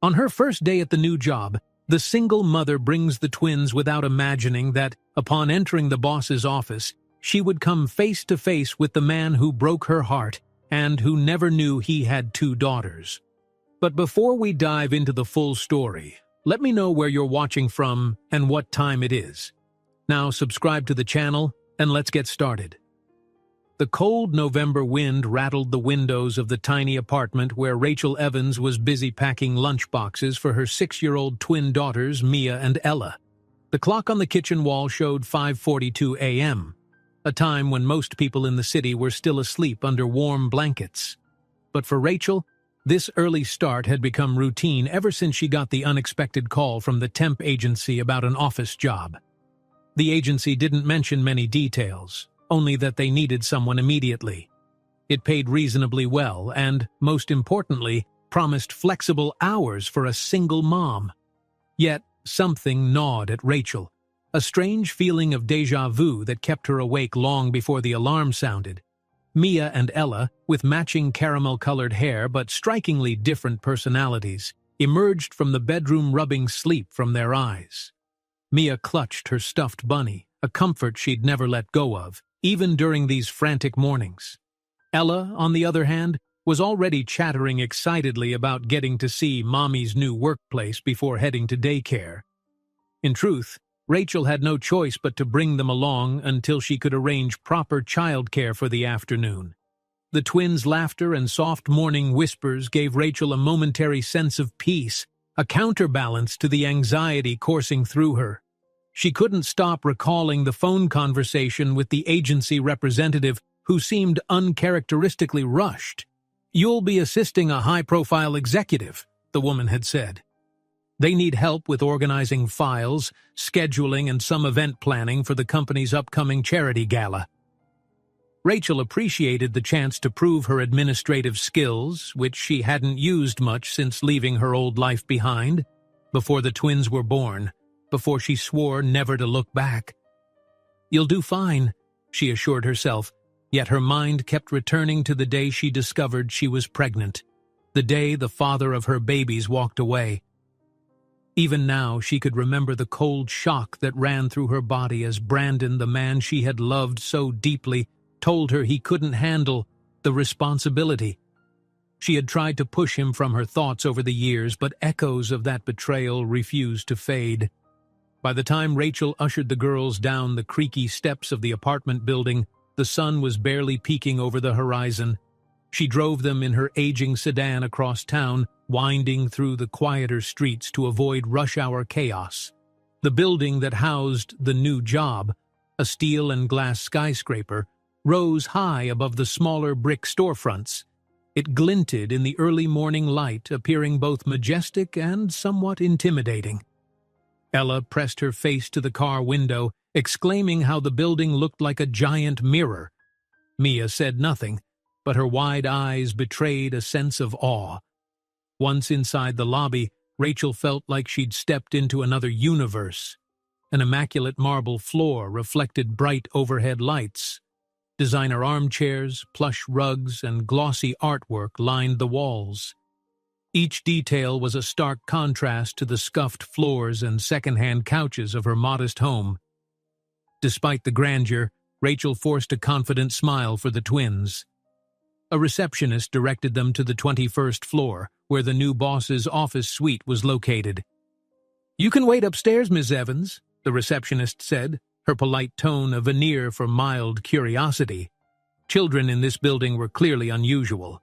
On her first day at the new job, the single mother brings the twins without imagining that, upon entering the boss's office, she would come face to face with the man who broke her heart and who never knew he had two daughters. But before we dive into the full story, let me know where you're watching from and what time it is. Now subscribe to the channel and let's get started. The cold November wind rattled the windows of the tiny apartment where Rachel Evans was busy packing lunchboxes for her 6-year-old twin daughters, Mia and Ella. The clock on the kitchen wall showed 5:42 a.m., a time when most people in the city were still asleep under warm blankets. But for Rachel, this early start had become routine ever since she got the unexpected call from the temp agency about an office job. The agency didn't mention many details, only that they needed someone immediately. It paid reasonably well and, most importantly, promised flexible hours for a single mom. Yet, something gnawed at Rachel, a strange feeling of déjà vu that kept her awake long before the alarm sounded. Mia and Ella, with matching caramel-colored hair but strikingly different personalities, emerged from the bedroom rubbing sleep from their eyes. Mia clutched her stuffed bunny, a comfort she'd never let go of, even during these frantic mornings. Ella, on the other hand, was already chattering excitedly about getting to see Mommy's new workplace before heading to daycare. In truth, Rachel had no choice but to bring them along until she could arrange proper childcare for the afternoon. The twins' laughter and soft morning whispers gave Rachel a momentary sense of peace, a counterbalance to the anxiety coursing through her. She couldn't stop recalling the phone conversation with the agency representative who seemed uncharacteristically rushed. "You'll be assisting a high-profile executive," the woman had said. "They need help with organizing files, scheduling, and some event planning for the company's upcoming charity gala." Rachel appreciated the chance to prove her administrative skills, which she hadn't used much since leaving her old life behind, before the twins were born, before she swore never to look back. "You'll do fine," she assured herself, yet her mind kept returning to the day she discovered she was pregnant, the day the father of her babies walked away. Even now she could remember the cold shock that ran through her body as Brandon, the man she had loved so deeply, told her he couldn't handle the responsibility. She had tried to push him from her thoughts over the years, but echoes of that betrayal refused to fade. By the time Rachel ushered the girls down the creaky steps of the apartment building, the sun was barely peeking over the horizon. She drove them in her aging sedan across town, winding through the quieter streets to avoid rush-hour chaos. The building that housed the new job, a steel and glass skyscraper, rose high above the smaller brick storefronts. It glinted in the early morning light, appearing both majestic and somewhat intimidating. Ella pressed her face to the car window, exclaiming how the building looked like a giant mirror. Mia said nothing, but her wide eyes betrayed a sense of awe. Once inside the lobby, Rachel felt like she'd stepped into another universe. An immaculate marble floor reflected bright overhead lights. Designer armchairs, plush rugs, and glossy artwork lined the walls. Each detail was a stark contrast to the scuffed floors and second-hand couches of her modest home. Despite the grandeur, Rachel forced a confident smile for the twins. A receptionist directed them to the 21st floor, where the new boss's office suite was located. "You can wait upstairs, Ms. Evans," the receptionist said, her polite tone a veneer for mild curiosity. Children in this building were clearly unusual.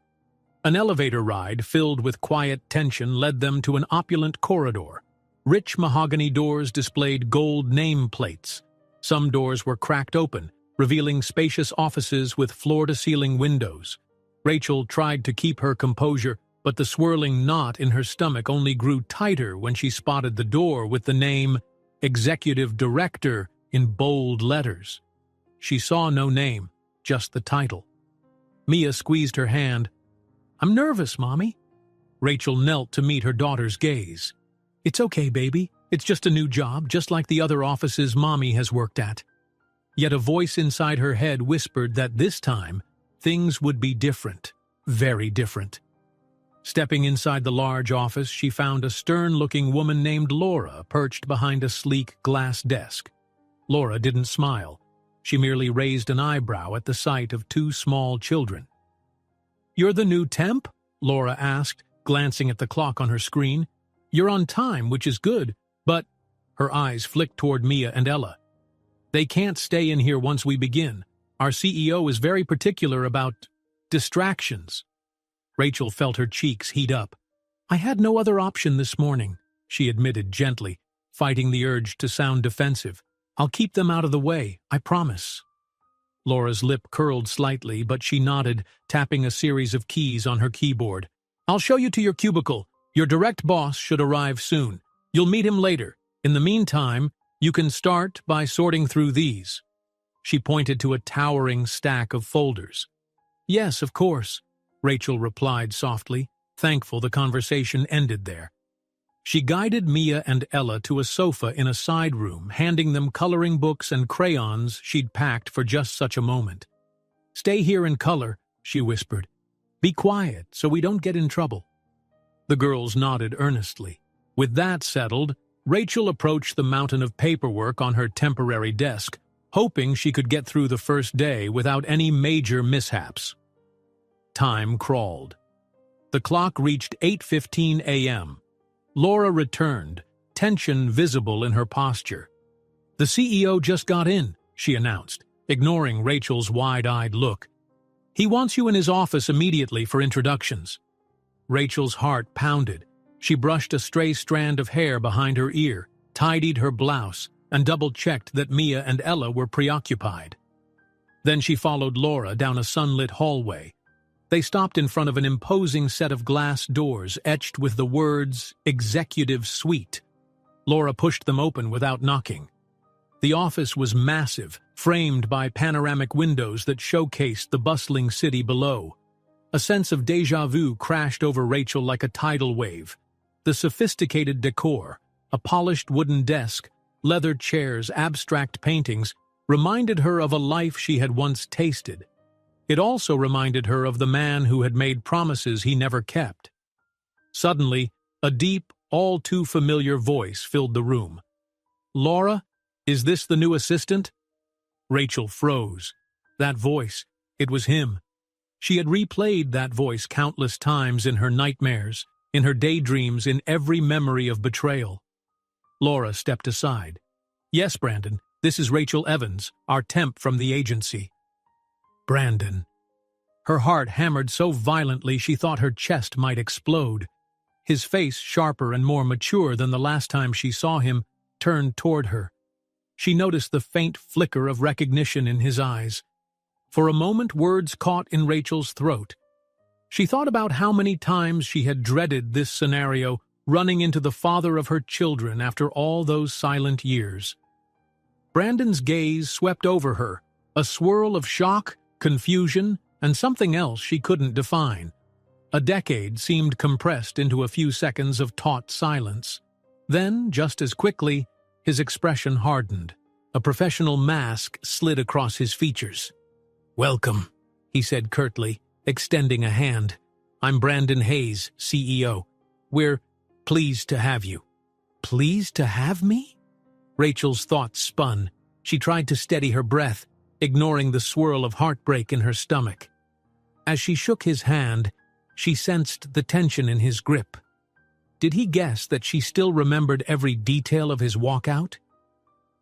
An elevator ride filled with quiet tension led them to an opulent corridor. Rich mahogany doors displayed gold nameplates. Some doors were cracked open, revealing spacious offices with floor-to-ceiling windows. Rachel tried to keep her composure, but the swirling knot in her stomach only grew tighter when she spotted the door with the name Executive Director in bold letters. She saw no name, just the title. Mia squeezed her hand. "I'm nervous, Mommy." Rachel knelt to meet her daughter's gaze. "It's okay, baby. It's just a new job, just like the other offices Mommy has worked at." Yet a voice inside her head whispered that this time, things would be different, very different. Stepping inside the large office, she found a stern-looking woman named Laura perched behind a sleek glass desk. Laura didn't smile. She merely raised an eyebrow at the sight of two small children. "You're the new temp?" Laura asked, glancing at the clock on her screen. "You're on time, which is good, but—" Her eyes flicked toward Mia and Ella. "They can't stay in here once we begin. Our CEO is very particular about distractions." Rachel felt her cheeks heat up. "I had no other option this morning," she admitted gently, fighting the urge to sound defensive. "I'll keep them out of the way, I promise." Laura's lip curled slightly, but she nodded, tapping a series of keys on her keyboard. "I'll show you to your cubicle. Your direct boss should arrive soon. You'll meet him later. In the meantime, you can start by sorting through these." She pointed to a towering stack of folders. "Yes, of course," Rachel replied softly, thankful the conversation ended there. She guided Mia and Ella to a sofa in a side room, handing them coloring books and crayons she'd packed for just such a moment. "Stay here and color," she whispered. "Be quiet so we don't get in trouble." The girls nodded earnestly. With that settled, Rachel approached the mountain of paperwork on her temporary desk, hoping she could get through the first day without any major mishaps. Time crawled. The clock reached 8:15 a.m. Laura returned, tension visible in her posture. "The CEO just got in," she announced, ignoring Rachel's wide-eyed look. "He wants you in his office immediately for introductions." Rachel's heart pounded. She brushed a stray strand of hair behind her ear, tidied her blouse, and double-checked that Mia and Ella were preoccupied. Then she followed Laura down a sunlit hallway. They stopped in front of an imposing set of glass doors etched with the words, "Executive Suite." Laura pushed them open without knocking. The office was massive, framed by panoramic windows that showcased the bustling city below. A sense of déjà vu crashed over Rachel like a tidal wave. The sophisticated decor, a polished wooden desk, leather chairs, abstract paintings, reminded her of a life she had once tasted. It also reminded her of the man who had made promises he never kept. Suddenly, a deep, all-too-familiar voice filled the room. "Laura, is this the new assistant?" Rachel froze. That voice, it was him. She had replayed that voice countless times in her nightmares, in her daydreams, in every memory of betrayal. Laura stepped aside. "Yes, Brandon, this is Rachel Evans, our temp from the agency." Brandon. Her heart hammered so violently she thought her chest might explode. His face, sharper and more mature than the last time she saw him, turned toward her. She noticed the faint flicker of recognition in his eyes. For a moment, words caught in Rachel's throat. She thought about how many times she had dreaded this scenario, running into the father of her children after all those silent years. Brandon's gaze swept over her, a swirl of shock, confusion, and something else she couldn't define. A decade seemed compressed into a few seconds of taut silence. Then, just as quickly, his expression hardened. A professional mask slid across his features. "Welcome," he said curtly, extending a hand. "I'm Brandon Hayes, CEO. We're pleased to have you." "Pleased to have me?" Rachel's thoughts spun. She tried to steady her breath, ignoring the swirl of heartbreak in her stomach. As she shook his hand, she sensed the tension in his grip. Did he guess that she still remembered every detail of his walkout?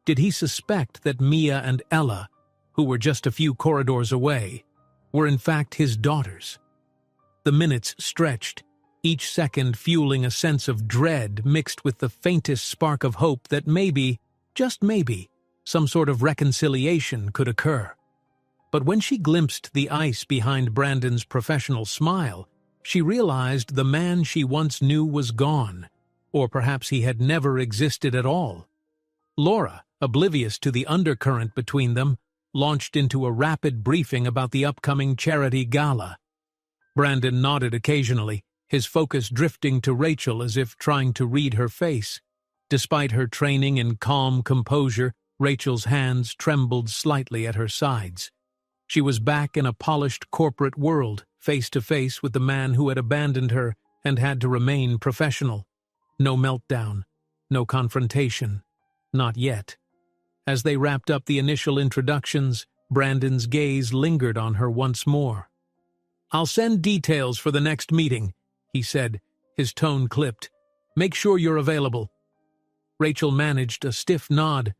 Did he suspect that Mia and Ella, who were just a few corridors away, were in fact his daughters? The minutes stretched, each second fueling a sense of dread mixed with the faintest spark of hope that maybe, just maybe, some sort of reconciliation could occur. But when she glimpsed the ice behind Brandon's professional smile, she realized the man she once knew was gone, or perhaps he had never existed at all. Laura, oblivious to the undercurrent between them, launched into a rapid briefing about the upcoming charity gala. Brandon nodded occasionally, his focus drifting to Rachel as if trying to read her face. Despite her training in calm composure, Rachel's hands trembled slightly at her sides. She was back in a polished corporate world, face to face with the man who had abandoned her and had to remain professional. No meltdown, no confrontation. Not yet. As they wrapped up the initial introductions, Brandon's gaze lingered on her once more. "I'll send details for the next meeting," he said, his tone clipped. "Make sure you're available." Rachel managed a stiff nod.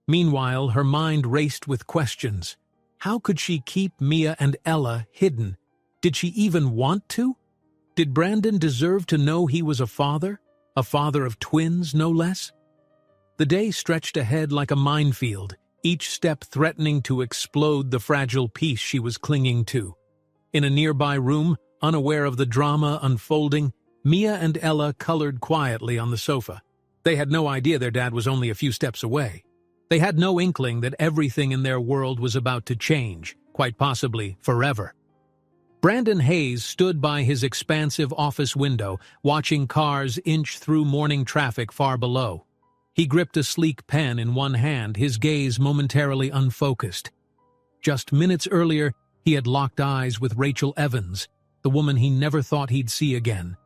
Meanwhile, her mind raced with questions. How could she keep Mia and Ella hidden? Did she even want to? Did Brandon deserve to know he was a father of twins, no less? The day stretched ahead like a minefield, each step threatening to explode the fragile piece she was clinging to. In a nearby room, unaware of the drama unfolding, Mia and Ella colored quietly on the sofa. They had no idea their dad was only a few steps away. They had no inkling that everything in their world was about to change, quite possibly forever. Brandon Hayes stood by his expansive office window, watching cars inch through morning traffic far below. He gripped a sleek pen in one hand, his gaze momentarily unfocused. Just minutes earlier, he had locked eyes with Rachel Evans, the woman he never thought he'd see again.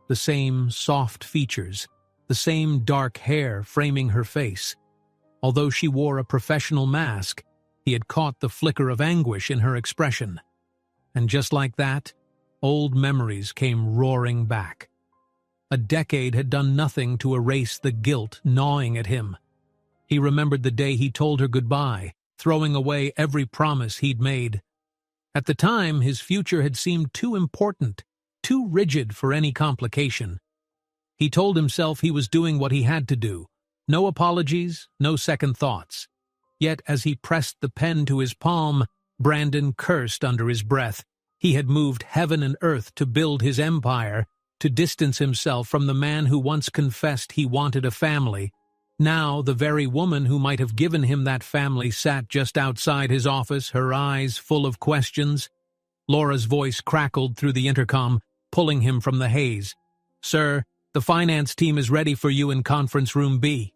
The same soft features, the same dark hair framing her face. Although she wore a professional mask, he had caught the flicker of anguish in her expression. And just like that, old memories came roaring back. A decade had done nothing to erase the guilt gnawing at him. He remembered the day he told her goodbye, throwing away every promise he'd made. At the time, his future had seemed too important, too rigid for any complication. He told himself he was doing what he had to do. No apologies, no second thoughts. Yet as he pressed the pen to his palm, Brandon cursed under his breath. He had moved heaven and earth to build his empire, to distance himself from the man who once confessed he wanted a family. Now, the very woman who might have given him that family sat just outside his office, her eyes full of questions. Laura's voice crackled through the intercom, pulling him from the haze. "Sir, the finance team is ready for you in conference room B."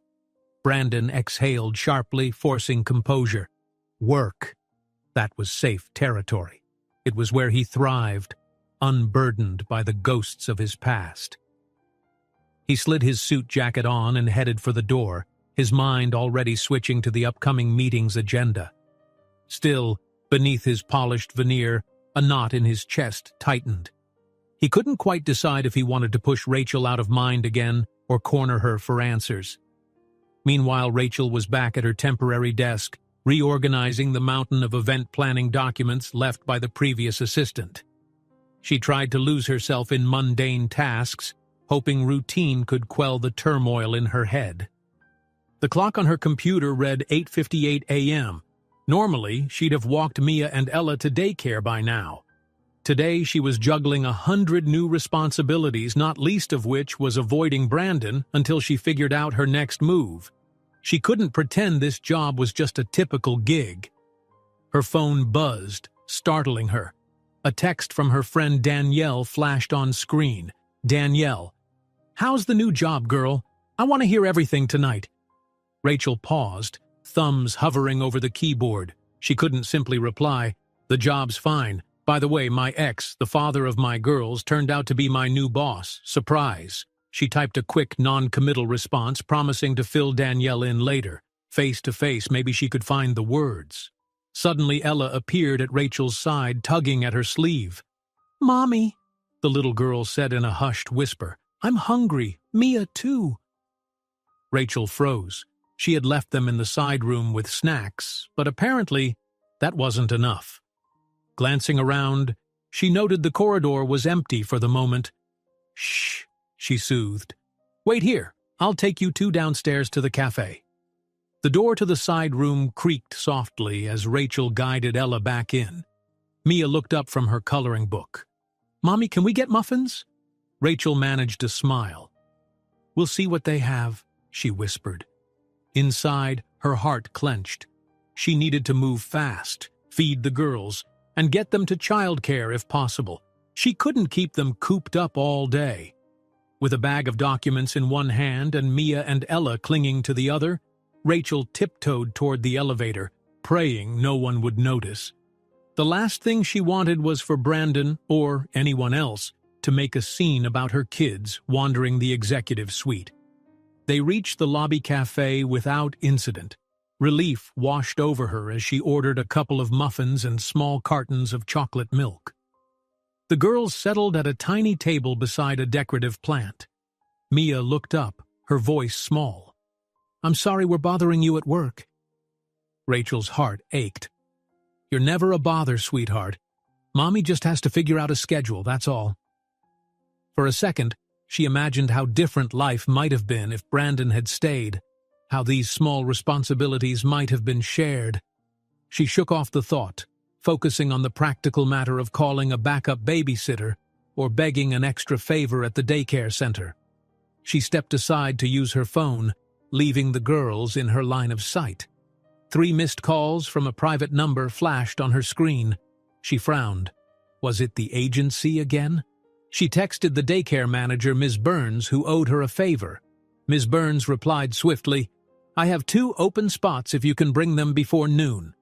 Brandon exhaled sharply, forcing composure. Work. That was safe territory. It was where he thrived, unburdened by the ghosts of his past. He slid his suit jacket on and headed for the door, his mind already switching to the upcoming meeting's agenda. Still, beneath his polished veneer, a knot in his chest tightened. He couldn't quite decide if he wanted to push Rachel out of mind again or corner her for answers. Meanwhile, Rachel was back at her temporary desk, reorganizing the mountain of event planning documents left by the previous assistant. She tried to lose herself in mundane tasks, hoping routine could quell the turmoil in her head. The clock on her computer read 8:58 a.m. Normally, she'd have walked Mia and Ella to daycare by now. Today, she was juggling 100 new responsibilities, not least of which was avoiding Brandon until she figured out her next move. She couldn't pretend this job was just a typical gig. Her phone buzzed, startling her. A text from her friend Danielle flashed on screen. "Danielle, how's the new job, girl? I want to hear everything tonight." Rachel paused, thumbs hovering over the keyboard. She couldn't simply reply, "The job's fine. By the way, my ex, the father of my girls, turned out to be my new boss. Surprise." She typed a quick, non-committal response, promising to fill Danielle in later. Face to face, maybe she could find the words. Suddenly, Ella appeared at Rachel's side, tugging at her sleeve. "Mommy," the little girl said in a hushed whisper, "I'm hungry. Mia, too." Rachel froze. She had left them in the side room with snacks, but apparently that wasn't enough. Glancing around, she noted the corridor was empty for the moment. "Shh," she soothed. "Wait here. I'll take you two downstairs to the cafe." The door to the side room creaked softly as Rachel guided Ella back in. Mia looked up from her coloring book. "Mommy, can we get muffins?" Rachel managed a smile. "We'll see what they have," she whispered. Inside, her heart clenched. She needed to move fast, feed the girls, and get them to childcare if possible. She couldn't keep them cooped up all day. With a bag of documents in one hand and Mia and Ella clinging to the other, Rachel tiptoed toward the elevator, praying no one would notice. The last thing she wanted was for Brandon, or anyone else, to make a scene about her kids wandering the executive suite. They reached the lobby cafe without incident. Relief washed over her as she ordered a couple of muffins and small cartons of chocolate milk. The girls settled at a tiny table beside a decorative plant. Mia looked up, her voice small. "I'm sorry we're bothering you at work." Rachel's heart ached. "You're never a bother, sweetheart. Mommy just has to figure out a schedule, that's all." For a second, she imagined how different life might have been if Brandon had stayed, how these small responsibilities might have been shared. She shook off the thought, focusing on the practical matter of calling a backup babysitter or begging an extra favor at the daycare center. She stepped aside to use her phone, leaving the girls in her line of sight. 3 missed calls from a private number flashed on her screen. She frowned. Was it the agency again? She texted the daycare manager, Ms. Burns, who owed her a favor. Ms. Burns replied swiftly, "I have 2 open spots if you can bring them before noon."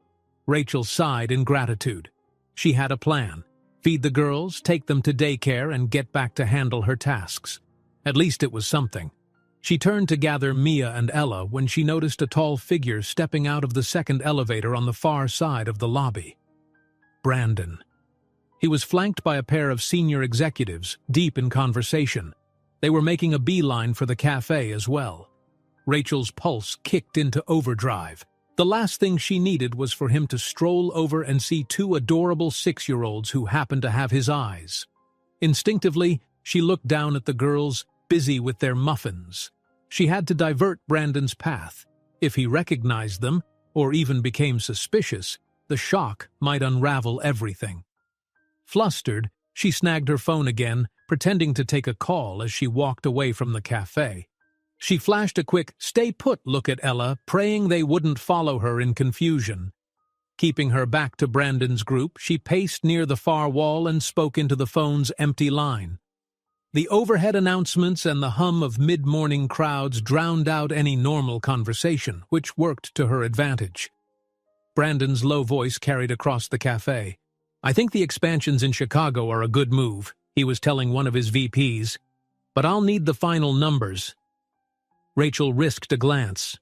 Rachel sighed in gratitude. She had a plan. Feed the girls, take them to daycare, and get back to handle her tasks. At least it was something. She turned to gather Mia and Ella when she noticed a tall figure stepping out of the second elevator on the far side of the lobby. Brandon. He was flanked by a pair of senior executives, deep in conversation. They were making a beeline for the cafe as well. Rachel's pulse kicked into overdrive. The last thing she needed was for him to stroll over and see 2 adorable 6-year-olds who happened to have his eyes. Instinctively, she looked down at the girls, busy with their muffins. She had to divert Brandon's path. If he recognized them, or even became suspicious, the shock might unravel everything. Flustered, she snagged her phone again, pretending to take a call as she walked away from the cafe. She flashed a quick, "Stay put" look at Ella, praying they wouldn't follow her in confusion. Keeping her back to Brandon's group, she paced near the far wall and spoke into the phone's empty line. The overhead announcements and the hum of mid-morning crowds drowned out any normal conversation, which worked to her advantage. Brandon's low voice carried across the cafe. "I think the expansions in Chicago are a good move," he was telling one of his VPs. "But I'll need the final numbers." Rachel risked a glance.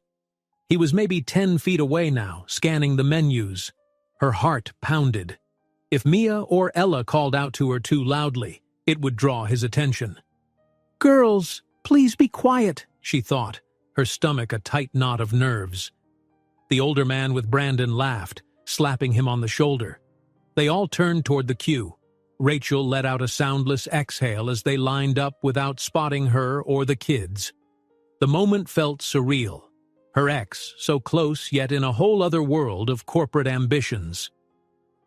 He was maybe 10 feet away now, scanning the menus. Her heart pounded. If Mia or Ella called out to her too loudly, it would draw his attention. "Girls, please be quiet," she thought, her stomach a tight knot of nerves. The older man with Brandon laughed, slapping him on the shoulder. They all turned toward the queue. Rachel let out a soundless exhale as they lined up without spotting her or the kids. The moment felt surreal. Her ex, so close yet in a whole other world of corporate ambitions.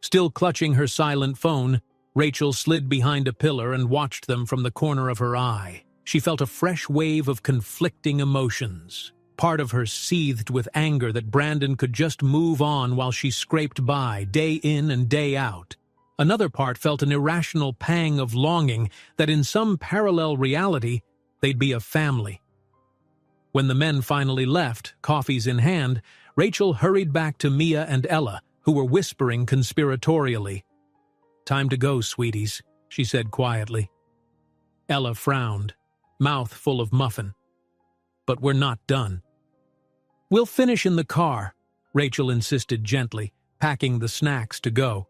Still clutching her silent phone, Rachel slid behind a pillar and watched them from the corner of her eye. She felt a fresh wave of conflicting emotions. Part of her seethed with anger that Brandon could just move on while she scraped by, day in and day out. Another part felt an irrational pang of longing that in some parallel reality, they'd be a family. When the men finally left, coffees in hand, Rachel hurried back to Mia and Ella, who were whispering conspiratorially. "Time to go, sweeties," she said quietly. Ella frowned, mouth full of muffin. "But we're not done." "We'll finish in the car," Rachel insisted gently, packing the snacks to go.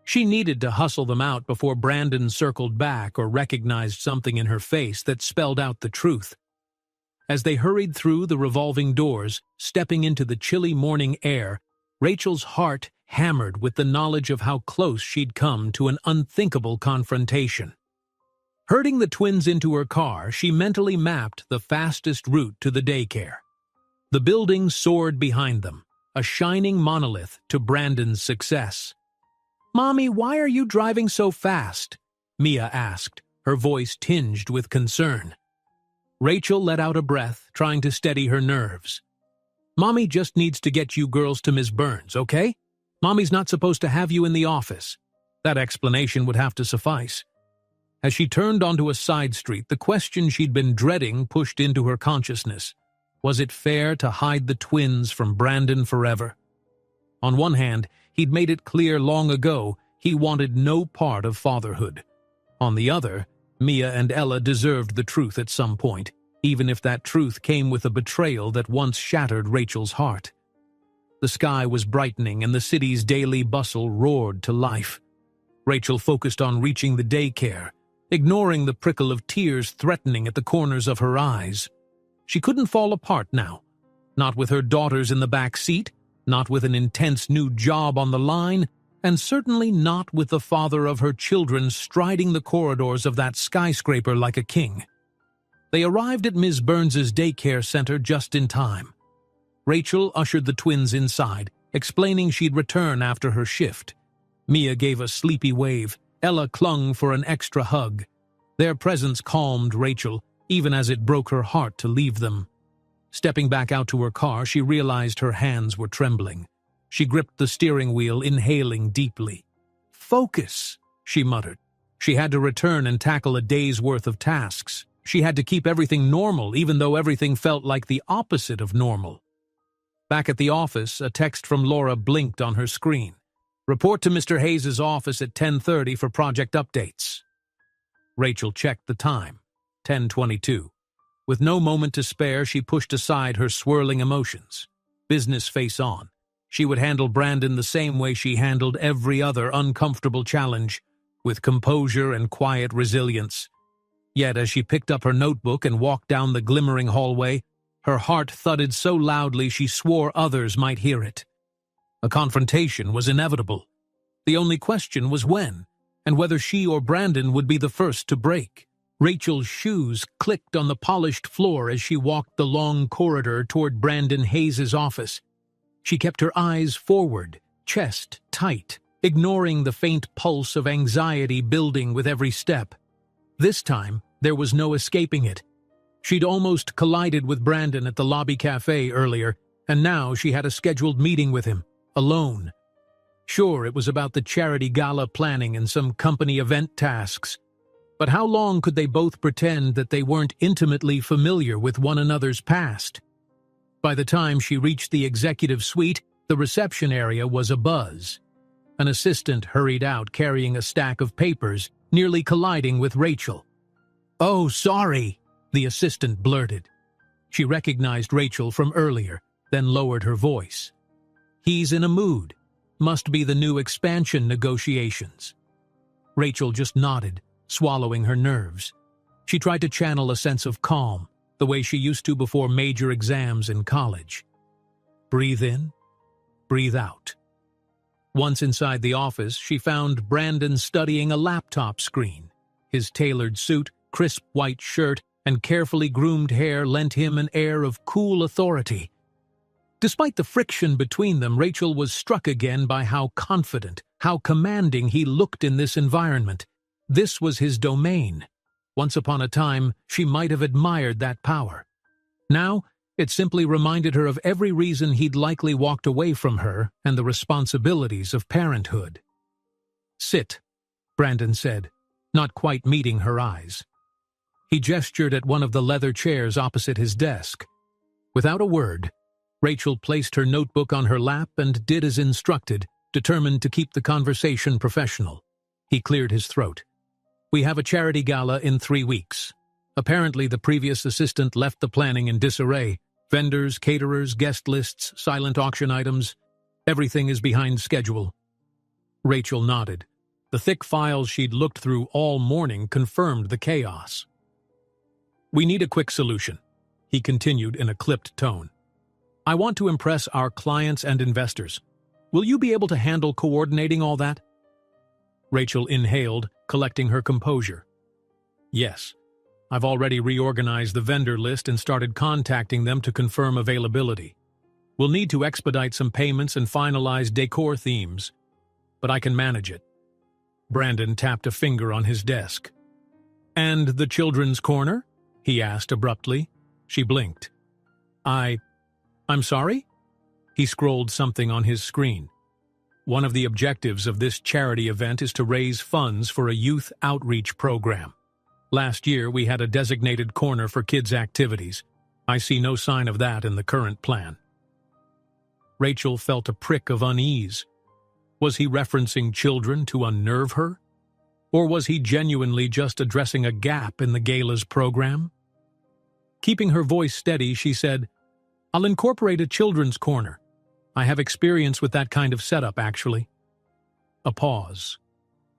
She needed to hustle them out before Brandon circled back or recognized something in her face that spelled out the truth. As they hurried through the revolving doors, stepping into the chilly morning air, Rachel's heart hammered with the knowledge of how close she'd come to an unthinkable confrontation. Herding the twins into her car, she mentally mapped the fastest route to the daycare. The building soared behind them, a shining monolith to Brandon's success. "Mommy, why are you driving so fast?" Mia asked, her voice tinged with concern. Rachel let out a breath, trying to steady her nerves. "Mommy just needs to get you girls to Ms. Burns, okay? Mommy's not supposed to have you in the office." That explanation would have to suffice. As she turned onto a side street, the question she'd been dreading pushed into her consciousness. Was it fair to hide the twins from Brandon forever? On one hand, he'd made it clear long ago he wanted no part of fatherhood. On the other, Mia and Ella deserved the truth at some point, even if that truth came with a betrayal that once shattered Rachel's heart. The sky was brightening and the city's daily bustle roared to life. Rachel focused on reaching the daycare, ignoring the prickle of tears threatening at the corners of her eyes. She couldn't fall apart now, not with her daughters in the back seat, not with an intense new job on the line, and certainly not with the father of her children striding the corridors of that skyscraper like a king. They arrived at Ms. Burns's daycare center just in time. Rachel ushered the twins inside, explaining she'd return after her shift. Mia gave a sleepy wave. Ella clung for an extra hug. Their presence calmed Rachel, even as it broke her heart to leave them. Stepping back out to her car, she realized her hands were trembling. She gripped the steering wheel, inhaling deeply. "Focus," she muttered. She had to return and tackle a day's worth of tasks. She had to keep everything normal, even though everything felt like the opposite of normal. Back at the office, a text from Laura blinked on her screen. "Report to Mr. Hayes' office at 10:30 for project updates." Rachel checked the time. 10:22. With no moment to spare, she pushed aside her swirling emotions. Business face on. She would handle Brandon the same way she handled every other uncomfortable challenge, with composure and quiet resilience. Yet as she picked up her notebook and walked down the glimmering hallway, her heart thudded so loudly she swore others might hear it. A confrontation was inevitable. The only question was when, and whether she or Brandon would be the first to break. Rachel's shoes clicked on the polished floor as she walked the long corridor toward Brandon Hayes' office. She kept her eyes forward, chest tight, ignoring the faint pulse of anxiety building with every step. This time, there was no escaping it. She'd almost collided with Brandon at the lobby cafe earlier, and now she had a scheduled meeting with him, alone. Sure, it was about the charity gala planning and some company event tasks, but how long could they both pretend that they weren't intimately familiar with one another's past? By the time she reached the executive suite, the reception area was abuzz. An assistant hurried out carrying a stack of papers, nearly colliding with Rachel. "Oh, sorry," the assistant blurted. She recognized Rachel from earlier, then lowered her voice. "He's in a mood. Must be the new expansion negotiations." Rachel just nodded, swallowing her nerves. She tried to channel a sense of calm, the way she used to before major exams in college. Breathe in, breathe out. Once inside the office, she found Brandon studying a laptop screen. His tailored suit, crisp white shirt, and carefully groomed hair lent him an air of cool authority. Despite the friction between them, Rachel was struck again by how confident, how commanding he looked in this environment. This was his domain. Once upon a time, she might have admired that power. Now, it simply reminded her of every reason he'd likely walked away from her and the responsibilities of parenthood. "Sit," Brandon said, not quite meeting her eyes. He gestured at one of the leather chairs opposite his desk. Without a word, Rachel placed her notebook on her lap and did as instructed, determined to keep the conversation professional. He cleared his throat. "We have a charity gala in 3 weeks. Apparently the previous assistant left the planning in disarray. Vendors, caterers, guest lists, silent auction items. Everything is behind schedule." Rachel nodded. The thick files she'd looked through all morning confirmed the chaos. "We need a quick solution," he continued in a clipped tone. "I want to impress our clients and investors. Will you be able to handle coordinating all that?" Rachel inhaled, collecting her composure. "Yes. I've already reorganized the vendor list and started contacting them to confirm availability. We'll need to expedite some payments and finalize decor themes, but I can manage it." Brandon tapped a finger on his desk. "And the children's corner?" he asked abruptly. She blinked. I'm sorry?" He scrolled something on his screen. "One of the objectives of this charity event is to raise funds for a youth outreach program. Last year, we had a designated corner for kids' activities. I see no sign of that in the current plan." Rachel felt a prick of unease. Was he referencing children to unnerve her? Or was he genuinely just addressing a gap in the gala's program? Keeping her voice steady, she said, "I'll incorporate a children's corner. I have experience with that kind of setup, actually." A pause.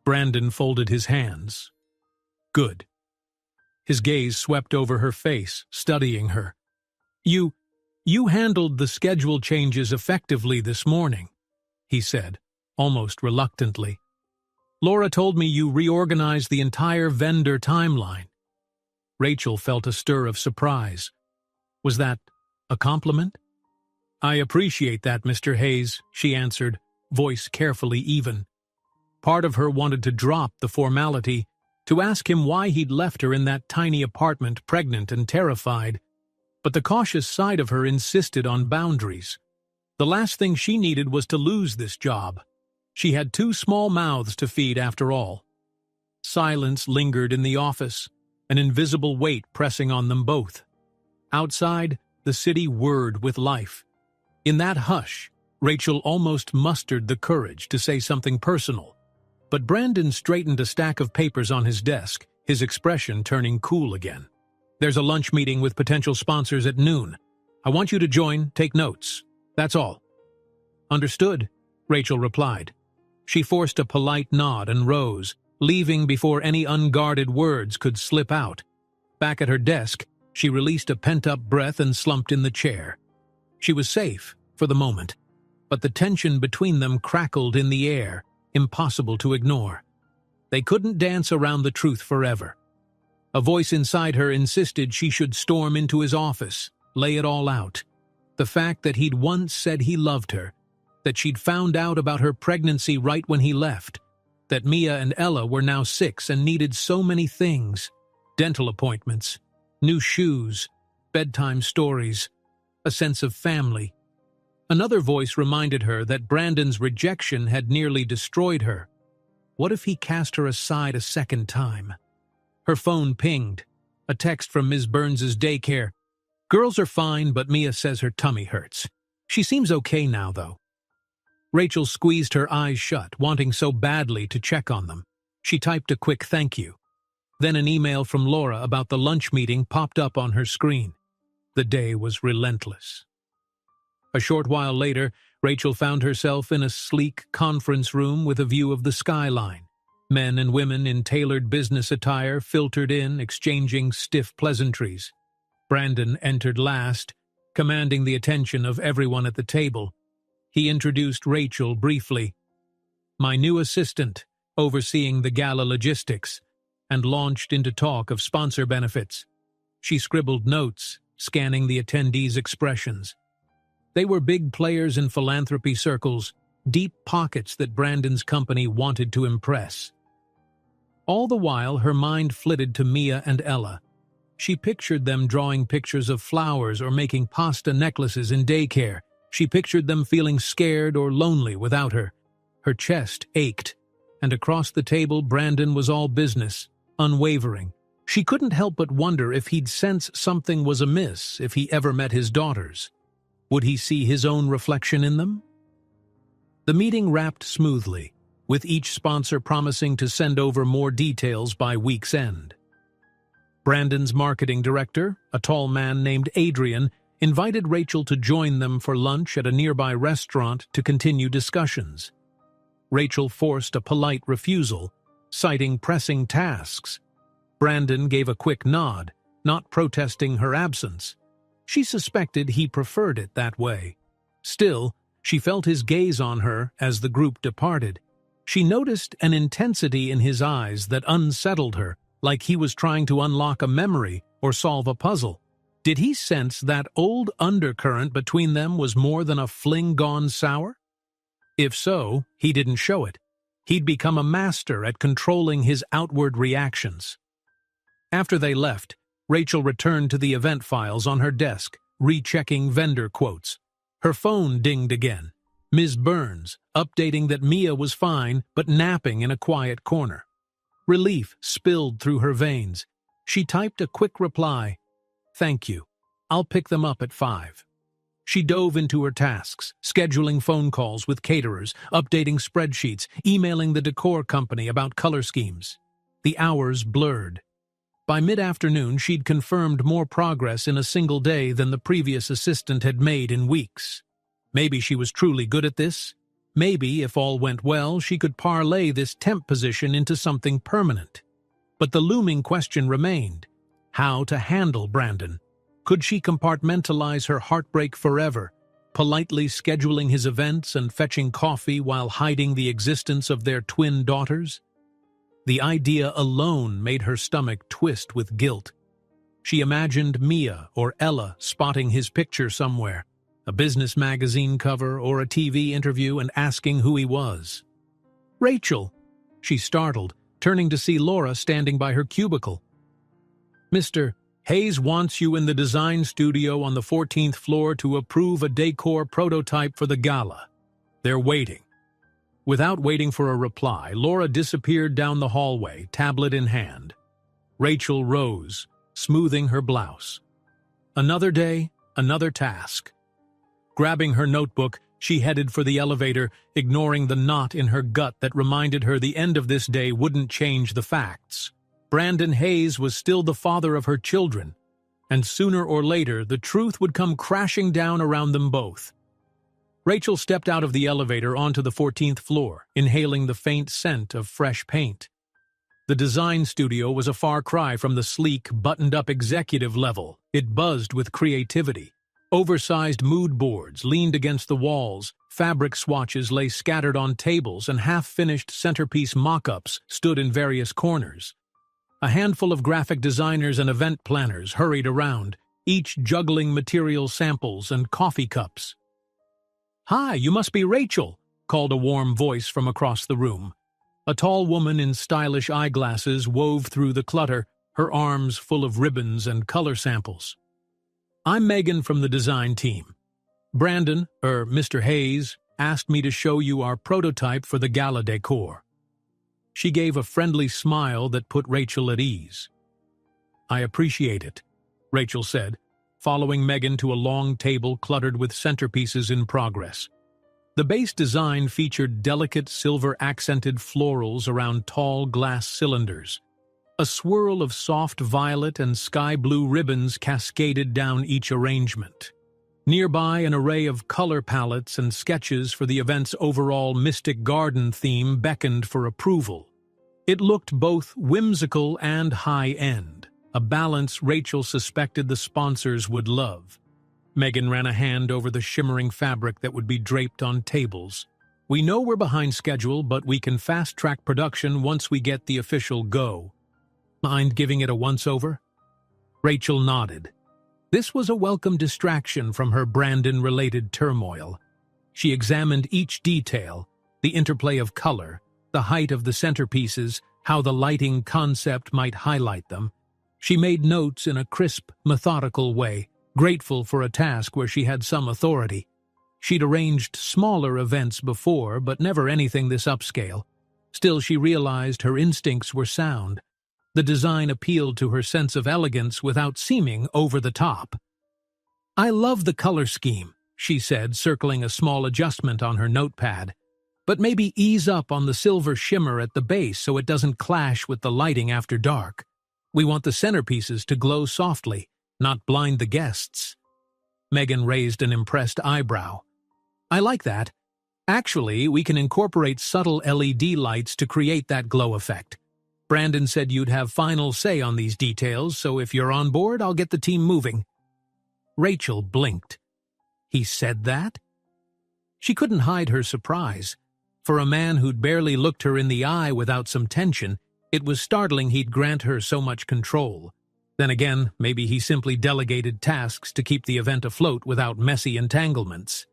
Brandon folded his hands. "Good." His gaze swept over her face, studying her. You handled the schedule changes effectively this morning," he said, almost reluctantly. "Laura told me you reorganized the entire vendor timeline." Rachel felt a stir of surprise. Was that a compliment? "I appreciate that, Mr. Hayes," she answered, voice carefully even. Part of her wanted to drop the formality, to ask him why he'd left her in that tiny apartment, pregnant and terrified. But the cautious side of her insisted on boundaries. The last thing she needed was to lose this job. She had 2 small mouths to feed after all. Silence lingered in the office, an invisible weight pressing on them both. Outside, the city whirred with life. In that hush, Rachel almost mustered the courage to say something personal. But Brandon straightened a stack of papers on his desk, his expression turning cool again. "There's a lunch meeting with potential sponsors at noon. I want you to join, take notes. That's all." "Understood," Rachel replied. She forced a polite nod and rose, leaving before any unguarded words could slip out. Back at her desk, she released a pent-up breath and slumped in the chair. She was safe, for the moment, but the tension between them crackled in the air, impossible to ignore. They couldn't dance around the truth forever. A voice inside her insisted she should storm into his office, lay it all out. The fact that he'd once said he loved her, that she'd found out about her pregnancy right when he left, that Mia and Ella were now 6 and needed so many things: dental appointments, new shoes, bedtime stories, a sense of family. Another voice reminded her that Brandon's rejection had nearly destroyed her. What if he cast her aside a second time? Her phone pinged. A text from Ms. Burns's daycare. "Girls are fine, but Mia says her tummy hurts. She seems okay now, though." Rachel squeezed her eyes shut, wanting so badly to check on them. She typed a quick thank you. Then an email from Laura about the lunch meeting popped up on her screen. The day was relentless. A short while later, Rachel found herself in a sleek conference room with a view of the skyline. Men and women in tailored business attire filtered in, exchanging stiff pleasantries. Brandon entered last, commanding the attention of everyone at the table. He introduced Rachel briefly. "My new assistant, overseeing the gala logistics," and launched into talk of sponsor benefits. She scribbled notes, scanning the attendees' expressions. They were big players in philanthropy circles, deep pockets that Brandon's company wanted to impress. All the while, her mind flitted to Mia and Ella. She pictured them drawing pictures of flowers or making pasta necklaces in daycare. She pictured them feeling scared or lonely without her. Her chest ached, and across the table Brandon was all business, unwavering. She couldn't help but wonder if he'd sense something was amiss if he ever met his daughters. Would he see his own reflection in them? The meeting wrapped smoothly, with each sponsor promising to send over more details by week's end. Brandon's marketing director, a tall man named Adrian, invited Rachel to join them for lunch at a nearby restaurant to continue discussions. Rachel forced a polite refusal, citing pressing tasks. Brandon gave a quick nod, not protesting her absence. She suspected he preferred it that way. Still, she felt his gaze on her as the group departed. She noticed an intensity in his eyes that unsettled her, like he was trying to unlock a memory or solve a puzzle. Did he sense that old undercurrent between them was more than a fling gone sour? If so, he didn't show it. He'd become a master at controlling his outward reactions. After they left, Rachel returned to the event files on her desk, rechecking vendor quotes. Her phone dinged again. Ms. Burns, updating that Mia was fine but napping in a quiet corner. Relief spilled through her veins. She typed a quick reply. "Thank you. I'll pick them up at 5." She dove into her tasks, scheduling phone calls with caterers, updating spreadsheets, emailing the decor company about color schemes. The hours blurred. By mid-afternoon, she'd confirmed more progress in a single day than the previous assistant had made in weeks. Maybe she was truly good at this. Maybe, if all went well, she could parlay this temp position into something permanent. But the looming question remained: how to handle Brandon? Could she compartmentalize her heartbreak forever, politely scheduling his events and fetching coffee while hiding the existence of their twin daughters? The idea alone made her stomach twist with guilt. She imagined Mia or Ella spotting his picture somewhere, a business magazine cover or a TV interview, and asking who he was. "Rachel," she startled, turning to see Laura standing by her cubicle. "Mr. Hayes wants you in the design studio on the 14th floor to approve a decor prototype for the gala. They're waiting." Without waiting for a reply, Laura disappeared down the hallway, tablet in hand. Rachel rose, smoothing her blouse. Another day, another task. Grabbing her notebook, she headed for the elevator, ignoring the knot in her gut that reminded her the end of this day wouldn't change the facts. Brandon Hayes was still the father of her children, and sooner or later the truth would come crashing down around them both. Rachel stepped out of the elevator onto the 14th floor, inhaling the faint scent of fresh paint. The design studio was a far cry from the sleek, buttoned-up executive level. It buzzed with creativity. Oversized mood boards leaned against the walls, fabric swatches lay scattered on tables, and half-finished centerpiece mock-ups stood in various corners. A handful of graphic designers and event planners hurried around, each juggling material samples and coffee cups. "Hi, you must be Rachel," called a warm voice from across the room. A tall woman in stylish eyeglasses wove through the clutter, her arms full of ribbons and color samples. "I'm Megan from the design team. Brandon, Mr. Hayes, asked me to show you our prototype for the gala decor." She gave a friendly smile that put Rachel at ease. "I appreciate it," Rachel said, following Megan to a long table cluttered with centerpieces in progress. The base design featured delicate silver-accented florals around tall glass cylinders. A swirl of soft violet and sky-blue ribbons cascaded down each arrangement. Nearby, an array of color palettes and sketches for the event's overall Mystic Garden theme beckoned for approval. It looked both whimsical and high-end, a balance Rachel suspected the sponsors would love. Megan ran a hand over the shimmering fabric that would be draped on tables. "We know we're behind schedule, but we can fast-track production once we get the official go. Mind giving it a once-over?" Rachel nodded. This was a welcome distraction from her Brandon-related turmoil. She examined each detail, the interplay of color, the height of the centerpieces, how the lighting concept might highlight them. She made notes in a crisp, methodical way, grateful for a task where she had some authority. She'd arranged smaller events before, but never anything this upscale. Still, she realized her instincts were sound. The design appealed to her sense of elegance without seeming over the top. "I love the color scheme," she said, circling a small adjustment on her notepad. "But maybe ease up on the silver shimmer at the base so it doesn't clash with the lighting after dark. We want the centerpieces to glow softly, not blind the guests." Megan raised an impressed eyebrow. "I like that. Actually, we can incorporate subtle LED lights to create that glow effect. Brandon said you'd have final say on these details, so if you're on board, I'll get the team moving." Rachel blinked. He said that? She couldn't hide her surprise. For a man who'd barely looked her in the eye without some tension, it was startling he'd grant her so much control. Then again, maybe he simply delegated tasks to keep the event afloat without messy entanglements.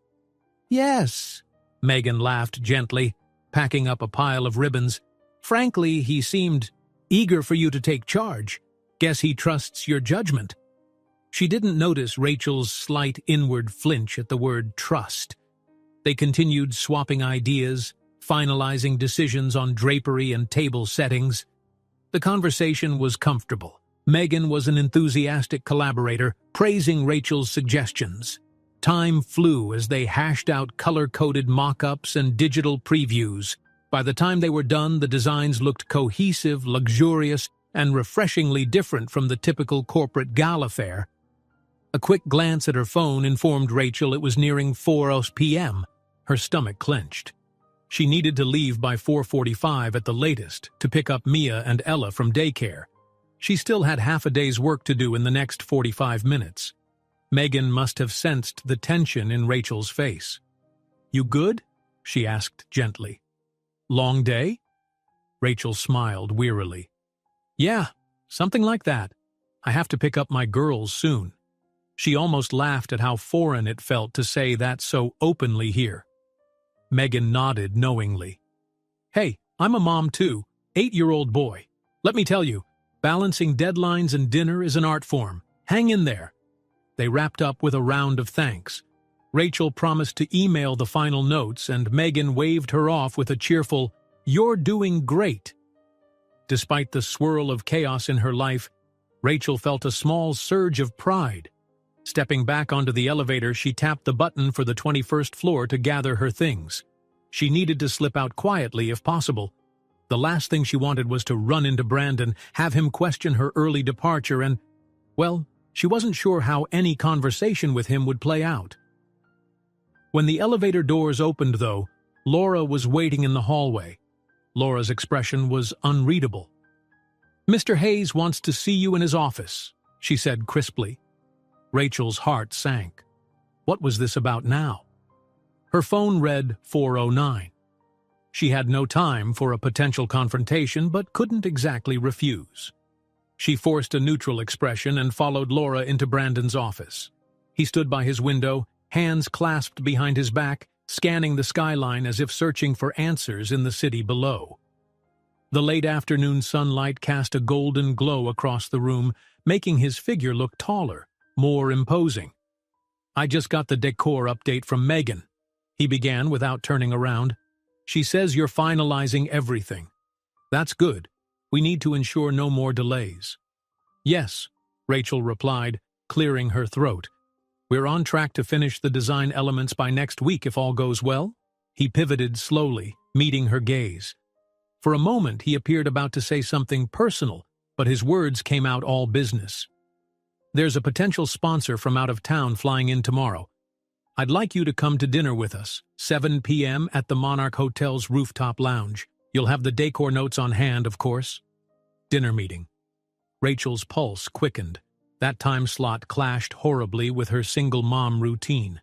"Yes," Megan laughed gently, packing up a pile of ribbons. "Frankly, he seemed eager for you to take charge. Guess he trusts your judgment." She didn't notice Rachel's slight inward flinch at the word trust. They continued swapping ideas, finalizing decisions on drapery and table settings. The conversation was comfortable. Megan was an enthusiastic collaborator, praising Rachel's suggestions. Time flew as they hashed out color-coded mock-ups and digital previews. By the time they were done, the designs looked cohesive, luxurious, and refreshingly different from the typical corporate gala fare. A quick glance at her phone informed Rachel it was nearing 4 p.m. Her stomach clenched. She needed to leave by 4:45 at the latest to pick up Mia and Ella from daycare. She still had half a day's work to do in the next 45 minutes. Megan must have sensed the tension in Rachel's face. "You good?" she asked gently. "Long day?" Rachel smiled wearily. "Yeah, something like that. I have to pick up my girls soon." She almost laughed at how foreign it felt to say that so openly here. Megan nodded knowingly. "Hey, I'm a mom too, 8-year-old boy. Let me tell you, balancing deadlines and dinner is an art form. Hang in there." They wrapped up with a round of thanks. Rachel promised to email the final notes, and Megan waved her off with a cheerful, "You're doing great." Despite the swirl of chaos in her life, Rachel felt a small surge of pride. Stepping back onto the elevator, she tapped the button for the 21st floor to gather her things. She needed to slip out quietly if possible. The last thing she wanted was to run into Brandon, have him question her early departure, and, well, she wasn't sure how any conversation with him would play out. When the elevator doors opened, though, Laura was waiting in the hallway. Laura's expression was unreadable. "Mr. Hayes wants to see you in his office," she said crisply. Rachel's heart sank. What was this about now? Her phone read 4:09. She had no time for a potential confrontation, but couldn't exactly refuse. She forced a neutral expression and followed Laura into Brandon's office. He stood by his window, hands clasped behind his back, scanning the skyline as if searching for answers in the city below. The late afternoon sunlight cast a golden glow across the room, making his figure look taller, more imposing. "I just got the decor update from Megan," he began without turning around. "She says you're finalizing everything. That's good. We need to ensure no more delays." "Yes," Rachel replied, clearing her throat. "We're on track to finish the design elements by next week if all goes well." He pivoted slowly, meeting her gaze. For a moment he appeared about to say something personal, but his words came out all business. "There's a potential sponsor from out of town flying in tomorrow. I'd like you to come to dinner with us, 7 p.m. at the Monarch Hotel's rooftop lounge. You'll have the decor notes on hand, of course." Dinner meeting. Rachel's pulse quickened. That time slot clashed horribly with her single mom routine.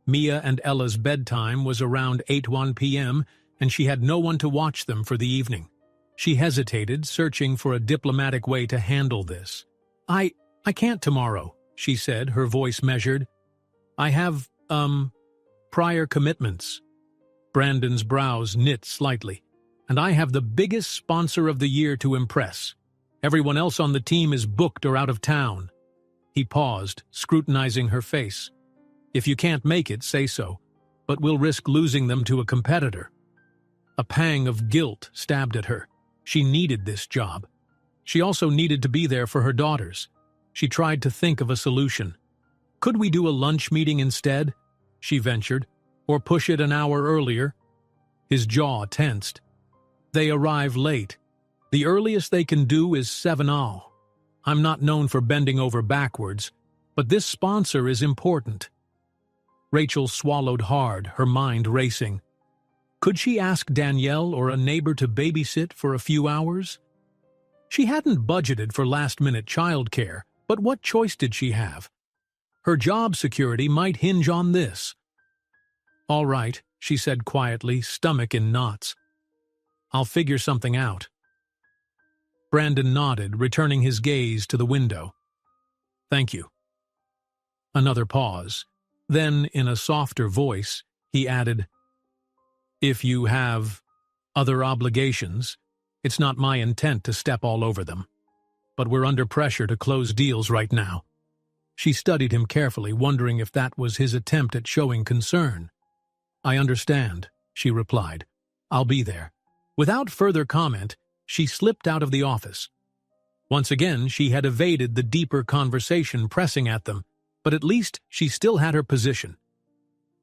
Mia and Ella's bedtime was around 8:01 p.m., and she had no one to watch them for the evening. She hesitated, searching for a diplomatic way to handle this. I can't tomorrow," she said, her voice measured. "I have, prior commitments." Brandon's brows knit slightly. "And I have the biggest sponsor of the year to impress. Everyone else on the team is booked or out of town." He paused, scrutinizing her face. "If you can't make it, say so, but we'll risk losing them to a competitor." A pang of guilt stabbed at her. She needed this job. She also needed to be there for her daughters. She tried to think of a solution. "Could we do a lunch meeting instead?" she ventured, "or push it an hour earlier?" His jaw tensed. "They arrive late. The earliest they can do is 7:00. I'm not known for bending over backwards, but this sponsor is important." Rachel swallowed hard, her mind racing. Could she ask Danielle or a neighbor to babysit for a few hours? She hadn't budgeted for last-minute childcare, but what choice did she have? Her job security might hinge on this. "All right," she said quietly, stomach in knots. "I'll figure something out." Brandon nodded, returning his gaze to the window. "Thank you." Another pause. Then, in a softer voice, he added, "If you have other obligations, it's not my intent to step all over them. But we're under pressure to close deals right now." She studied him carefully, wondering if that was his attempt at showing concern. "I understand," she replied. "I'll be there." Without further comment, she slipped out of the office. Once again, she had evaded the deeper conversation pressing at them, but at least she still had her position.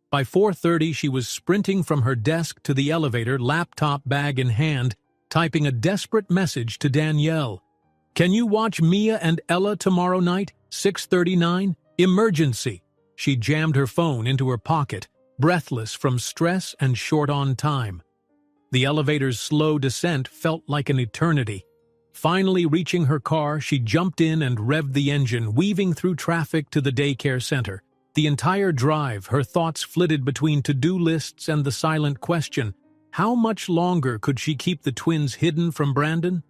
By 4:30, she was sprinting from her desk to the elevator, laptop bag in hand, typing a desperate message to Danielle. "Can you watch Mia and Ella tomorrow night, 6:39? Emergency." She jammed her phone into her pocket, breathless from stress and short on time. The elevator's slow descent felt like an eternity. Finally reaching her car, she jumped in and revved the engine, weaving through traffic to the daycare center. The entire drive, her thoughts flitted between to-do lists and the silent question, how much longer could she keep the twins hidden from Brandon?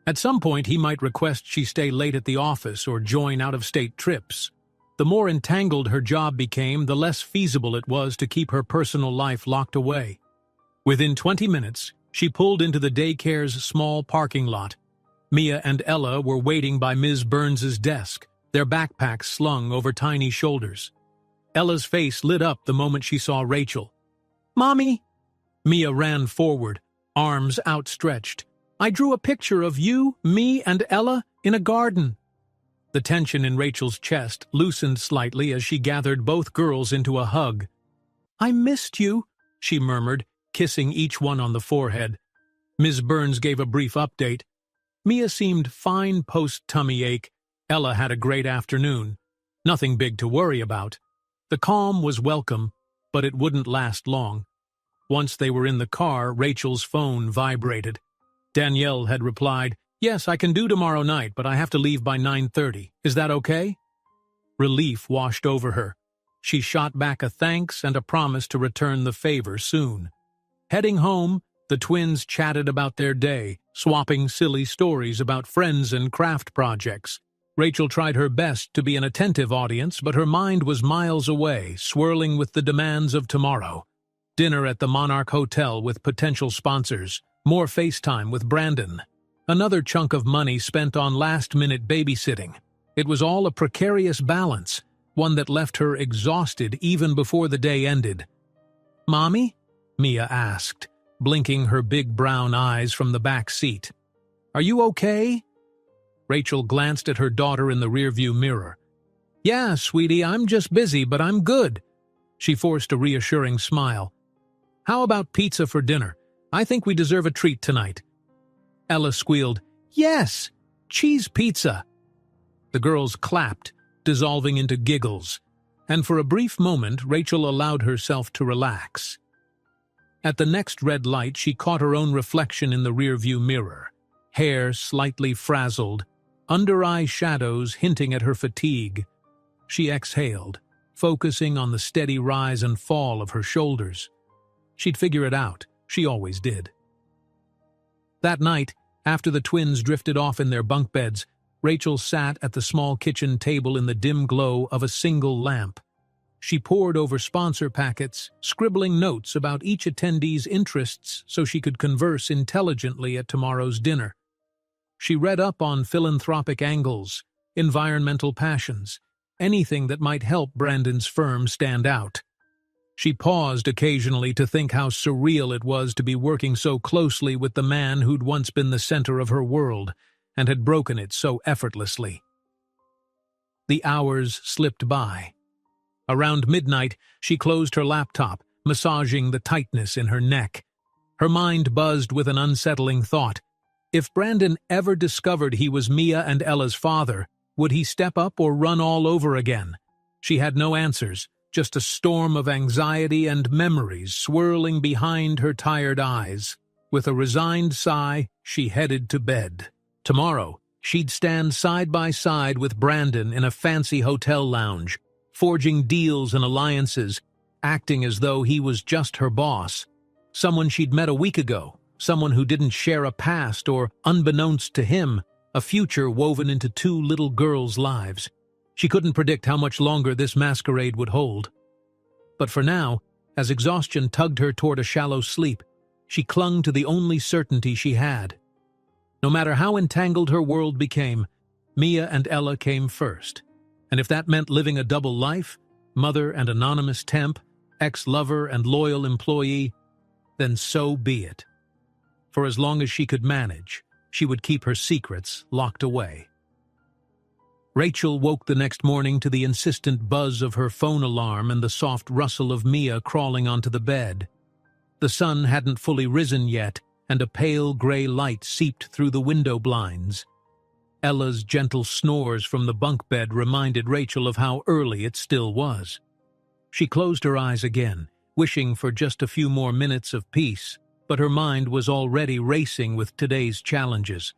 At some point, he might request she stay late at the office or join out-of-state trips. The more entangled her job became, the less feasible it was to keep her personal life locked away. Within 20 minutes, she pulled into the daycare's small parking lot. Mia and Ella were waiting by Ms. Burns's desk, their backpacks slung over tiny shoulders. Ella's face lit up the moment she saw Rachel. "Mommy!" Mia ran forward, arms outstretched. "I drew a picture of you, me, and Ella in a garden." The tension in Rachel's chest loosened slightly as she gathered both girls into a hug. "I missed you," she murmured, kissing each one on the forehead. Ms. Burns gave a brief update. Mia seemed fine post-tummy ache. Ella had a great afternoon. Nothing big to worry about. The calm was welcome, but it wouldn't last long. Once they were in the car, Rachel's phone vibrated. Danielle had replied, "Yes, I can do tomorrow night, but I have to leave by 9:30. Is that okay?" Relief washed over her. She shot back a thanks and a promise to return the favor soon. Heading home, the twins chatted about their day, swapping silly stories about friends and craft projects. Rachel tried her best to be an attentive audience, but her mind was miles away, swirling with the demands of tomorrow. Dinner at the Monarch Hotel with potential sponsors, more FaceTime with Brandon. Another chunk of money spent on last-minute babysitting. It was all a precarious balance, one that left her exhausted even before the day ended. "Mommy?" Mia asked, blinking her big brown eyes from the back seat. "Are you okay?" Rachel glanced at her daughter in the rearview mirror. "Yeah, sweetie, I'm just busy, but I'm good." She forced a reassuring smile. "How about pizza for dinner? I think we deserve a treat tonight." Ella squealed, "Yes, cheese pizza." The girls clapped, dissolving into giggles, and for a brief moment Rachel allowed herself to relax. At the next red light, she caught her own reflection in the rearview mirror. Hair slightly frazzled, under-eye shadows hinting at her fatigue. She exhaled, focusing on the steady rise and fall of her shoulders. She'd figure it out. She always did. That night, after the twins drifted off in their bunk beds, Rachel sat at the small kitchen table in the dim glow of a single lamp. She pored over sponsor packets, scribbling notes about each attendee's interests so she could converse intelligently at tomorrow's dinner. She read up on philanthropic angles, environmental passions, anything that might help Brandon's firm stand out. She paused occasionally to think how surreal it was to be working so closely with the man who'd once been the center of her world and had broken it so effortlessly. The hours slipped by. Around midnight, she closed her laptop, massaging the tightness in her neck. Her mind buzzed with an unsettling thought. If Brandon ever discovered he was Mia and Ella's father, would he step up or run all over again? She had no answers, just a storm of anxiety and memories swirling behind her tired eyes. With a resigned sigh, she headed to bed. Tomorrow, she'd stand side by side with Brandon in a fancy hotel lounge, forging deals and alliances, acting as though he was just her boss. Someone she'd met a week ago, someone who didn't share a past or, unbeknownst to him, a future woven into two little girls' lives. She couldn't predict how much longer this masquerade would hold. But for now, as exhaustion tugged her toward a shallow sleep, she clung to the only certainty she had. No matter how entangled her world became, Mia and Ella came first. And if that meant living a double life, mother and anonymous temp, ex-lover and loyal employee, then so be it. For as long as she could manage, she would keep her secrets locked away. Rachel woke the next morning to the insistent buzz of her phone alarm and the soft rustle of Mia crawling onto the bed. The sun hadn't fully risen yet, and a pale gray light seeped through the window blinds. Ella's gentle snores from the bunk bed reminded Rachel of how early it still was. She closed her eyes again, wishing for just a few more minutes of peace, but her mind was already racing with today's challenges.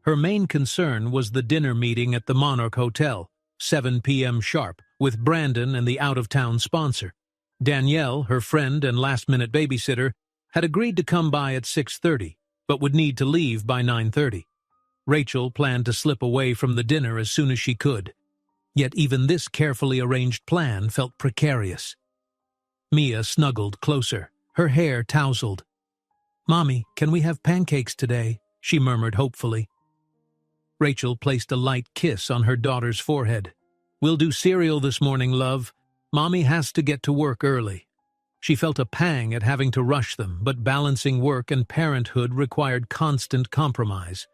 Her main concern was the dinner meeting at the Monarch Hotel, 7 p.m. sharp, with Brandon and the out-of-town sponsor. Danielle, her friend and last-minute babysitter, had agreed to come by at 6:30, but would need to leave by 9:30. Rachel planned to slip away from the dinner as soon as she could. Yet even this carefully arranged plan felt precarious. Mia snuggled closer, her hair tousled. "Mommy, can we have pancakes today?" she murmured hopefully. Rachel placed a light kiss on her daughter's forehead. "We'll do cereal this morning, love. Mommy has to get to work early." She felt a pang at having to rush them, but balancing work and parenthood required constant compromise.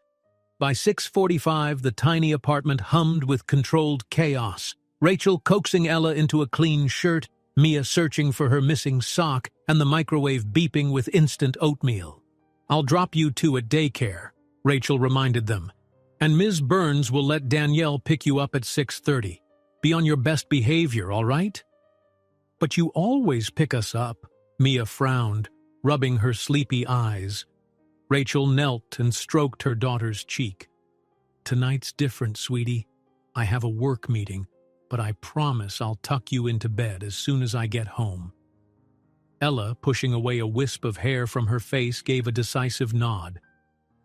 By 6:45, the tiny apartment hummed with controlled chaos. Rachel coaxing Ella into a clean shirt, Mia searching for her missing sock, and the microwave beeping with instant oatmeal. "I'll drop you two at daycare," Rachel reminded them. "And Ms. Burns will let Danielle pick you up at 6:30. Be on your best behavior, all right?" "But you always pick us up," Mia frowned, rubbing her sleepy eyes. Rachel knelt and stroked her daughter's cheek. "Tonight's different, sweetie. I have a work meeting, but I promise I'll tuck you into bed as soon as I get home." Ella, pushing away a wisp of hair from her face, gave a decisive nod.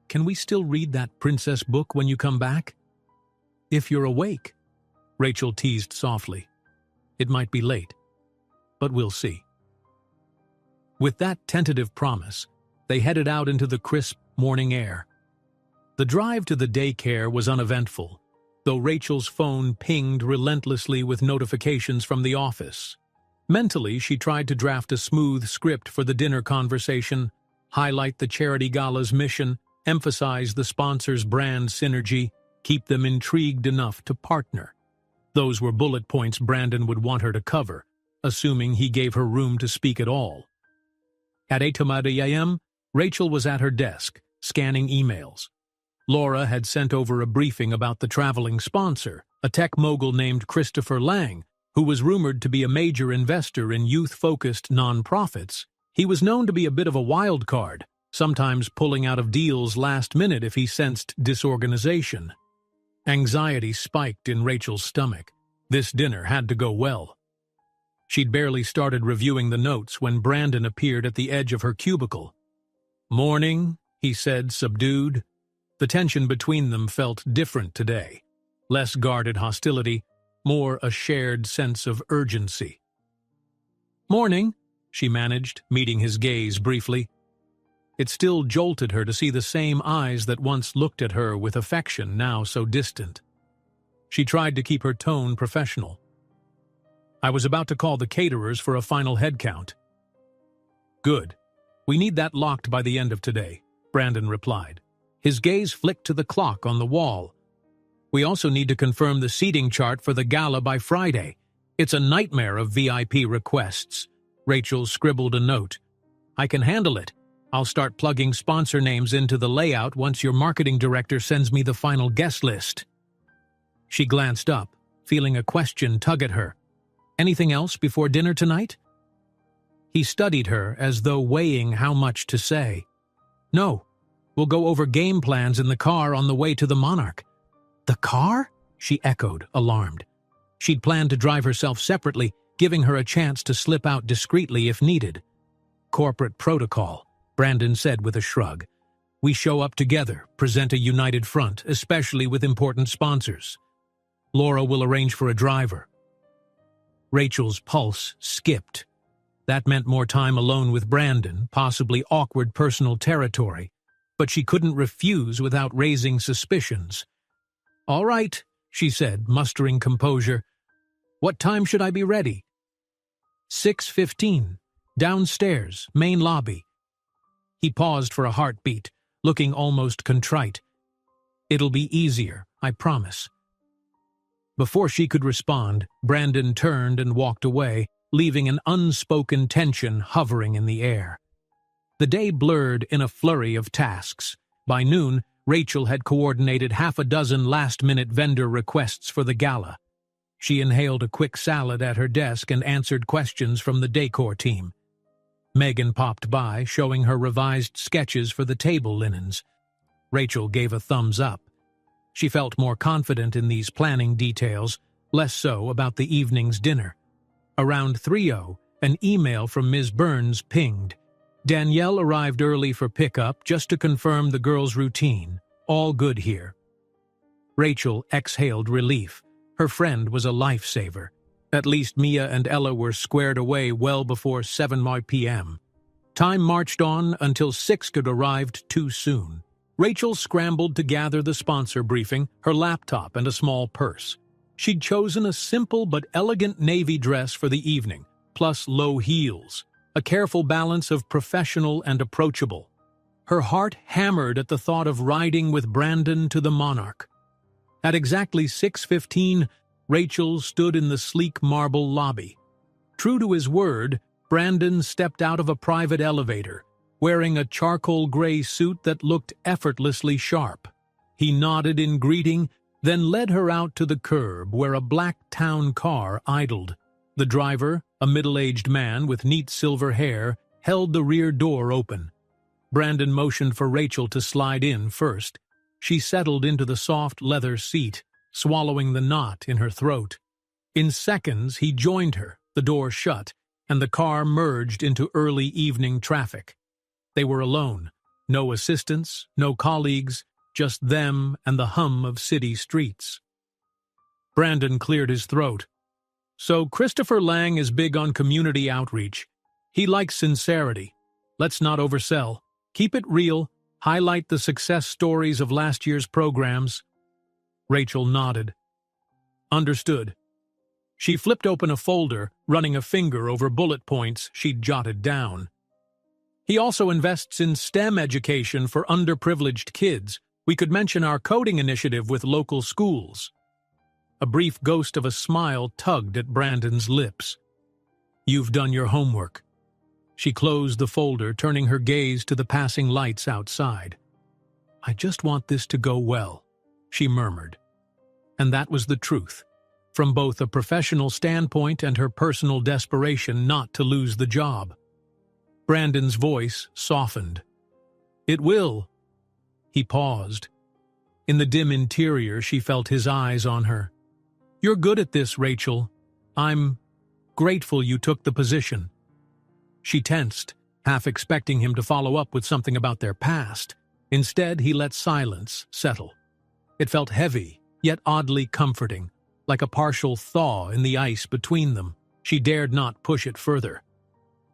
"Can we still read that princess book when you come back?" "If you're awake," Rachel teased softly. "It might be late, but we'll see." With that tentative promise, they headed out into the crisp morning air. The drive to the daycare was uneventful, though Rachel's phone pinged relentlessly with notifications from the office. Mentally, she tried to draft a smooth script for the dinner conversation, highlight the charity gala's mission, emphasize the sponsor's brand synergy, keep them intrigued enough to partner. Those were bullet points Brandon would want her to cover, assuming he gave her room to speak at all. At 8:30 a.m., Rachel was at her desk, scanning emails. Laura had sent over a briefing about the traveling sponsor, a tech mogul named Christopher Lang, who was rumored to be a major investor in youth-focused nonprofits. He was known to be a bit of a wild card, sometimes pulling out of deals last minute if he sensed disorganization. Anxiety spiked in Rachel's stomach. This dinner had to go well. She'd barely started reviewing the notes when Brandon appeared at the edge of her cubicle. "Morning," he said, subdued. The tension between them felt different today. Less guarded hostility, more a shared sense of urgency. "Morning," she managed, meeting his gaze briefly. It still jolted her to see the same eyes that once looked at her with affection, now so distant. She tried to keep her tone professional. "I was about to call the caterers for a final head count." "Good. We need that locked by the end of today," Brandon replied. His gaze flicked to the clock on the wall. "We also need to confirm the seating chart for the gala by Friday. It's a nightmare of VIP requests." Rachel scribbled a note. "I can handle it. I'll start plugging sponsor names into the layout once your marketing director sends me the final guest list." She glanced up, feeling a question tug at her. "Anything else before dinner tonight?" He studied her as though weighing how much to say. "No. We'll go over game plans in the car on the way to the Monarch." "The car?" she echoed, alarmed. She'd planned to drive herself separately, giving her a chance to slip out discreetly if needed. "Corporate protocol," Brandon said with a shrug. "We show up together, present a united front, especially with important sponsors. Laura will arrange for a driver." Rachel's pulse skipped. That meant more time alone with Brandon, possibly awkward personal territory, but she couldn't refuse without raising suspicions. "All right," she said, mustering composure. "What time should I be ready?" 6:15. Downstairs, main lobby. He paused for a heartbeat, looking almost contrite. "It'll be easier, I promise." Before she could respond, Brandon turned and walked away, leaving an unspoken tension hovering in the air. The day blurred in a flurry of tasks. By noon, Rachel had coordinated half a dozen last-minute vendor requests for the gala. She inhaled a quick salad at her desk and answered questions from the decor team. Megan popped by, showing her revised sketches for the table linens. Rachel gave a thumbs up. She felt more confident in these planning details, less so about the evening's dinner. Around 3:00, an email from Ms. Burns pinged. Danielle arrived early for pickup just to confirm the girls' routine. All good here. Rachel exhaled relief. Her friend was a lifesaver. At least Mia and Ella were squared away well before 7 p.m. Time marched on until 6 could arrived too soon. Rachel scrambled to gather the sponsor briefing, her laptop, and a small purse. She'd chosen a simple but elegant navy dress for the evening, plus low heels, a careful balance of professional and approachable. Her heart hammered at the thought of riding with Brandon to the Monarch. At exactly 6:15, Rachel stood in the sleek marble lobby. True to his word, Brandon stepped out of a private elevator, wearing a charcoal gray suit that looked effortlessly sharp. He nodded in greeting, then led her out to the curb where a black town car idled. The driver, a middle-aged man with neat silver hair, held the rear door open. Brandon motioned for Rachel to slide in first. She settled into the soft leather seat, swallowing the knot in her throat. In seconds, he joined her, the door shut, and the car merged into early evening traffic. They were alone. No assistants, no colleagues, just them and the hum of city streets. Brandon cleared his throat. So Christopher Lang is big on community outreach. He likes sincerity. Let's not oversell. Keep it real. Highlight the success stories of last year's programs. Rachel nodded. Understood. She flipped open a folder, running a finger over bullet points she'd jotted down. He also invests in STEM education for underprivileged kids. We could mention our coding initiative with local schools. A brief ghost of a smile tugged at Brandon's lips. You've done your homework. She closed the folder, turning her gaze to the passing lights outside. I just want this to go well, she murmured. And that was the truth, from both a professional standpoint and her personal desperation not to lose the job. Brandon's voice softened. It will. He paused. In the dim interior, she felt his eyes on her. You're good at this, Rachel. I'm grateful you took the position. She tensed, half expecting him to follow up with something about their past. Instead, he let silence settle. It felt heavy, yet oddly comforting, like a partial thaw in the ice between them. She dared not push it further.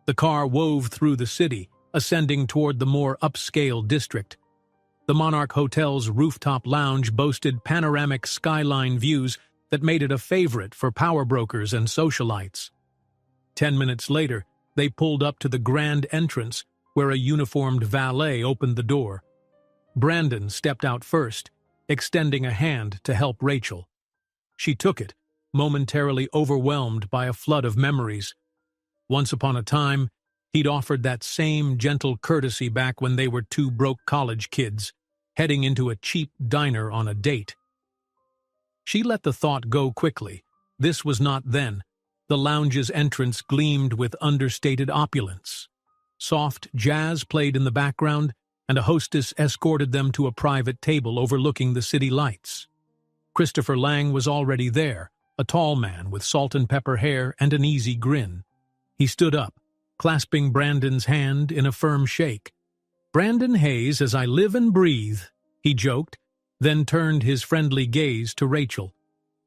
The car wove through the city, ascending toward the more upscale district. The Monarch Hotel's rooftop lounge boasted panoramic skyline views that made it a favorite for power brokers and socialites. 10 minutes later, they pulled up to the grand entrance, where a uniformed valet opened the door. Brandon stepped out first, extending a hand to help Rachel. She took it, momentarily overwhelmed by a flood of memories. Once upon a time, he'd offered that same gentle courtesy back when they were two broke college kids, heading into a cheap diner on a date. She let the thought go quickly. This was not then. The lounge's entrance gleamed with understated opulence. Soft jazz played in the background, and a hostess escorted them to a private table overlooking the city lights. Christopher Lang was already there, a tall man with salt and pepper hair and an easy grin. He stood up, clasping Brandon's hand in a firm shake. Brandon Hayes as I live and breathe, he joked, then turned his friendly gaze to Rachel.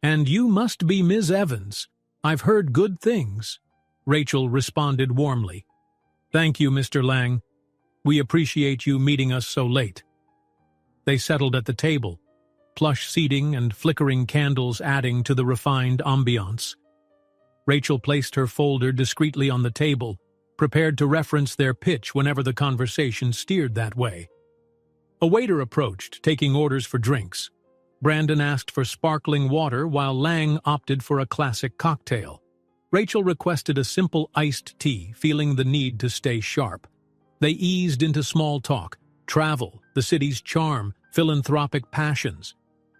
And you must be Ms. Evans. I've heard good things. Rachel responded warmly. Thank you, Mr. Lang. We appreciate you meeting us so late. They settled at the table, plush seating and flickering candles adding to the refined ambiance. Rachel placed her folder discreetly on the table, prepared to reference their pitch whenever the conversation steered that way. A waiter approached, taking orders for drinks. Brandon asked for sparkling water while Lang opted for a classic cocktail. Rachel requested a simple iced tea, feeling the need to stay sharp. They eased into small talk, travel, the city's charm, philanthropic passions.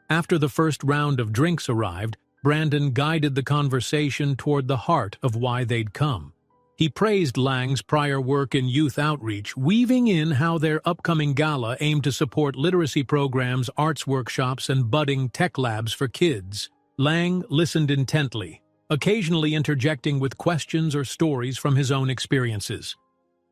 After the first round of drinks arrived, Brandon guided the conversation toward the heart of why they'd come. He praised Lang's prior work in youth outreach, weaving in how their upcoming gala aimed to support literacy programs, arts workshops, and budding tech labs for kids. Lang listened intently, occasionally interjecting with questions or stories from his own experiences.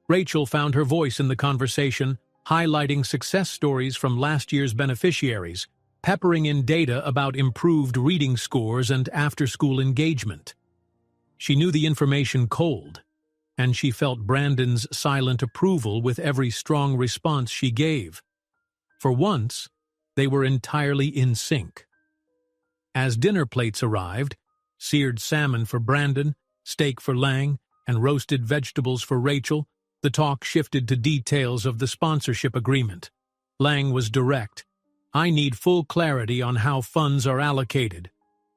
Rachel found her voice in the conversation, highlighting success stories from last year's beneficiaries, peppering in data about improved reading scores and after-school engagement. She knew the information cold, and she felt Brandon's silent approval with every strong response she gave. For once, they were entirely in sync. As dinner plates arrived, seared salmon for Brandon, steak for Lang, and roasted vegetables for Rachel, the talk shifted to details of the sponsorship agreement. Lang was direct. "I need full clarity on how funds are allocated.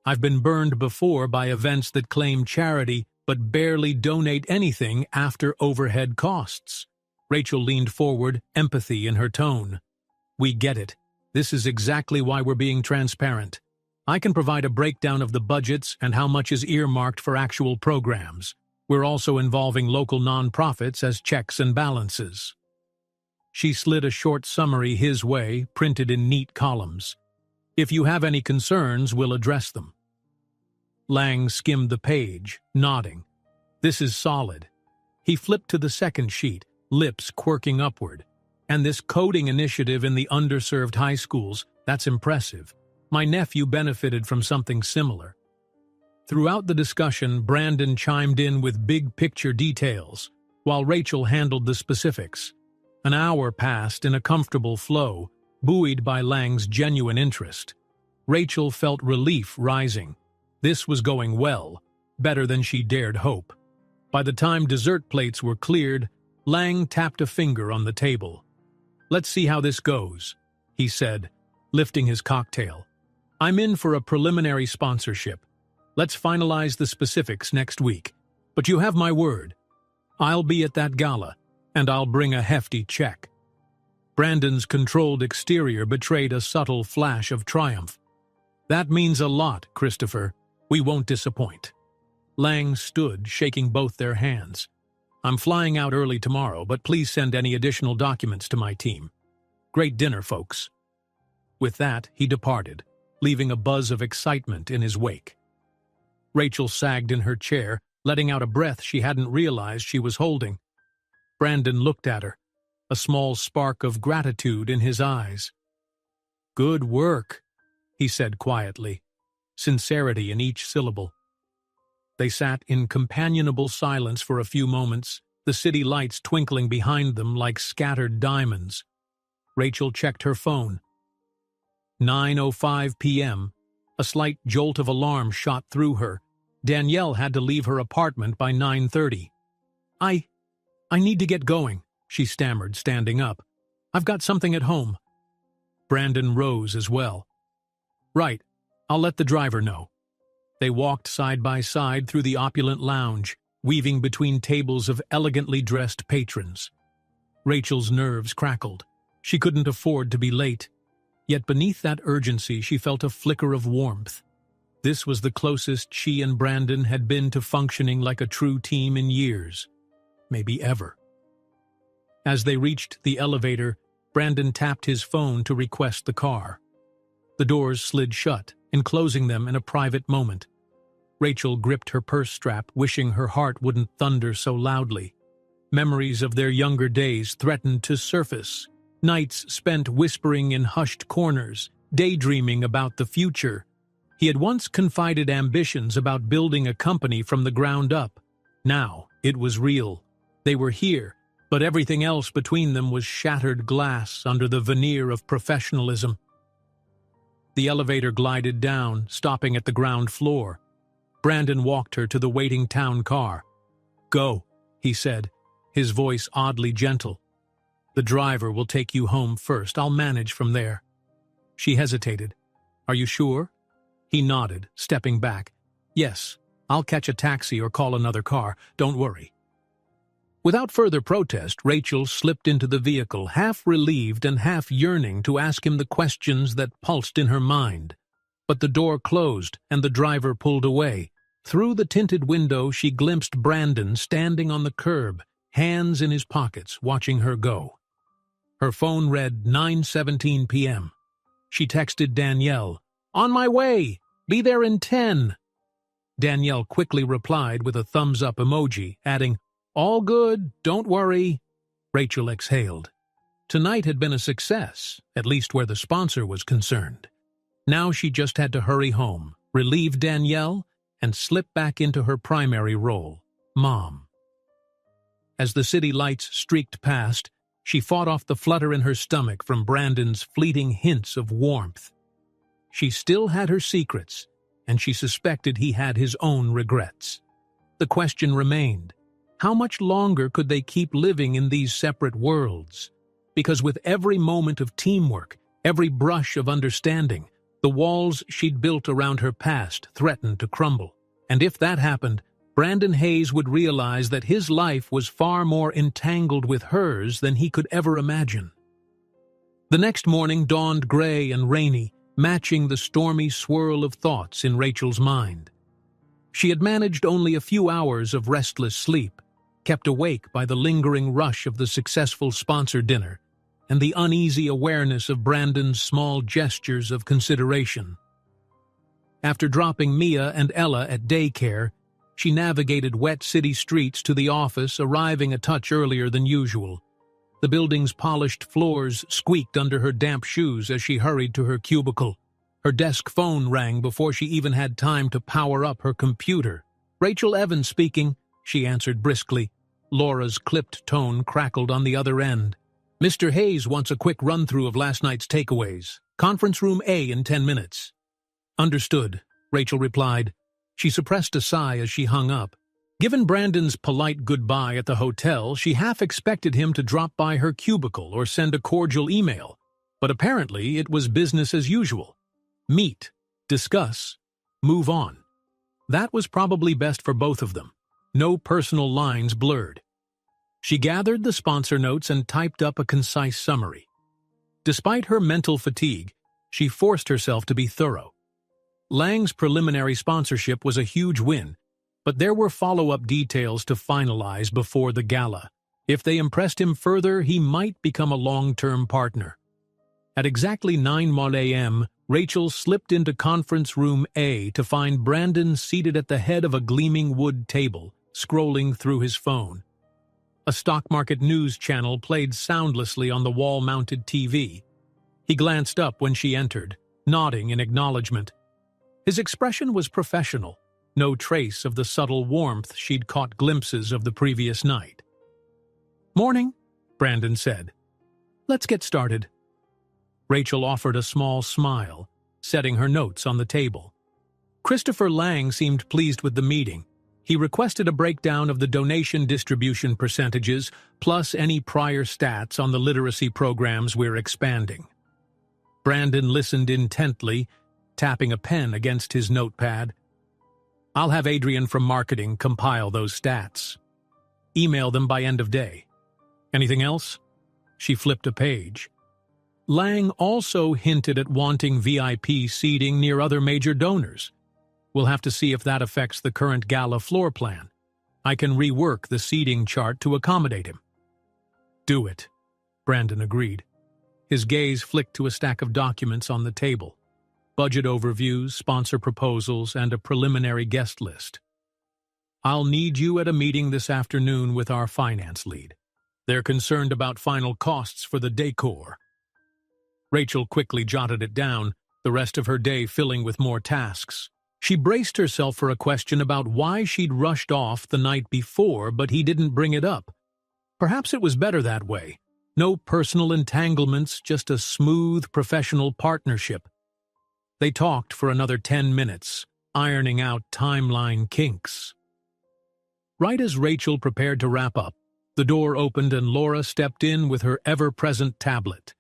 I've been burned before by events that claim charity but barely donate anything after overhead costs." Rachel leaned forward, empathy in her tone. "We get it. This is exactly why we're being transparent. I can provide a breakdown of the budgets and how much is earmarked for actual programs. We're also involving local nonprofits as checks and balances." She slid a short summary his way, printed in neat columns. "If you have any concerns, we'll address them." Lang skimmed the page, nodding. "This is solid." He flipped to the second sheet, lips quirking upward. "And this coding initiative in the underserved high schools, that's impressive. My nephew benefited from something similar." Throughout the discussion, Brandon chimed in with big-picture details, while Rachel handled the specifics. An hour passed in a comfortable flow, buoyed by Lang's genuine interest. Rachel felt relief rising. This was going well, better than she dared hope. By the time dessert plates were cleared, Lang tapped a finger on the table. "Let's see how this goes," he said, lifting his cocktail. "I'm in for a preliminary sponsorship. Let's finalize the specifics next week. But you have my word. I'll be at that gala, and I'll bring a hefty check." Brandon's controlled exterior betrayed a subtle flash of triumph. "That means a lot, Christopher. We won't disappoint." Lang stood, shaking both their hands. "I'm flying out early tomorrow, but please send any additional documents to my team. Great dinner, folks." With that, he departed, leaving a buzz of excitement in his wake. Rachel sagged in her chair, letting out a breath she hadn't realized she was holding. Brandon looked at her, a small spark of gratitude in his eyes. "Good work," he said quietly, sincerity in each syllable. They sat in companionable silence for a few moments, the city lights twinkling behind them like scattered diamonds. Rachel checked her phone. 9:05 p.m. A slight jolt of alarm shot through her. Danielle had to leave her apartment by 9:30. I need to get going," she stammered, standing up. "I've got something at home." Brandon rose as well. "Right, I'll let the driver know." They walked side by side through the opulent lounge, weaving between tables of elegantly dressed patrons. Rachel's nerves crackled. She couldn't afford to be late. Yet beneath that urgency she felt a flicker of warmth. This was the closest she and Brandon had been to functioning like a true team in years. Maybe ever. As they reached the elevator, Brandon tapped his phone to request the car. The doors slid shut, enclosing them in a private moment. Rachel gripped her purse strap, wishing her heart wouldn't thunder so loudly. Memories of their younger days threatened to surface. Nights spent whispering in hushed corners, daydreaming about the future. He had once confided ambitions about building a company from the ground up. Now, it was real. They were here, but everything else between them was shattered glass under the veneer of professionalism. The elevator glided down, stopping at the ground floor. Brandon walked her to the waiting town car. "Go," he said, his voice oddly gentle. "The driver will take you home first. I'll manage from there." She hesitated. Are you sure? He nodded, stepping back. Yes, I'll catch a taxi or call another car. Don't worry. Without further protest, Rachel slipped into the vehicle, half relieved and half yearning to ask him the questions that pulsed in her mind. But the door closed, and the driver pulled away. Through the tinted window, she glimpsed Brandon standing on the curb, hands in his pockets, watching her go. Her phone read 9:17 p.m. She texted Danielle, "On my way! Be there in 10." Danielle quickly replied with a thumbs-up emoji, adding, "All good, don't worry." Rachel exhaled. Tonight had been a success, at least where the sponsor was concerned. Now she just had to hurry home, relieve Danielle, and slip back into her primary role, mom. As the city lights streaked past, she fought off the flutter in her stomach from Brandon's fleeting hints of warmth. She still had her secrets, and she suspected he had his own regrets. The question remained, how much longer could they keep living in these separate worlds? Because with every moment of teamwork, every brush of understanding, the walls she'd built around her past threatened to crumble. And if that happened, Brandon Hayes would realize that his life was far more entangled with hers than he could ever imagine. The next morning dawned gray and rainy, matching the stormy swirl of thoughts in Rachel's mind. She had managed only a few hours of restless sleep, kept awake by the lingering rush of the successful sponsor dinner and the uneasy awareness of Brandon's small gestures of consideration. After dropping Mia and Ella at daycare, she navigated wet city streets to the office, arriving a touch earlier than usual. The building's polished floors squeaked under her damp shoes as she hurried to her cubicle. Her desk phone rang before she even had time to power up her computer. "Rachel Evans speaking," she answered briskly. Laura's clipped tone crackled on the other end. "Mr. Hayes wants a quick run-through of last night's takeaways. Conference room A in 10 minutes. "Understood," Rachel replied. She suppressed a sigh as she hung up. Given Brandon's polite goodbye at the hotel, she half expected him to drop by her cubicle or send a cordial email. But apparently it was business as usual. Meet, discuss, move on. That was probably best for both of them. No personal lines blurred. She gathered the sponsor notes and typed up a concise summary. Despite her mental fatigue, she forced herself to be thorough. Lang's preliminary sponsorship was a huge win, but there were follow-up details to finalize before the gala. If they impressed him further, he might become a long-term partner. At exactly 9 a.m., Rachel slipped into conference room A to find Brandon seated at the head of a gleaming wood table, scrolling through his phone. A stock market news channel played soundlessly on the wall-mounted TV. He glanced up when she entered, nodding in acknowledgement. His expression was professional, no trace of the subtle warmth she'd caught glimpses of the previous night. "Morning," Brandon said. "Let's get started." Rachel offered a small smile, setting her notes on the table. Christopher Lang seemed pleased with the meeting. He requested a breakdown of the donation distribution percentages, plus any prior stats on the literacy programs we're expanding. Brandon listened intently, tapping a pen against his notepad. "I'll have Adrian from marketing compile those stats. Email them by end of day. Anything else?" She flipped a page. Lang also hinted at wanting VIP seating near other major donors. We'll have to see if that affects the current gala floor plan. I can rework the seating chart to accommodate him. "Do it," Brandon agreed. His gaze flicked to a stack of documents on the table. Budget overviews, sponsor proposals, and a preliminary guest list. "I'll need you at a meeting this afternoon with our finance lead. They're concerned about final costs for the decor." Rachel quickly jotted it down, the rest of her day filling with more tasks. She braced herself for a question about why she'd rushed off the night before, but he didn't bring it up. Perhaps it was better that way. No personal entanglements, just a smooth professional partnership. They talked for another 10 minutes, ironing out timeline kinks. Right as Rachel prepared to wrap up, the door opened and Laura stepped in with her ever-present tablet.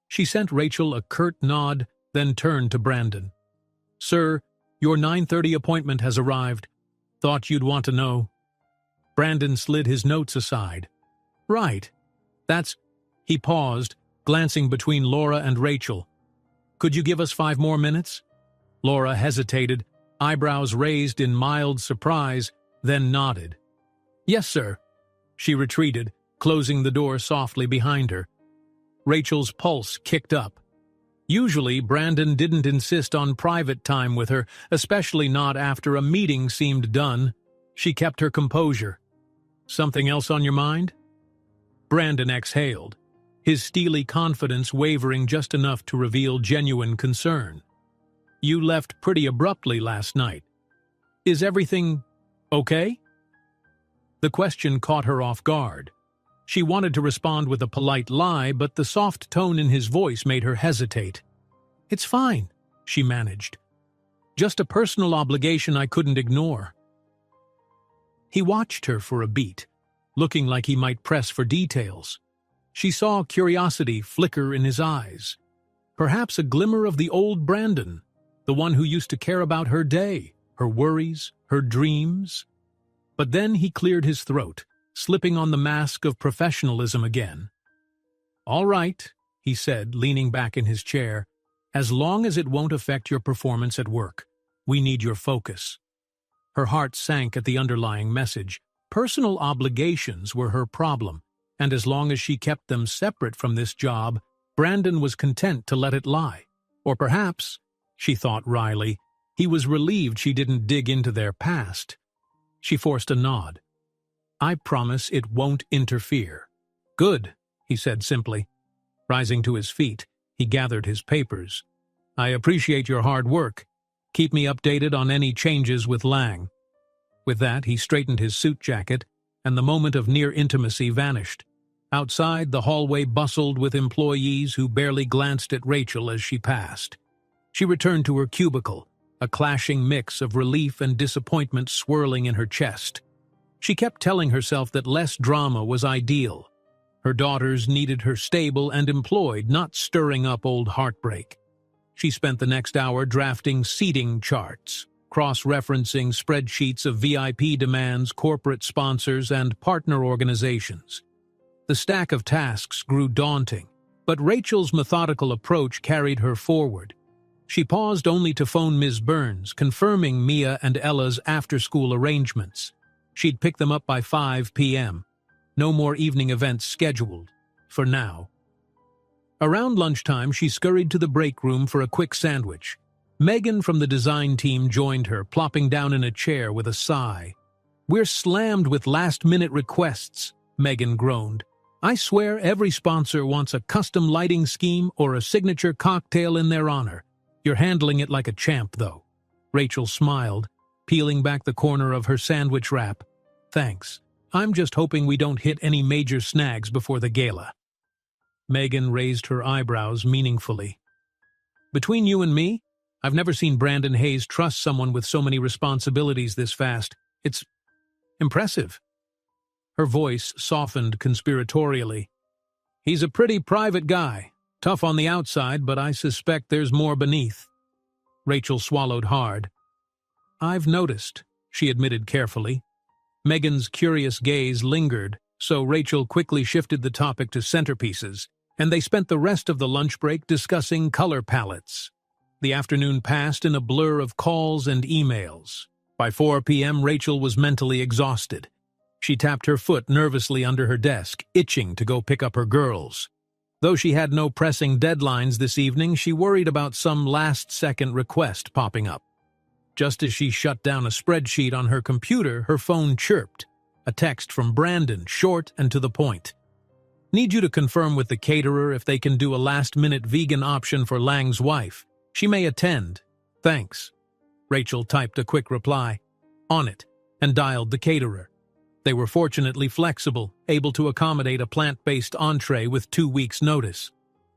She sent Rachel a curt nod, then turned to Brandon. "Sir, your 9:30 appointment has arrived. Thought you'd want to know." Brandon slid his notes aside. "Right. That's—" He paused, glancing between Laura and Rachel. "Could you give us 5 more minutes?" Laura hesitated, eyebrows raised in mild surprise, then nodded. "Yes, sir." She retreated, closing the door softly behind her. Rachel's pulse kicked up. Usually, Brandon didn't insist on private time with her, especially not after a meeting seemed done. She kept her composure. "Something else on your mind?" Brandon exhaled, his steely confidence wavering just enough to reveal genuine concern. "You left pretty abruptly last night. Is everything okay?" The question caught her off guard. She wanted to respond with a polite lie, but the soft tone in his voice made her hesitate. "It's fine," she managed. "Just a personal obligation I couldn't ignore." He watched her for a beat, looking like he might press for details. She saw curiosity flicker in his eyes. Perhaps a glimmer of the old Brandon, the one who used to care about her day, her worries, her dreams. But then he cleared his throat, slipping on the mask of professionalism again. "All right," he said, leaning back in his chair, "as long as it won't affect your performance at work. We need your focus." Her heart sank at the underlying message. Personal obligations were her problem, and as long as she kept them separate from this job, Brandon was content to let it lie. Or perhaps, she thought wryly, he was relieved she didn't dig into their past. She forced a nod. "I promise it won't interfere." "Good," he said simply. Rising to his feet, he gathered his papers. "I appreciate your hard work. Keep me updated on any changes with Lang." With that, he straightened his suit jacket, and the moment of near intimacy vanished. Outside, the hallway bustled with employees who barely glanced at Rachel as she passed. She returned to her cubicle, a clashing mix of relief and disappointment swirling in her chest. She kept telling herself that less drama was ideal. Her daughters needed her stable and employed, not stirring up old heartbreak. She spent the next hour drafting seating charts, cross-referencing spreadsheets of VIP demands, corporate sponsors, and partner organizations. The stack of tasks grew daunting, but Rachel's methodical approach carried her forward. She paused only to phone Ms. Burns, confirming Mia and Ella's after-school arrangements. She'd pick them up by 5 p.m. No more evening events scheduled, for now. Around lunchtime, she scurried to the break room for a quick sandwich. Megan from the design team joined her, plopping down in a chair with a sigh. "We're slammed with last-minute requests," Megan groaned. "I swear every sponsor wants a custom lighting scheme or a signature cocktail in their honor. You're handling it like a champ, though." Rachel smiled, peeling back the corner of her sandwich wrap. "Thanks. I'm just hoping we don't hit any major snags before the gala." Megan raised her eyebrows meaningfully. "Between you and me, I've never seen Brandon Hayes trust someone with so many responsibilities this fast. It's impressive." Her voice softened conspiratorially. "He's a pretty private guy. Tough on the outside, but I suspect there's more beneath." Rachel swallowed hard. "I've noticed," she admitted carefully. Megan's curious gaze lingered, so Rachel quickly shifted the topic to centerpieces, and they spent the rest of the lunch break discussing color palettes. The afternoon passed in a blur of calls and emails. By 4 p.m., Rachel was mentally exhausted. She tapped her foot nervously under her desk, itching to go pick up her girls. Though she had no pressing deadlines this evening, she worried about some last-second request popping up. Just as she shut down a spreadsheet on her computer, her phone chirped. A text from Brandon, short and to the point. "Need you to confirm with the caterer if they can do a last-minute vegan option for Lang's wife. She may attend. Thanks." Rachel typed a quick reply. "On it," and dialed the caterer. They were fortunately flexible, able to accommodate a plant-based entree with 2 weeks' notice.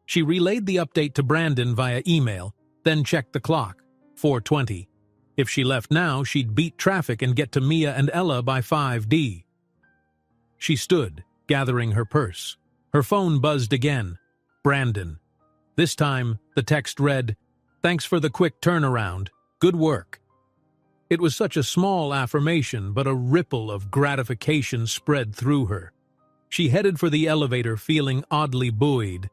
She relayed the update to Brandon via email, then checked the clock, 4:20. If she left now, she'd beat traffic and get to Mia and Ella by 5 p.m. She stood, gathering her purse. Her phone buzzed again. Brandon. This time, the text read, Thanks for the quick turnaround. Good work." It was such a small affirmation, but a ripple of gratification spread through her. She headed for the elevator feeling oddly buoyed.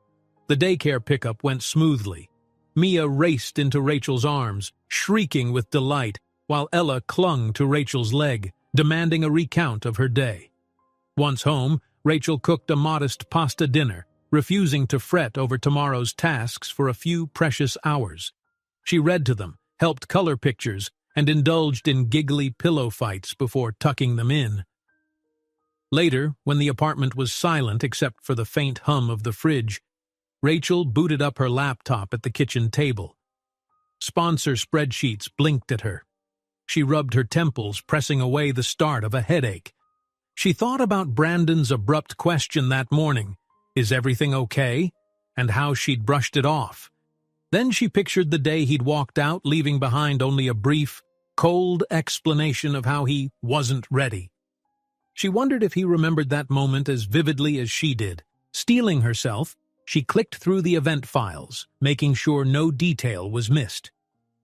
The daycare pickup went smoothly. Mia raced into Rachel's arms, shrieking with delight, while Ella clung to Rachel's leg, demanding a recount of her day. Once home, Rachel cooked a modest pasta dinner, refusing to fret over tomorrow's tasks for a few precious hours. She read to them, helped color pictures, and indulged in giggly pillow fights before tucking them in. Later, when the apartment was silent except for the faint hum of the fridge, Rachel booted up her laptop at the kitchen table. Sponsor spreadsheets blinked at her. She rubbed her temples, pressing away the start of a headache. She thought about Brandon's abrupt question that morning, "Is everything okay?" and how she'd brushed it off. Then she pictured the day he'd walked out, leaving behind only a brief, cold explanation of how he wasn't ready. She wondered if he remembered that moment as vividly as she did. Steeling herself, she clicked through the event files, making sure no detail was missed.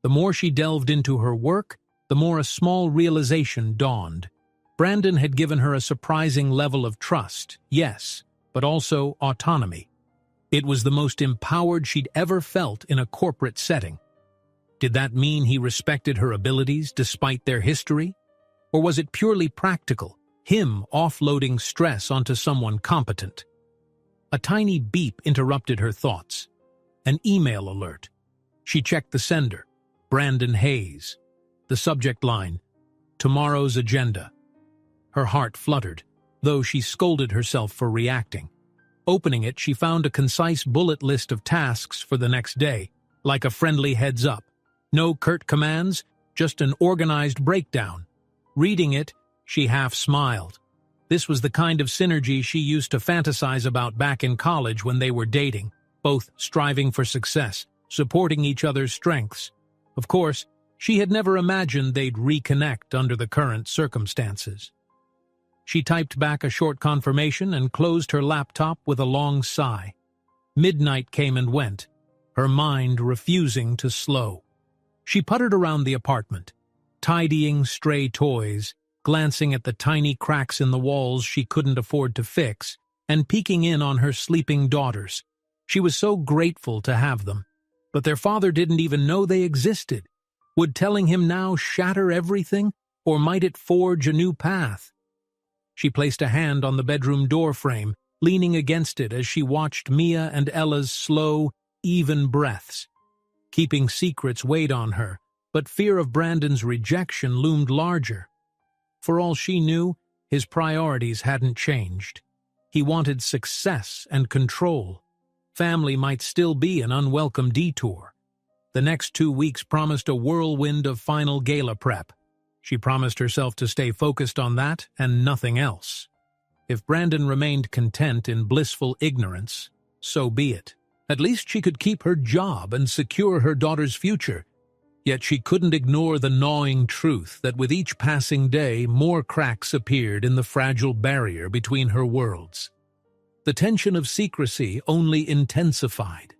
The more she delved into her work, the more a small realization dawned. Brandon had given her a surprising level of trust, yes, but also autonomy. It was the most empowered she'd ever felt in a corporate setting. Did that mean he respected her abilities despite their history? Or was it purely practical, him offloading stress onto someone competent? A tiny beep interrupted her thoughts. An email alert. She checked the sender, Brandon Hayes. The subject line, "Tomorrow's agenda." Her heart fluttered, though she scolded herself for reacting. Opening it, she found a concise bullet list of tasks for the next day, like a friendly heads-up. No curt commands, just an organized breakdown. Reading it, she half smiled. This was the kind of synergy she used to fantasize about back in college when they were dating, both striving for success, supporting each other's strengths. Of course, she had never imagined they'd reconnect under the current circumstances. She typed back a short confirmation and closed her laptop with a long sigh. Midnight came and went, her mind refusing to slow. She puttered around the apartment, tidying stray toys, glancing at the tiny cracks in the walls she couldn't afford to fix, and peeking in on her sleeping daughters. She was so grateful to have them, but their father didn't even know they existed. Would telling him now shatter everything, or might it forge a new path? She placed a hand on the bedroom door frame, leaning against it as she watched Mia and Ella's slow, even breaths. Keeping secrets weighed on her, but fear of Brandon's rejection loomed larger. For all she knew, his priorities hadn't changed. He wanted success and control. Family might still be an unwelcome detour. The next 2 weeks promised a whirlwind of final gala prep. She promised herself to stay focused on that and nothing else. If Brandon remained content in blissful ignorance, so be it. At least she could keep her job and secure her daughter's future. Yet she couldn't ignore the gnawing truth that with each passing day, more cracks appeared in the fragile barrier between her worlds. The tension of secrecy only intensified.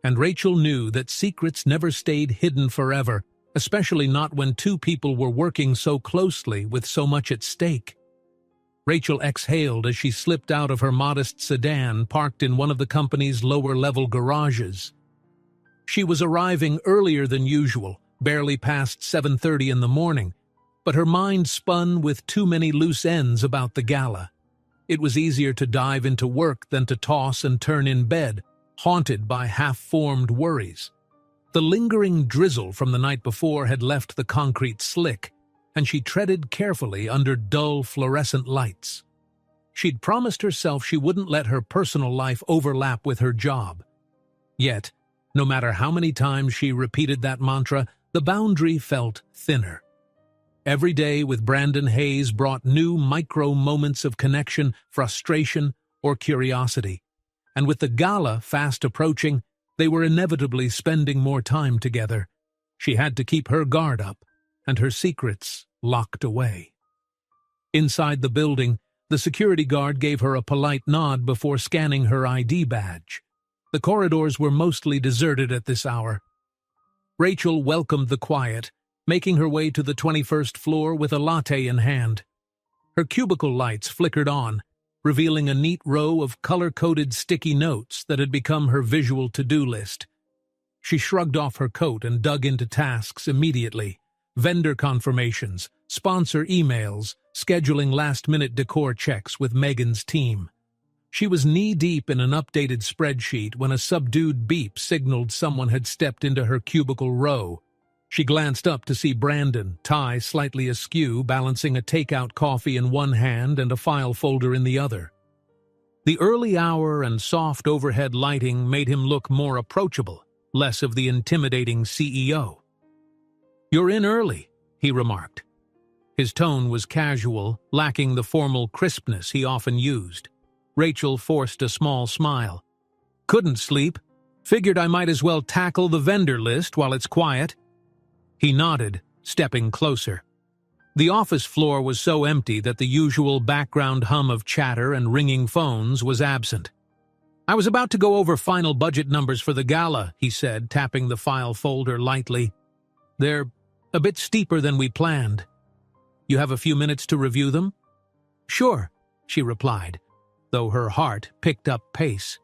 And Rachel knew that secrets never stayed hidden forever, especially not when two people were working so closely with so much at stake. Rachel exhaled as she slipped out of her modest sedan parked in one of the company's lower-level garages. She was arriving earlier than usual, barely past 7:30 in the morning, but her mind spun with too many loose ends about the gala. It was easier to dive into work than to toss and turn in bed, haunted by half-formed worries. The lingering drizzle from the night before had left the concrete slick, and she treaded carefully under dull fluorescent lights. She'd promised herself she wouldn't let her personal life overlap with her job. Yet, no matter how many times she repeated that mantra, the boundary felt thinner. Every day with Brandon Hayes brought new micro-moments of connection, frustration, or curiosity. And with the gala fast approaching, they were inevitably spending more time together. She had to keep her guard up, and her secrets locked away. Inside the building, the security guard gave her a polite nod before scanning her ID badge. The corridors were mostly deserted at this hour. Rachel welcomed the quiet, making her way to the 21st floor with a latte in hand. Her cubicle lights flickered on, revealing a neat row of color-coded sticky notes that had become her visual to-do list. She shrugged off her coat and dug into tasks immediately. Vendor confirmations, sponsor emails, scheduling last-minute decor checks with Megan's team. She was knee-deep in an updated spreadsheet when a subdued beep signaled someone had stepped into her cubicle row. She glanced up to see Brandon, tie slightly askew, balancing a takeout coffee in one hand and a file folder in the other. The early hour and soft overhead lighting made him look more approachable, less of the intimidating CEO. "You're in early," he remarked. His tone was casual, lacking the formal crispness he often used. Rachel forced a small smile. "Couldn't sleep. Figured I might as well tackle the vendor list while it's quiet." He nodded, stepping closer. The office floor was so empty that the usual background hum of chatter and ringing phones was absent. "I was about to go over final budget numbers for the gala," he said, tapping the file folder lightly. "They're a bit steeper than we planned. You have a few minutes to review them?" "Sure," she replied, though her heart picked up pace.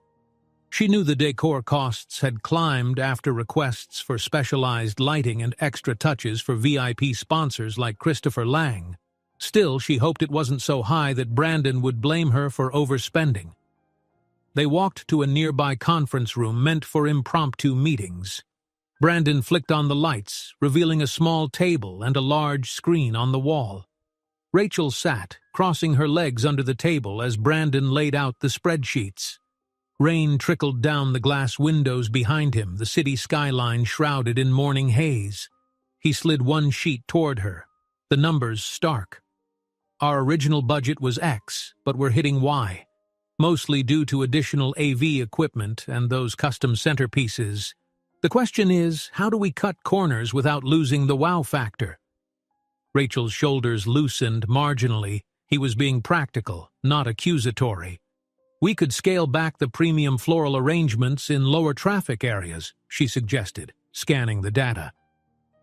She knew the decor costs had climbed after requests for specialized lighting and extra touches for VIP sponsors like Christopher Lang. Still, she hoped it wasn't so high that Brandon would blame her for overspending. They walked to a nearby conference room meant for impromptu meetings. Brandon flicked on the lights, revealing a small table and a large screen on the wall. Rachel sat, crossing her legs under the table as Brandon laid out the spreadsheets. Rain trickled down the glass windows behind him, the city skyline shrouded in morning haze. He slid one sheet toward her, the numbers stark. "Our original budget was X, but we're hitting Y, mostly due to additional AV equipment and those custom centerpieces. The question is, how do we cut corners without losing the wow factor?" Rachel's shoulders loosened marginally. He was being practical, not accusatory. "We could scale back the premium floral arrangements in lower traffic areas," she suggested, scanning the data.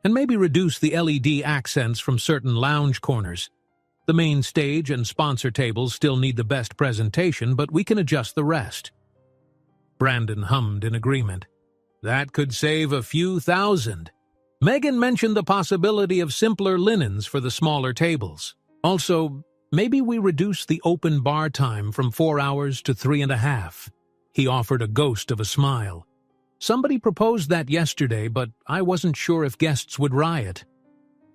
"And maybe reduce the LED accents from certain lounge corners. The main stage and sponsor tables still need the best presentation, but we can adjust the rest." Brandon hummed in agreement. "That could save a few thousand." Megan mentioned the possibility of simpler linens for the smaller tables. "Also, maybe we reduce the open bar time from 4 hours to 3.5. He offered a ghost of a smile. "Somebody proposed that yesterday, but I wasn't sure if guests would riot."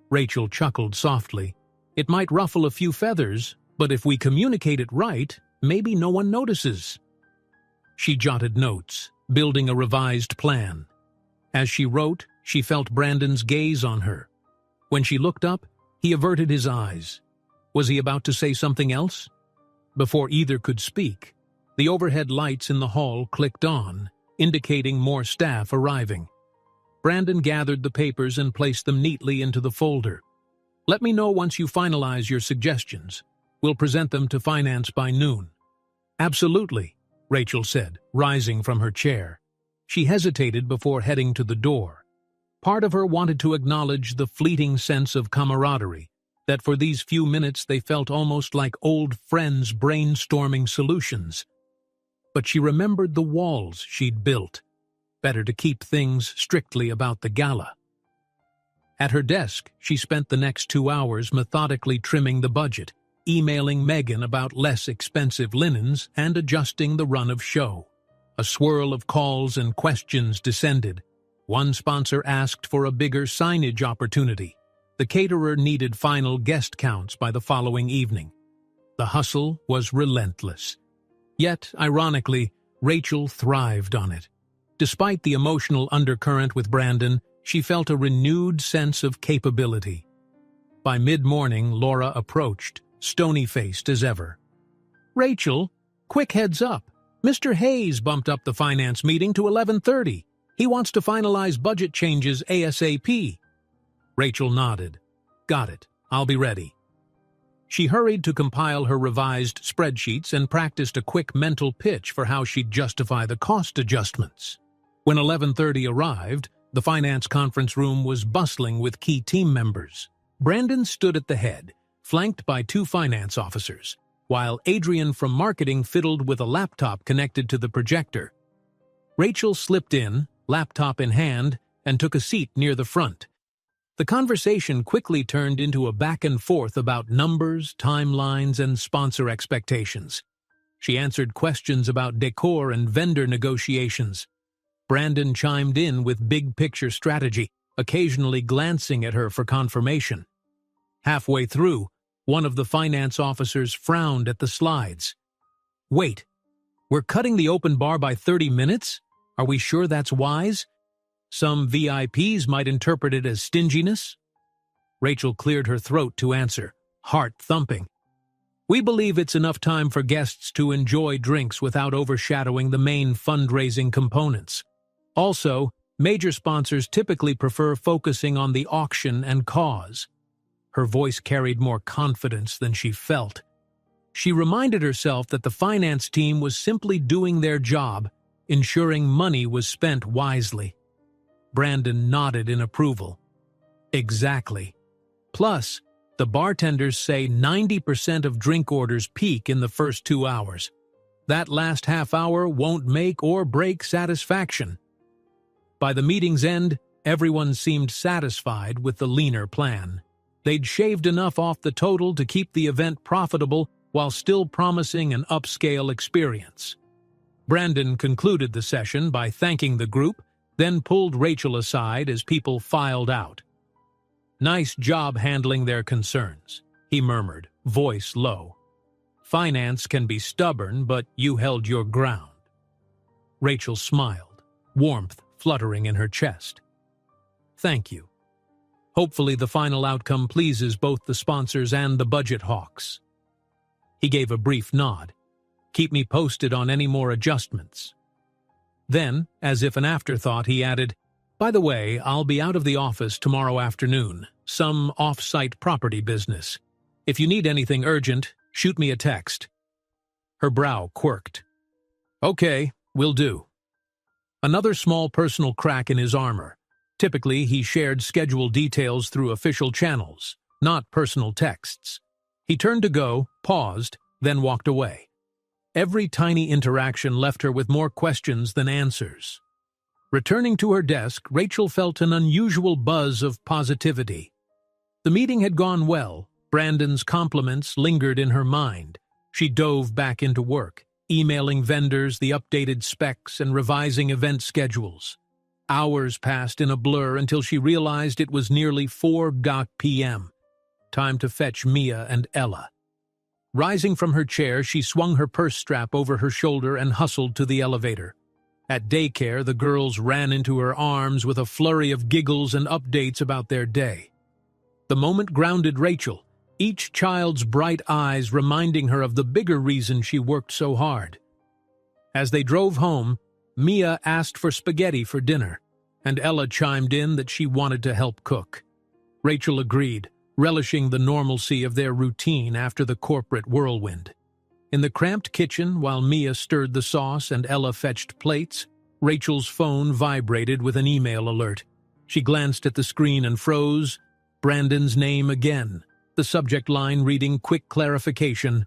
Rachel chuckled softly. "It might ruffle a few feathers, but if we communicate it right, maybe no one notices." She jotted notes, building a revised plan. As she wrote, she felt Brandon's gaze on her. When she looked up, he averted his eyes. Was he about to say something else? Before either could speak, the overhead lights in the hall clicked on, indicating more staff arriving. Brandon gathered the papers and placed them neatly into the folder. "Let me know once you finalize your suggestions. We'll present them to finance by noon." "Absolutely," Rachel said, rising from her chair. She hesitated before heading to the door. Part of her wanted to acknowledge the fleeting sense of camaraderie, that for these few minutes they felt almost like old friends brainstorming solutions. But she remembered the walls she'd built. Better to keep things strictly about the gala. At her desk, she spent the next 2 hours methodically trimming the budget, emailing Megan about less expensive linens and adjusting the run of show. A swirl of calls and questions descended. One sponsor asked for a bigger signage opportunity. The caterer needed final guest counts by the following evening. The hustle was relentless. Yet, ironically, Rachel thrived on it. Despite the emotional undercurrent with Brandon, she felt a renewed sense of capability. By mid-morning, Laura approached, stony-faced as ever. "Rachel, quick heads up. Mr. Hayes bumped up the finance meeting to 11:30. He wants to finalize budget changes ASAP." Rachel nodded. "Got it. I'll be ready." She hurried to compile her revised spreadsheets and practiced a quick mental pitch for how she'd justify the cost adjustments. When 11:30 arrived, The finance conference room was bustling with key team members. Brandon stood at the head, flanked by 2 finance officers, while Adrian from marketing fiddled with a laptop connected to the projector. Rachel slipped in, laptop in hand, and took a seat near the front. The conversation quickly turned into a back and forth about numbers, timelines, and sponsor expectations. She answered questions about decor and vendor negotiations. Brandon chimed in with big-picture strategy, occasionally glancing at her for confirmation. Halfway through, one of the finance officers frowned at the slides. "Wait, we're cutting the open bar by 30 minutes? Are we sure that's wise? Some VIPs might interpret it as stinginess." Rachel cleared her throat to answer, heart thumping. "We believe it's enough time for guests to enjoy drinks without overshadowing the main fundraising components. Also, major sponsors typically prefer focusing on the auction and cause." Her voice carried more confidence than she felt. She reminded herself that the finance team was simply doing their job, ensuring money was spent wisely. Brandon nodded in approval. "Exactly. Plus, the bartenders say 90% of drink orders peak in the first 2 hours. That last half hour won't make or break satisfaction." By the meeting's end, everyone seemed satisfied with the leaner plan. They'd shaved enough off the total to keep the event profitable while still promising an upscale experience. Brandon concluded the session by thanking the group, then pulled Rachel aside as people filed out. "Nice job handling their concerns," he murmured, voice low. "Finance can be stubborn, but you held your ground." Rachel smiled, warmth fluttering in her chest. "Thank you. Hopefully the final outcome pleases both the sponsors and the budget hawks." He gave a brief nod. "Keep me posted on any more adjustments." Then, as if an afterthought, he added, "By the way, I'll be out of the office tomorrow afternoon, some off-site property business. If you need anything urgent, shoot me a text." Her brow quirked. "Okay, will do." Another small personal crack in his armor. Typically, he shared schedule details through official channels, not personal texts. He turned to go, paused, then walked away. Every tiny interaction left her with more questions than answers. Returning to her desk, Rachel felt an unusual buzz of positivity. The meeting had gone well. Brandon's compliments lingered in her mind. She dove back into work, emailing vendors the updated specs and revising event schedules. Hours passed in a blur until she realized it was nearly 4 p.m. Time to fetch Mia and Ella. Rising from her chair, she swung her purse strap over her shoulder and hustled to the elevator. At daycare, the girls ran into her arms with a flurry of giggles and updates about their day. The moment grounded Rachel, each child's bright eyes reminding her of the bigger reason she worked so hard. As they drove home, Mia asked for spaghetti for dinner, and Ella chimed in that she wanted to help cook. Rachel agreed, relishing the normalcy of their routine after the corporate whirlwind. In the cramped kitchen, while Mia stirred the sauce and Ella fetched plates, Rachel's phone vibrated with an email alert. She glanced at the screen and froze. Brandon's name again, the subject line reading "Quick Clarification."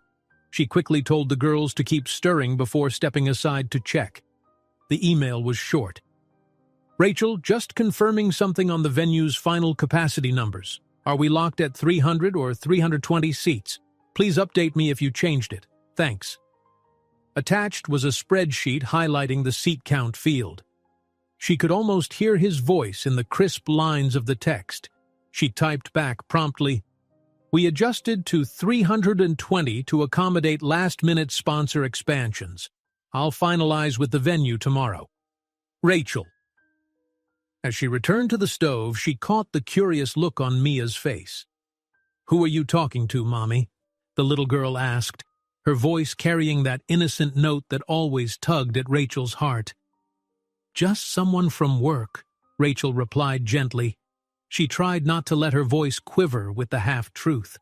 She quickly told the girls to keep stirring before stepping aside to check. The email was short. "Rachel, just confirming something on the venue's final capacity numbers. Are we locked at 300 or 320 seats? Please update me if you changed it. Thanks." Attached was a spreadsheet highlighting the seat count field. She could almost hear his voice in the crisp lines of the text. She typed back promptly, "We adjusted to 320 to accommodate last-minute sponsor expansions. I'll finalize with the venue tomorrow. Rachel." As she returned to the stove, she caught the curious look on Mia's face. "Who are you talking to, Mommy?" the little girl asked, her voice carrying that innocent note that always tugged at Rachel's heart. "Just someone from work," Rachel replied gently. She tried not to let her voice quiver with the half-truth.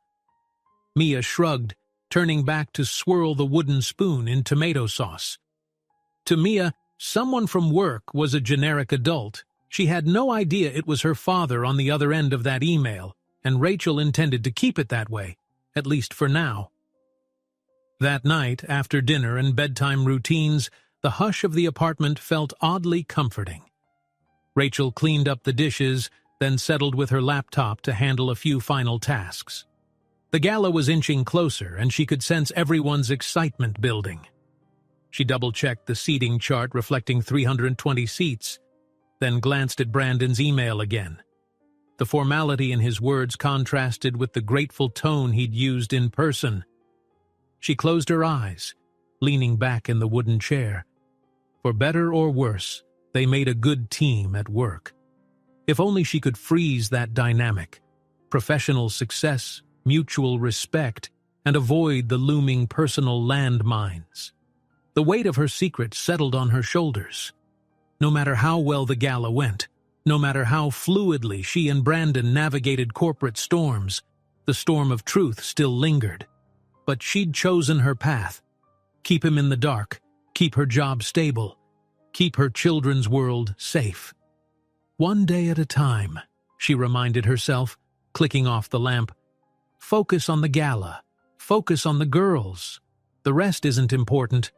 Mia shrugged, turning back to swirl the wooden spoon in tomato sauce. To Mia, someone from work was a generic adult. She had no idea it was her father on the other end of that email, and Rachel intended to keep it that way, at least for now. That night, after dinner and bedtime routines, the hush of the apartment felt oddly comforting. Rachel cleaned up the dishes, then settled with her laptop to handle a few final tasks. The gala was inching closer, and she could sense everyone's excitement building. She double-checked the seating chart reflecting 320 seats, then glanced at Brandon's email again. The formality in his words contrasted with the grateful tone he'd used in person. She closed her eyes, leaning back in the wooden chair. For better or worse, they made a good team at work. If only she could freeze that dynamic: professional success, mutual respect, and avoid the looming personal landmines. The weight of her secret settled on her shoulders. No matter how well the gala went, no matter how fluidly she and Brandon navigated corporate storms, the storm of truth still lingered. But she'd chosen her path. Keep him in the dark, keep her job stable, keep her children's world safe. One day at a time, she reminded herself, clicking off the lamp. Focus on the gala. Focus on the girls. The rest isn't important.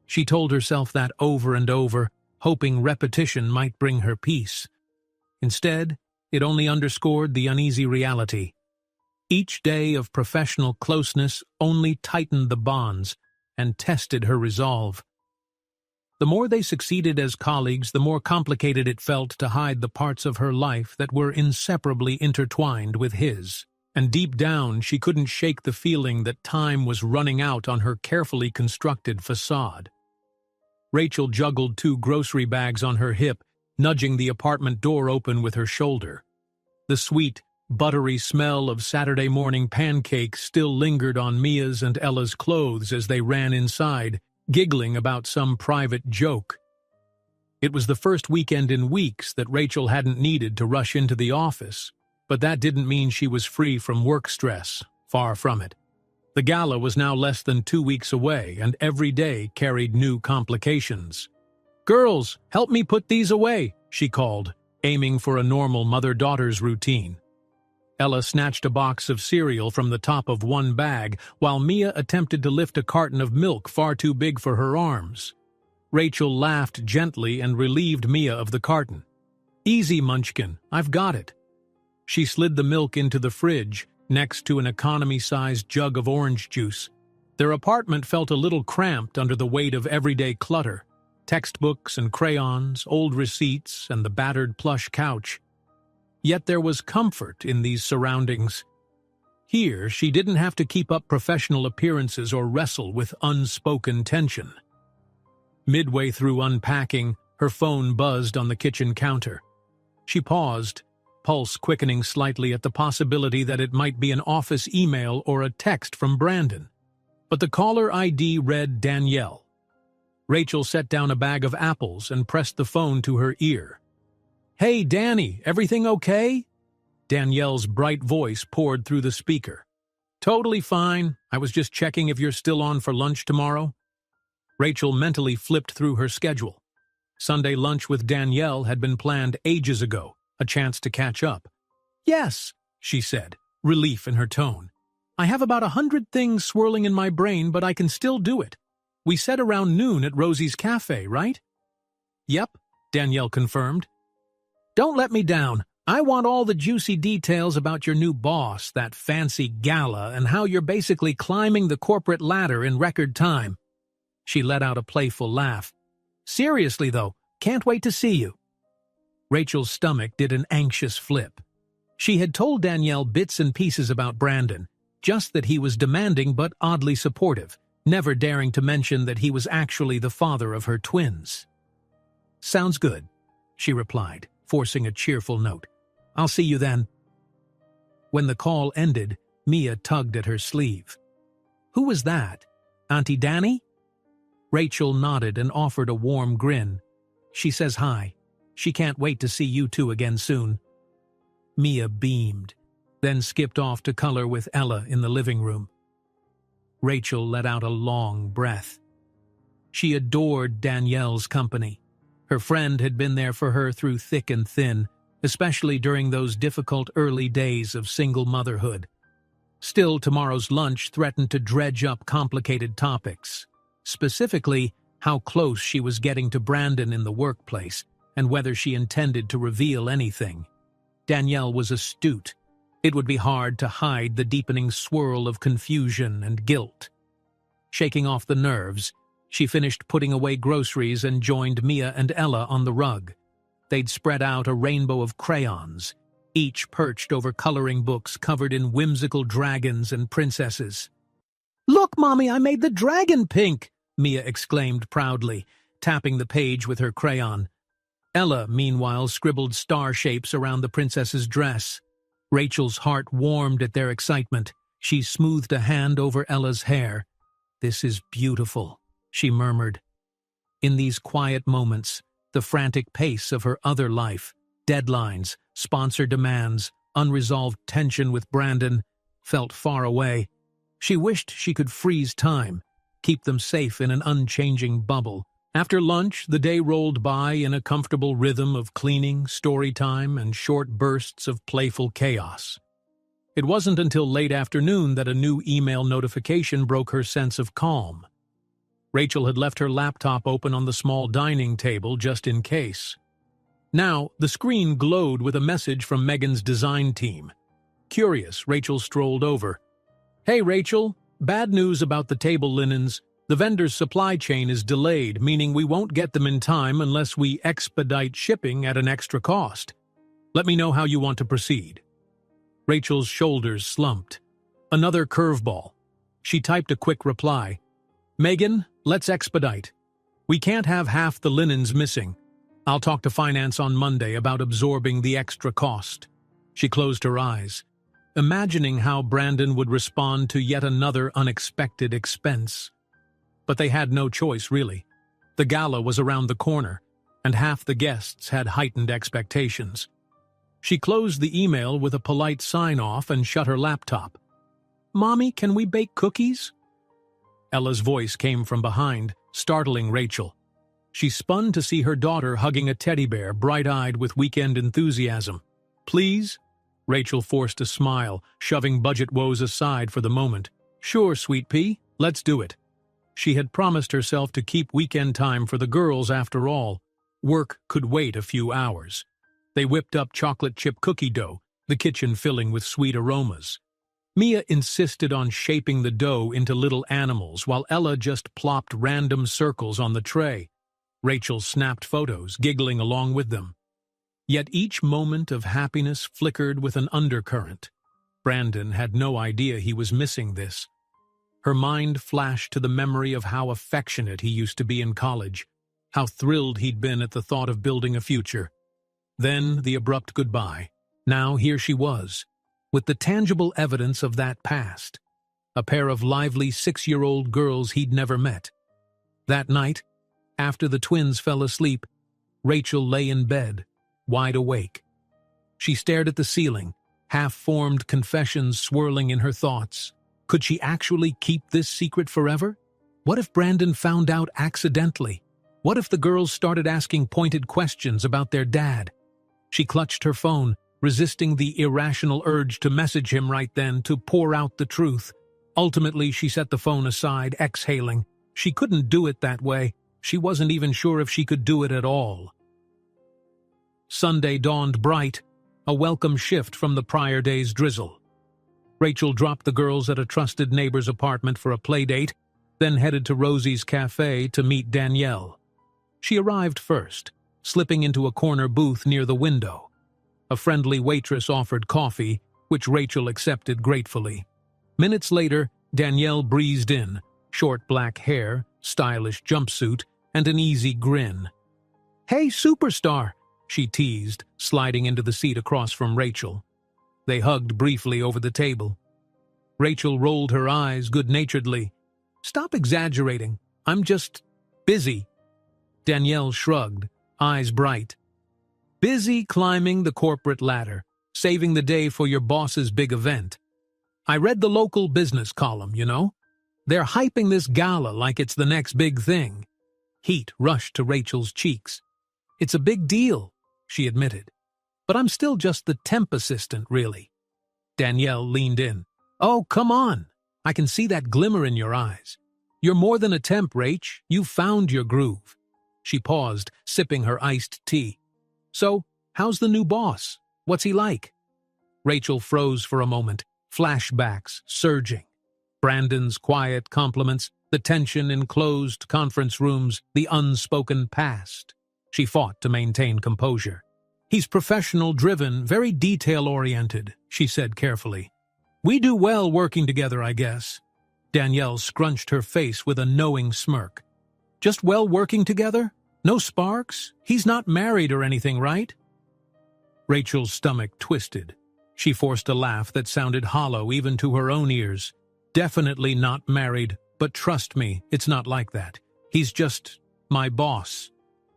She told herself that over and over, hoping repetition might bring her peace. Instead, it only underscored the uneasy reality. Each day of professional closeness only tightened the bonds and tested her resolve. The more they succeeded as colleagues, the more complicated it felt to hide the parts of her life that were inseparably intertwined with his. And deep down, she couldn't shake the feeling that time was running out on her carefully constructed facade. Rachel juggled 2 grocery bags on her hip, nudging the apartment door open with her shoulder. The sweet, buttery smell of Saturday morning pancakes still lingered on Mia's and Ella's clothes as they ran inside, giggling about some private joke. It was the first weekend in weeks that Rachel hadn't needed to rush into the office, but that didn't mean she was free from work stress. Far from it. The gala was now less than 2 weeks away, and every day carried new complications. "Girls, help me put these away," she called, aiming for a normal mother-daughter's routine. Ella snatched a box of cereal from the top of one bag, while Mia attempted to lift a carton of milk far too big for her arms. Rachel laughed gently and relieved Mia of the carton. "Easy, Munchkin, I've got it." She slid the milk into the fridge, next to an economy-sized jug of orange juice. Their apartment felt a little cramped under the weight of everyday clutter: textbooks and crayons, old receipts, and the battered plush couch. Yet there was comfort in these surroundings. Here, she didn't have to keep up professional appearances or wrestle with unspoken tension. Midway through unpacking, her phone buzzed on the kitchen counter. She paused, pulse quickening slightly at the possibility that it might be an office email or a text from Brandon. But the caller ID read Danielle. Rachel set down a bag of apples and pressed the phone to her ear. "Hey, Danny, everything okay?" Danielle's bright voice poured through the speaker. "Totally fine. I was just checking if you're still on for lunch tomorrow." Rachel mentally flipped through her schedule. Sunday lunch with Danielle had been planned ages ago, a chance to catch up. "Yes," she said, relief in her tone. "I have about 100 things swirling in my brain, but I can still do it. We said around noon at Rosie's Cafe, right?" "Yep," Danielle confirmed. "Don't let me down. I want all the juicy details about your new boss, that fancy gala, and how you're basically climbing the corporate ladder in record time." She let out a playful laugh. "Seriously, though, can't wait to see you." Rachel's stomach did an anxious flip. She had told Danielle bits and pieces about Brandon, just that he was demanding but oddly supportive, never daring to mention that he was actually the father of her twins. "Sounds good," she replied, forcing a cheerful note. "I'll see you then." When the call ended, Mia tugged at her sleeve. "Who was that? Auntie Danny?" Rachel nodded and offered a warm grin. "She says hi. She can't wait to see you two again soon." Mia beamed, then skipped off to color with Ella in the living room. Rachel let out a long breath. She adored Danielle's company. Her friend had been there for her through thick and thin, especially during those difficult early days of single motherhood. Still, tomorrow's lunch threatened to dredge up complicated topics, specifically how close she was getting to Brandon in the workplace and whether she intended to reveal anything. Danielle was astute. It would be hard to hide the deepening swirl of confusion and guilt. Shaking off the nerves, she finished putting away groceries and joined Mia and Ella on the rug. They'd spread out a rainbow of crayons, each perched over coloring books covered in whimsical dragons and princesses. "Look, Mommy, I made the dragon pink!" Mia exclaimed proudly, tapping the page with her crayon. Ella, meanwhile, scribbled star shapes around the princess's dress. Rachel's heart warmed at their excitement. She smoothed a hand over Ella's hair. "This is beautiful," she murmured. In these quiet moments, the frantic pace of her other life, deadlines, sponsor demands, unresolved tension with Brandon, felt far away. She wished she could freeze time, keep them safe in an unchanging bubble. After lunch, the day rolled by in a comfortable rhythm of cleaning, story time, and short bursts of playful chaos. It wasn't until late afternoon that a new email notification broke her sense of calm. Rachel had left her laptop open on the small dining table just in case. Now, the screen glowed with a message from Megan's design team. Curious, Rachel strolled over. "Hey, Rachel, bad news about the table linens. The vendor's supply chain is delayed, meaning we won't get them in time unless we expedite shipping at an extra cost. Let me know how you want to proceed." Rachel's shoulders slumped. Another curveball. She typed a quick reply. "Megan, let's expedite. We can't have half the linens missing. I'll talk to finance on Monday about absorbing the extra cost." She closed her eyes, imagining how Brandon would respond to yet another unexpected expense. But they had no choice, really. The gala was around the corner, and half the guests had heightened expectations. She closed the email with a polite sign-off and shut her laptop. "Mommy, can we bake cookies?" Ella's voice came from behind, startling Rachel. She spun to see her daughter hugging a teddy bear, bright-eyed with weekend enthusiasm. "Please?" Rachel forced a smile, shoving budget woes aside for the moment. "Sure, sweet pea, let's do it." She had promised herself to keep weekend time for the girls after all. Work could wait a few hours. They whipped up chocolate chip cookie dough, the kitchen filling with sweet aromas. Mia insisted on shaping the dough into little animals while Ella just plopped random circles on the tray. Rachel snapped photos, giggling along with them. Yet each moment of happiness flickered with an undercurrent. Brandon had no idea he was missing this. Her mind flashed to the memory of how affectionate he used to be in college, how thrilled he'd been at the thought of building a future. Then the abrupt goodbye. Now here she was, with the tangible evidence of that past. A pair of lively 6-year-old girls he'd never met. That night, after the twins fell asleep, Rachel lay in bed, wide awake. She stared at the ceiling, half-formed confessions swirling in her thoughts. Could she actually keep this secret forever? What if Brandon found out accidentally? What if the girls started asking pointed questions about their dad? She clutched her phone, resisting the irrational urge to message him right then, to pour out the truth. Ultimately, she set the phone aside, exhaling. She couldn't do it that way. She wasn't even sure if she could do it at all. Sunday dawned bright, a welcome shift from the prior day's drizzle. Rachel dropped the girls at a trusted neighbor's apartment for a playdate, then headed to Rosie's cafe to meet Danielle. She arrived first, slipping into a corner booth near the window. A friendly waitress offered coffee, which Rachel accepted gratefully. Minutes later, Danielle breezed in, short black hair, stylish jumpsuit, and an easy grin. "Hey, superstar," she teased, sliding into the seat across from Rachel. They hugged briefly over the table. Rachel rolled her eyes good-naturedly. "Stop exaggerating. I'm just busy." Danielle shrugged, eyes bright. "Busy climbing the corporate ladder, saving the day for your boss's big event. I read the local business column, you know. They're hyping this gala like it's the next big thing." Heat rushed to Rachel's cheeks. It's a big deal, she admitted. But I'm still just the temp assistant, really. Danielle leaned in. Oh, come on. I can see that glimmer in your eyes. You're more than a temp, Rach. You've found your groove. She paused, sipping her iced tea. So, how's the new boss? What's he like? Rachel froze for a moment, flashbacks surging. Brandon's quiet compliments, the tension in closed conference rooms, the unspoken past. She fought to maintain composure. He's professional-driven, very detail-oriented, she said carefully. We do well working together, I guess. Danielle scrunched her face with a knowing smirk. Just well working together? No sparks? He's not married or anything, right? Rachel's stomach twisted. She forced a laugh that sounded hollow even to her own ears. Definitely not married, but trust me, it's not like that. He's just my boss.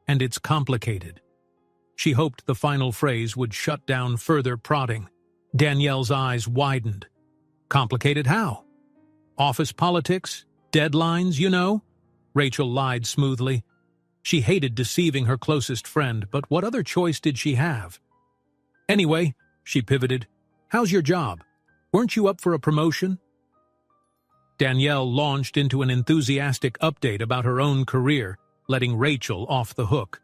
And it's complicated. She hoped the final phrase would shut down further prodding. Danielle's eyes widened. Complicated how? Office politics? Deadlines, you know? Rachel lied smoothly. She hated deceiving her closest friend, but what other choice did she have? Anyway, she pivoted. How's your job? Weren't you up for a promotion? Danielle launched into an enthusiastic update about her own career, letting Rachel off the hook.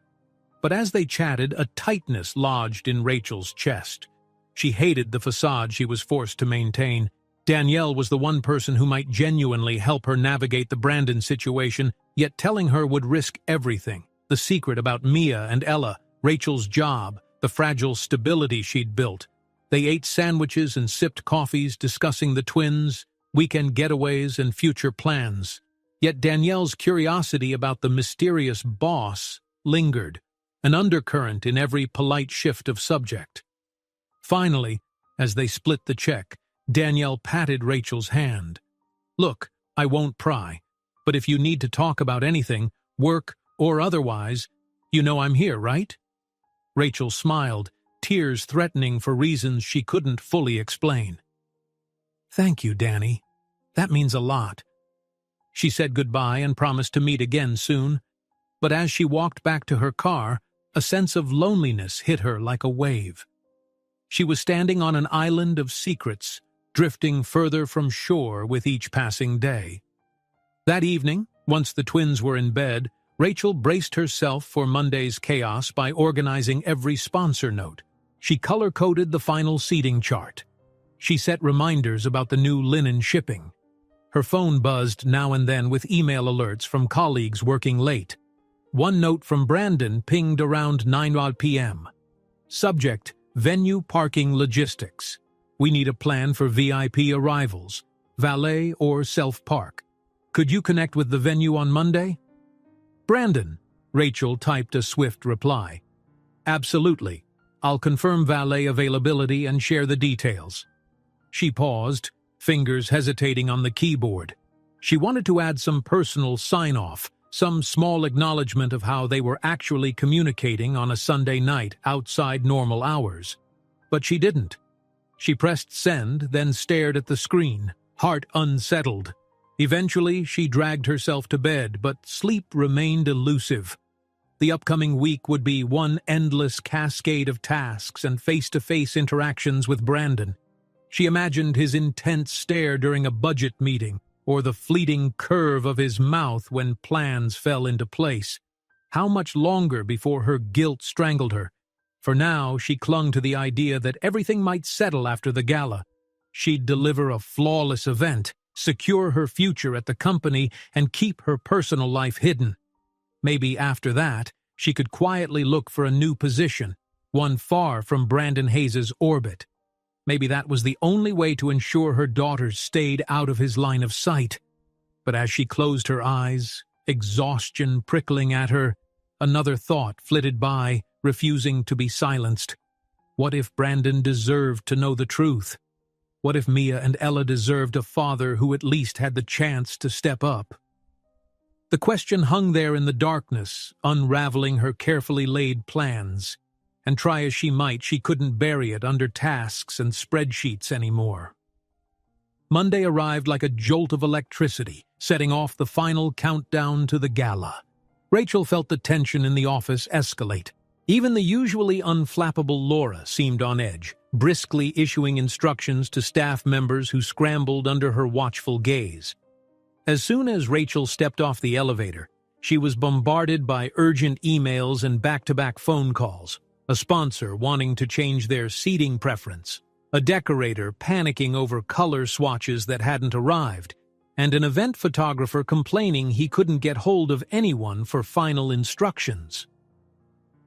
But as they chatted, a tightness lodged in Rachel's chest. She hated the facade she was forced to maintain. Danielle was the one person who might genuinely help her navigate the Brandon situation, yet telling her would risk everything. The secret about Mia and Ella, Rachel's job, the fragile stability she'd built. They ate sandwiches and sipped coffees, discussing the twins, weekend getaways, and future plans. Yet Danielle's curiosity about the mysterious boss lingered, an undercurrent in every polite shift of subject. Finally, as they split the check, Danielle patted Rachel's hand. Look, I won't pry, but if you need to talk about anything, work or otherwise, you know I'm here, right? Rachel smiled, tears threatening for reasons she couldn't fully explain. Thank you, Danny. That means a lot. She said goodbye and promised to meet again soon, but as she walked back to her car, a sense of loneliness hit her like a wave. She was standing on an island of secrets, drifting further from shore with each passing day. That evening, once the twins were in bed, Rachel braced herself for Monday's chaos by organizing every sponsor note. She color-coded the final seating chart. She set reminders about the new linen shipping. Her phone buzzed now and then with email alerts from colleagues working late. One note from Brandon pinged around 9 p.m. Subject: Venue Parking Logistics. We need a plan for VIP arrivals, valet or self-park. Could you connect with the venue on Monday? Brandon, Rachel typed a swift reply. Absolutely. I'll confirm valet availability and share the details. She paused, fingers hesitating on the keyboard. She wanted to add some personal sign-off, some small acknowledgement of how they were actually communicating on a Sunday night outside normal hours. But she didn't. She pressed send, then stared at the screen, heart unsettled. Eventually, she dragged herself to bed, but sleep remained elusive. The upcoming week would be one endless cascade of tasks and face-to-face interactions with Brandon. She imagined his intense stare during a budget meeting, or the fleeting curve of his mouth when plans fell into place. How much longer before her guilt strangled her? For now, she clung to the idea that everything might settle after the gala. She'd deliver a flawless event, secure her future at the company, and keep her personal life hidden. Maybe after that, she could quietly look for a new position, one far from Brandon Hayes' orbit. Maybe that was the only way to ensure her daughters stayed out of his line of sight. But as she closed her eyes, exhaustion prickling at her, another thought flitted by, refusing to be silenced. What if Brandon deserved to know the truth? What if Mia and Ella deserved a father who at least had the chance to step up? The question hung there in the darkness, unraveling her carefully laid plans. And try as she might, she couldn't bury it under tasks and spreadsheets anymore. Monday arrived like a jolt of electricity, setting off the final countdown to the gala. Rachel felt the tension in the office escalate. Even the usually unflappable Laura seemed on edge, briskly issuing instructions to staff members who scrambled under her watchful gaze. As soon as Rachel stepped off the elevator, she was bombarded by urgent emails and back-to-back phone calls, a sponsor wanting to change their seating preference, a decorator panicking over color swatches that hadn't arrived, and an event photographer complaining he couldn't get hold of anyone for final instructions.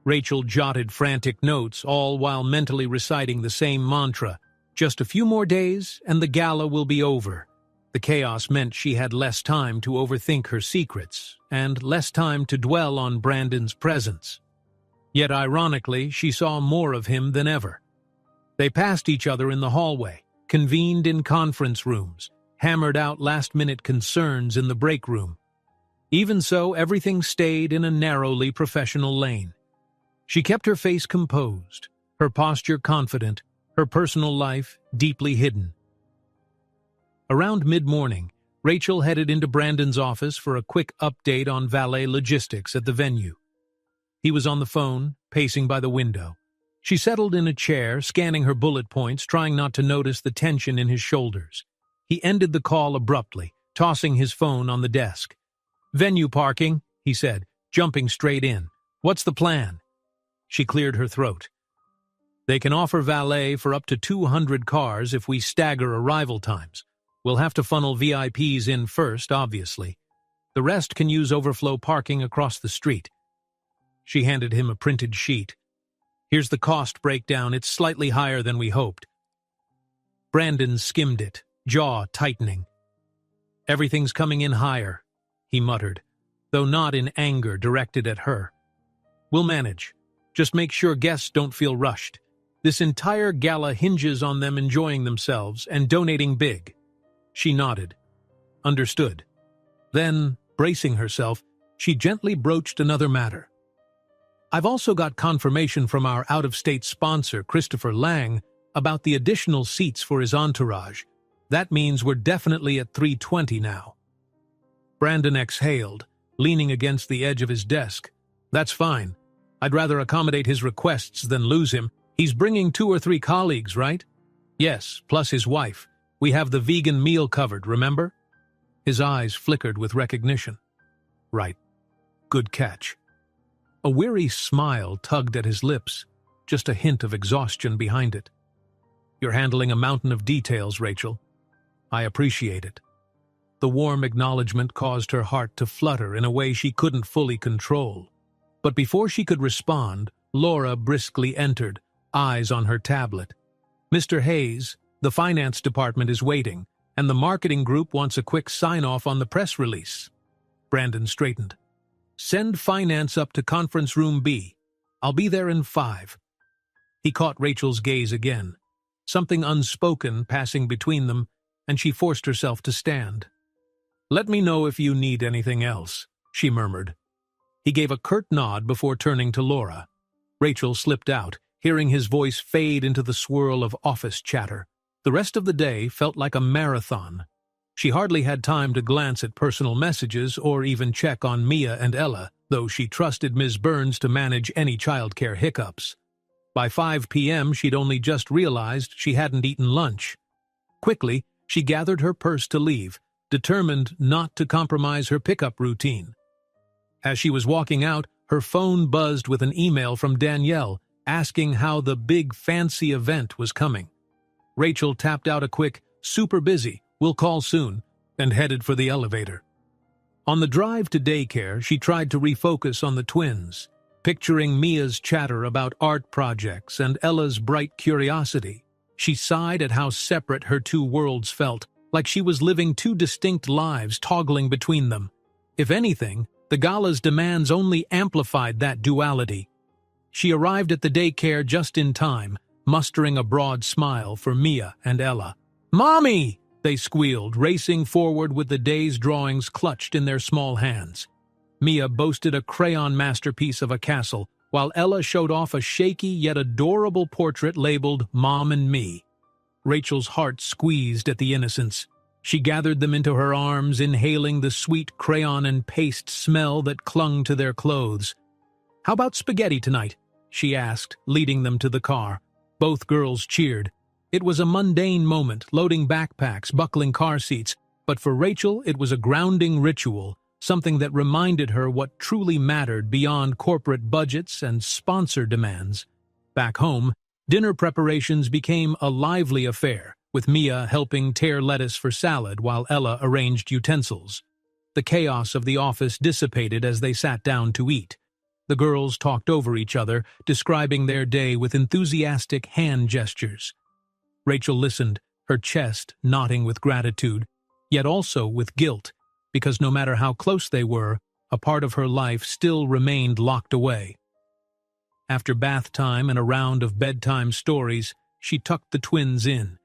Rachel jotted frantic notes, all while mentally reciting the same mantra, "Just a few more days, and the gala will be over." The chaos meant she had less time to overthink her secrets, and less time to dwell on Brandon's presence. Yet ironically, she saw more of him than ever. They passed each other in the hallway, convened in conference rooms, hammered out last-minute concerns in the break room. Even so, everything stayed in a narrowly professional lane. She kept her face composed, her posture confident, her personal life deeply hidden. Around mid-morning, Rachel headed into Brandon's office for a quick update on valet logistics at the venue. He was on the phone, pacing by the window. She settled in a chair, scanning her bullet points, trying not to notice the tension in his shoulders. He ended the call abruptly, tossing his phone on the desk. "Venue parking," he said, jumping straight in. "What's the plan?" She cleared her throat. "They can offer valet for up to 200 cars if we stagger arrival times. We'll have to funnel VIPs in first, obviously. The rest can use overflow parking across the street." She handed him a printed sheet. "Here's the cost breakdown. It's slightly higher than we hoped." Brandon skimmed it, jaw tightening. "Everything's coming in higher," he muttered, though not in anger directed at her. "We'll manage. Just make sure guests don't feel rushed. This entire gala hinges on them enjoying themselves and donating big." She nodded. "Understood." Then, bracing herself, she gently broached another matter. "I've also got confirmation from our out-of-state sponsor, Christopher Lang, about the additional seats for his entourage. That means we're definitely at 320 now." Brandon exhaled, leaning against the edge of his desk. "That's fine. I'd rather accommodate his requests than lose him. He's bringing 2 or 3 colleagues, right?" "Yes, plus his wife. We have the vegan meal covered, remember?" His eyes flickered with recognition. "Right. Good catch." A weary smile tugged at his lips, just a hint of exhaustion behind it. "You're handling a mountain of details, Rachel. I appreciate it." The warm acknowledgement caused her heart to flutter in a way she couldn't fully control. But before she could respond, Laura briskly entered, eyes on her tablet. "Mr. Hayes, the finance department is waiting, and the marketing group wants a quick sign-off on the press release." Brandon straightened. "Send finance up to conference room B. I'll be there in 5. He caught Rachel's gaze again, something unspoken passing between them, and she forced herself to stand. "Let me know if you need anything else," she murmured. He gave a curt nod before turning to Laura. Rachel slipped out, hearing his voice fade into the swirl of office chatter. The rest of the day felt like a marathon. She hardly had time to glance at personal messages or even check on Mia and Ella, though she trusted Ms. Burns to manage any childcare hiccups. By 5 p.m. she'd only just realized she hadn't eaten lunch. Quickly, she gathered her purse to leave, determined not to compromise her pickup routine. As she was walking out, her phone buzzed with an email from Danielle asking how the big fancy event was coming. Rachel tapped out a quick, "Super busy, we'll call soon," and headed for the elevator. On the drive to daycare, she tried to refocus on the twins, picturing Mia's chatter about art projects and Ella's bright curiosity. She sighed at how separate her 2 worlds felt, like she was living 2 distinct lives toggling between them. If anything, the gala's demands only amplified that duality. She arrived at the daycare just in time, mustering a broad smile for Mia and Ella. "Mommy!" they squealed, racing forward with the day's drawings clutched in their small hands. Mia boasted a crayon masterpiece of a castle, while Ella showed off a shaky yet adorable portrait labeled "Mom and Me." Rachel's heart squeezed at the innocence. She gathered them into her arms, inhaling the sweet crayon and paste smell that clung to their clothes. "How about spaghetti tonight?" she asked, leading them to the car. Both girls cheered. It was a mundane moment, loading backpacks, buckling car seats, but for Rachel it was a grounding ritual, something that reminded her what truly mattered beyond corporate budgets and sponsor demands. Back home, dinner preparations became a lively affair, with Mia helping tear lettuce for salad while Ella arranged utensils. The chaos of the office dissipated as they sat down to eat. The girls talked over each other, describing their day with enthusiastic hand gestures. Rachel listened, her chest knotting with gratitude, yet also with guilt, because no matter how close they were, a part of her life still remained locked away. After bath time and a round of bedtime stories, she tucked the twins in.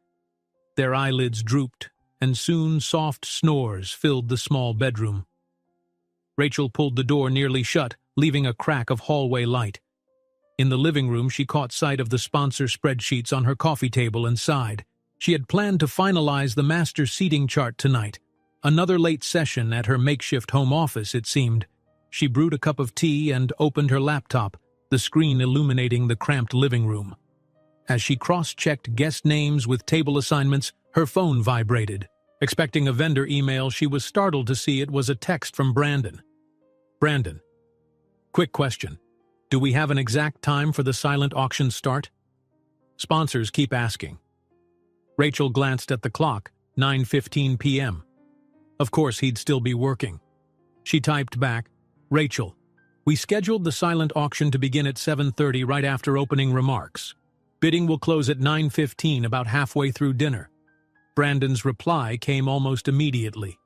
Their eyelids drooped, and soon soft snores filled the small bedroom. Rachel pulled the door nearly shut, leaving a crack of hallway light. In the living room, she caught sight of the sponsor spreadsheets on her coffee table and sighed. She had planned to finalize the master seating chart tonight. Another late session at her makeshift home office, it seemed. She brewed a cup of tea and opened her laptop, the screen illuminating the cramped living room. As she cross-checked guest names with table assignments, her phone vibrated. Expecting a vendor email, she was startled to see it was a text from Brandon. Brandon, quick question. Do we have an exact time for the silent auction start? Sponsors keep asking. Rachel glanced at the clock, 9:15 p.m. Of course, he'd still be working. She typed back, Rachel, we scheduled the silent auction to begin at 7:30 right after opening remarks. Bidding will close at 9:15, about halfway through dinner. Brandon's reply came almost immediately.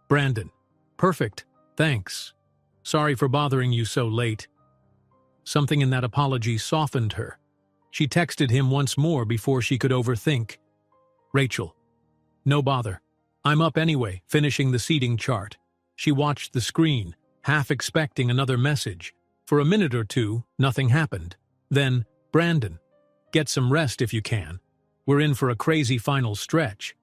Brandon, perfect, thanks. Sorry for bothering you so late. Something in that apology softened her. She texted him once more before she could overthink. Rachel, no bother. I'm up anyway, finishing the seating chart. She watched the screen, half expecting another message. For a minute or two, nothing happened. Then, Brandon, get some rest if you can. We're in for a crazy final stretch.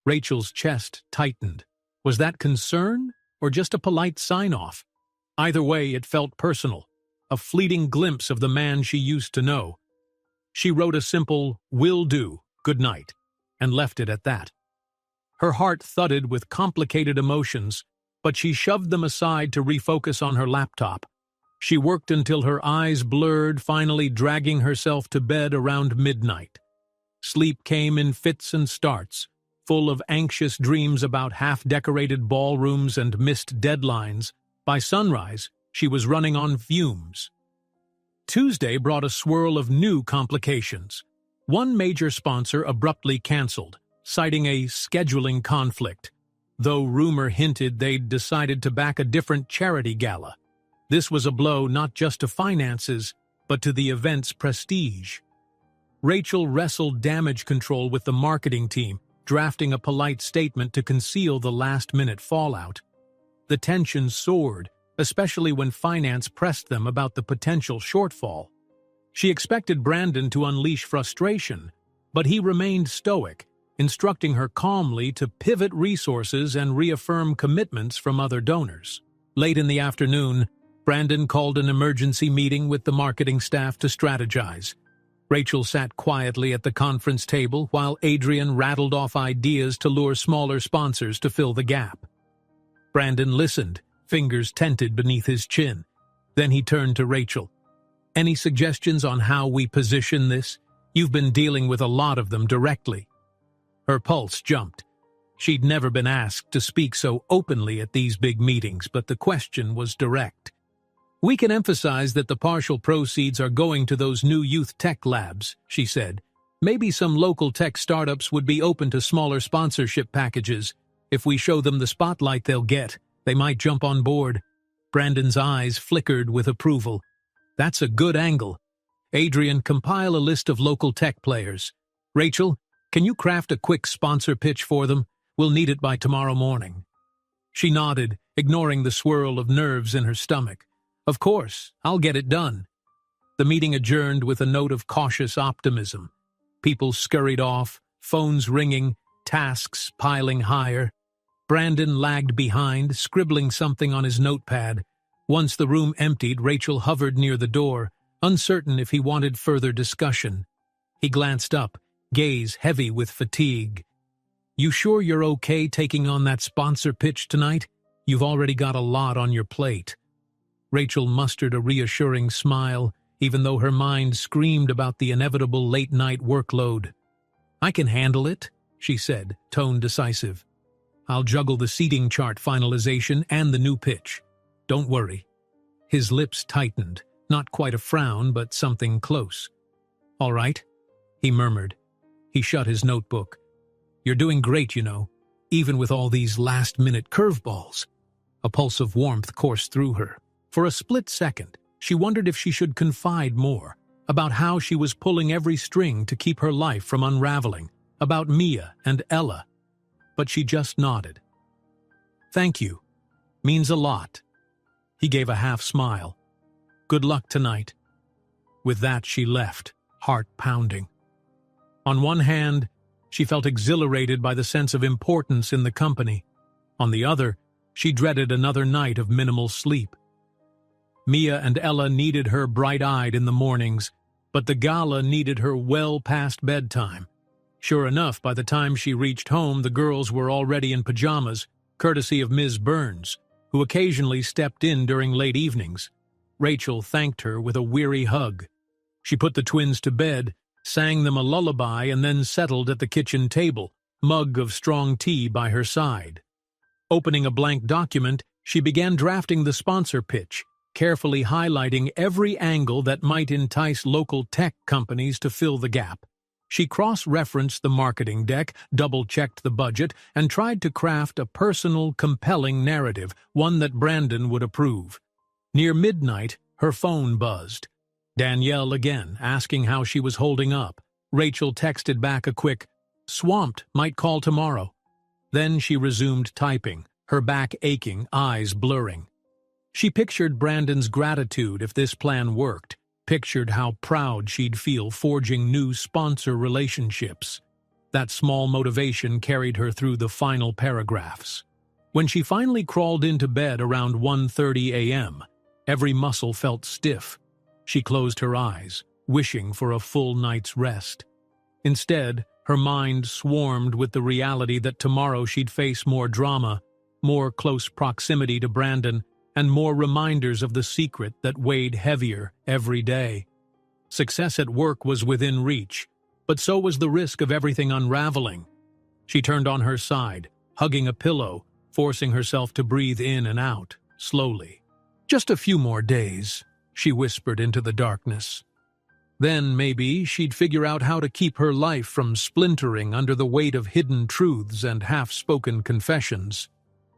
Rachel's chest tightened. Was that concern, or just a polite sign-off? Either way, it felt personal, a fleeting glimpse of the man she used to know. She wrote a simple, will do, good night, and left it at that. Her heart thudded with complicated emotions, but she shoved them aside to refocus on her laptop. She worked until her eyes blurred, finally dragging herself to bed around midnight. Sleep came in fits and starts, full of anxious dreams about half-decorated ballrooms and missed deadlines. By sunrise, she was running on fumes. Tuesday brought a swirl of new complications. One major sponsor abruptly canceled, citing a scheduling conflict, though rumor hinted they'd decided to back a different charity gala. This was a blow not just to finances, but to the event's prestige. Rachel wrestled damage control with the marketing team, drafting a polite statement to conceal the last-minute fallout. The tension soared, especially when finance pressed them about the potential shortfall. She expected Brandon to unleash frustration, but he remained stoic, instructing her calmly to pivot resources and reaffirm commitments from other donors. Late in the afternoon, Brandon called an emergency meeting with the marketing staff to strategize. Rachel sat quietly at the conference table while Adrian rattled off ideas to lure smaller sponsors to fill the gap. Brandon listened, fingers tented beneath his chin. Then he turned to Rachel. Any suggestions on how we position this? You've been dealing with a lot of them directly. Her pulse jumped. She'd never been asked to speak so openly at these big meetings, but the question was direct. We can emphasize that the partial proceeds are going to those new youth tech labs, she said. Maybe some local tech startups would be open to smaller sponsorship packages. If we show them the spotlight they'll get, they might jump on board. Brandon's eyes flickered with approval. That's a good angle. Adrian, compile a list of local tech players. Rachel, can you craft a quick sponsor pitch for them? We'll need it by tomorrow morning. She nodded, ignoring the swirl of nerves in her stomach. Of course, I'll get it done. The meeting adjourned with a note of cautious optimism. People scurried off, phones ringing, tasks piling higher. Brandon lagged behind, scribbling something on his notepad. Once the room emptied, Rachel hovered near the door, uncertain if he wanted further discussion. He glanced up, gaze heavy with fatigue. "You sure you're okay taking on that sponsor pitch tonight? You've already got a lot on your plate." Rachel mustered a reassuring smile, even though her mind screamed about the inevitable late-night workload. "I can handle it," she said, tone decisive. "I'll juggle the seating chart finalization and the new pitch. Don't worry." His lips tightened, not quite a frown, but something close. "All right," he murmured. He shut his notebook. "You're doing great, you know, even with all these last-minute curveballs." A pulse of warmth coursed through her. For a split second, she wondered if she should confide more, about how she was pulling every string to keep her life from unraveling, about Mia and Ella. But she just nodded. "Thank you. Means a lot." He gave a half smile. "Good luck tonight." With that, she left, heart pounding. On one hand, she felt exhilarated by the sense of importance in the company. On the other, she dreaded another night of minimal sleep. Mia and Ella needed her bright-eyed in the mornings, but the gala needed her well past bedtime. Sure enough, by the time she reached home, the girls were already in pajamas, courtesy of Ms. Burns, who occasionally stepped in during late evenings. Rachel thanked her with a weary hug. She put the twins to bed, sang them a lullaby, and then settled at the kitchen table, mug of strong tea by her side. Opening a blank document, she began drafting the sponsor pitch, carefully highlighting every angle that might entice local tech companies to fill the gap. She cross-referenced the marketing deck, double-checked the budget, and tried to craft a personal, compelling narrative, one that Brandon would approve. Near midnight, her phone buzzed. Danielle again, asking how she was holding up. Rachel texted back a quick, "Swamped, might call tomorrow." Then she resumed typing, her back aching, eyes blurring. She pictured Brandon's gratitude if this plan worked, pictured how proud she'd feel forging new sponsor relationships. That small motivation carried her through the final paragraphs. When she finally crawled into bed around 1:30 a.m., every muscle felt stiff. She closed her eyes, wishing for a full night's rest. Instead, her mind swarmed with the reality that tomorrow she'd face more drama, more close proximity to Brandon, and more reminders of the secret that weighed heavier every day. Success at work was within reach, but so was the risk of everything unraveling. She turned on her side, hugging a pillow, forcing herself to breathe in and out, slowly. "Just a few more days," she whispered into the darkness. Then, maybe, she'd figure out how to keep her life from splintering under the weight of hidden truths and half-spoken confessions.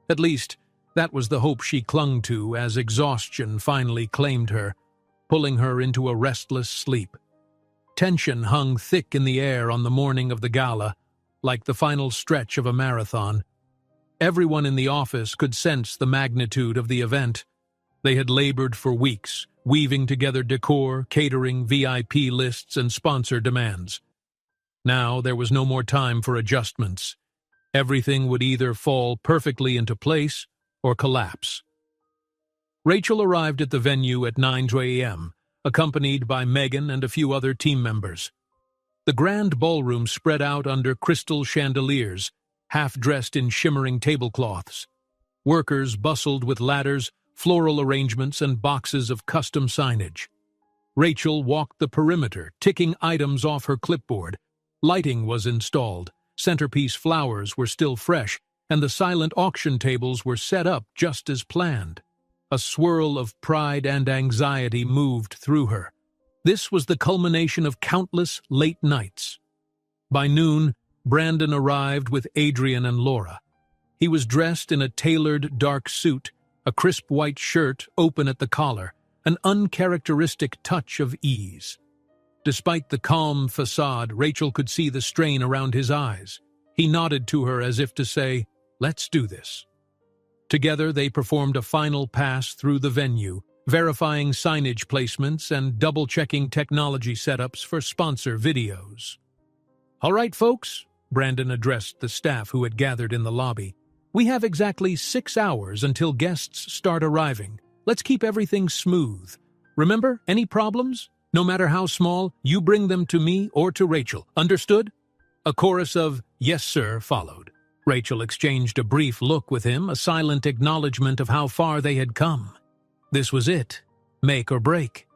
At least, that was the hope she clung to as exhaustion finally claimed her, pulling her into a restless sleep. Tension hung thick in the air on the morning of the gala, like the final stretch of a marathon. Everyone in the office could sense the magnitude of the event. They had labored for weeks, weaving together decor, catering, VIP lists, and sponsor demands. Now there was no more time for adjustments. Everything would either fall perfectly into place or collapse. Rachel arrived at the venue at 9 a.m., accompanied by Megan and a few other team members. The grand ballroom spread out under crystal chandeliers, half-dressed in shimmering tablecloths. Workers bustled with ladders, floral arrangements, and boxes of custom signage. Rachel walked the perimeter, ticking items off her clipboard. Lighting was installed, centerpiece flowers were still fresh, and the silent auction tables were set up just as planned. A swirl of pride and anxiety moved through her. This was the culmination of countless late nights. By noon, Brandon arrived with Adrian and Laura. He was dressed in a tailored dark suit, a crisp white shirt open at the collar, an uncharacteristic touch of ease. Despite the calm facade, Rachel could see the strain around his eyes. He nodded to her as if to say, "Let's do this." Together, they performed a final pass through the venue, verifying signage placements and double-checking technology setups for sponsor videos. "All right, folks," Brandon addressed the staff who had gathered in the lobby. "We have exactly 6 hours until guests start arriving. Let's keep everything smooth. Remember, any problems? No matter how small, you bring them to me or to Rachel. Understood? A chorus of "Yes, sir" followed. Rachel exchanged a brief look with him, a silent acknowledgement of how far they had come. This was it. Make or break.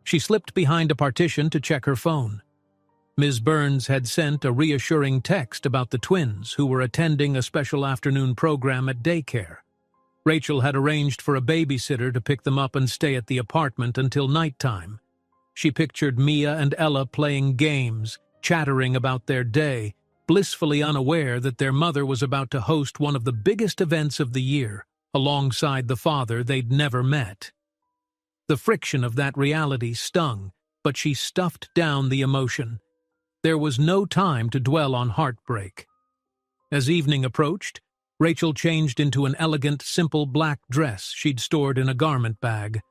She slipped behind a partition to check her phone. Ms. Burns had sent a reassuring text about the twins who were attending a special afternoon program at daycare. Rachel had arranged for a babysitter to pick them up and stay at the apartment until nighttime. She pictured Mia and Ella playing games, chattering about their day, blissfully unaware that their mother was about to host one of the biggest events of the year, alongside the father they'd never met. The friction of that reality stung, but she stuffed down the emotion. There was no time to dwell on heartbreak. As evening approached, Rachel changed into an elegant, simple black dress she'd stored in a garment bag.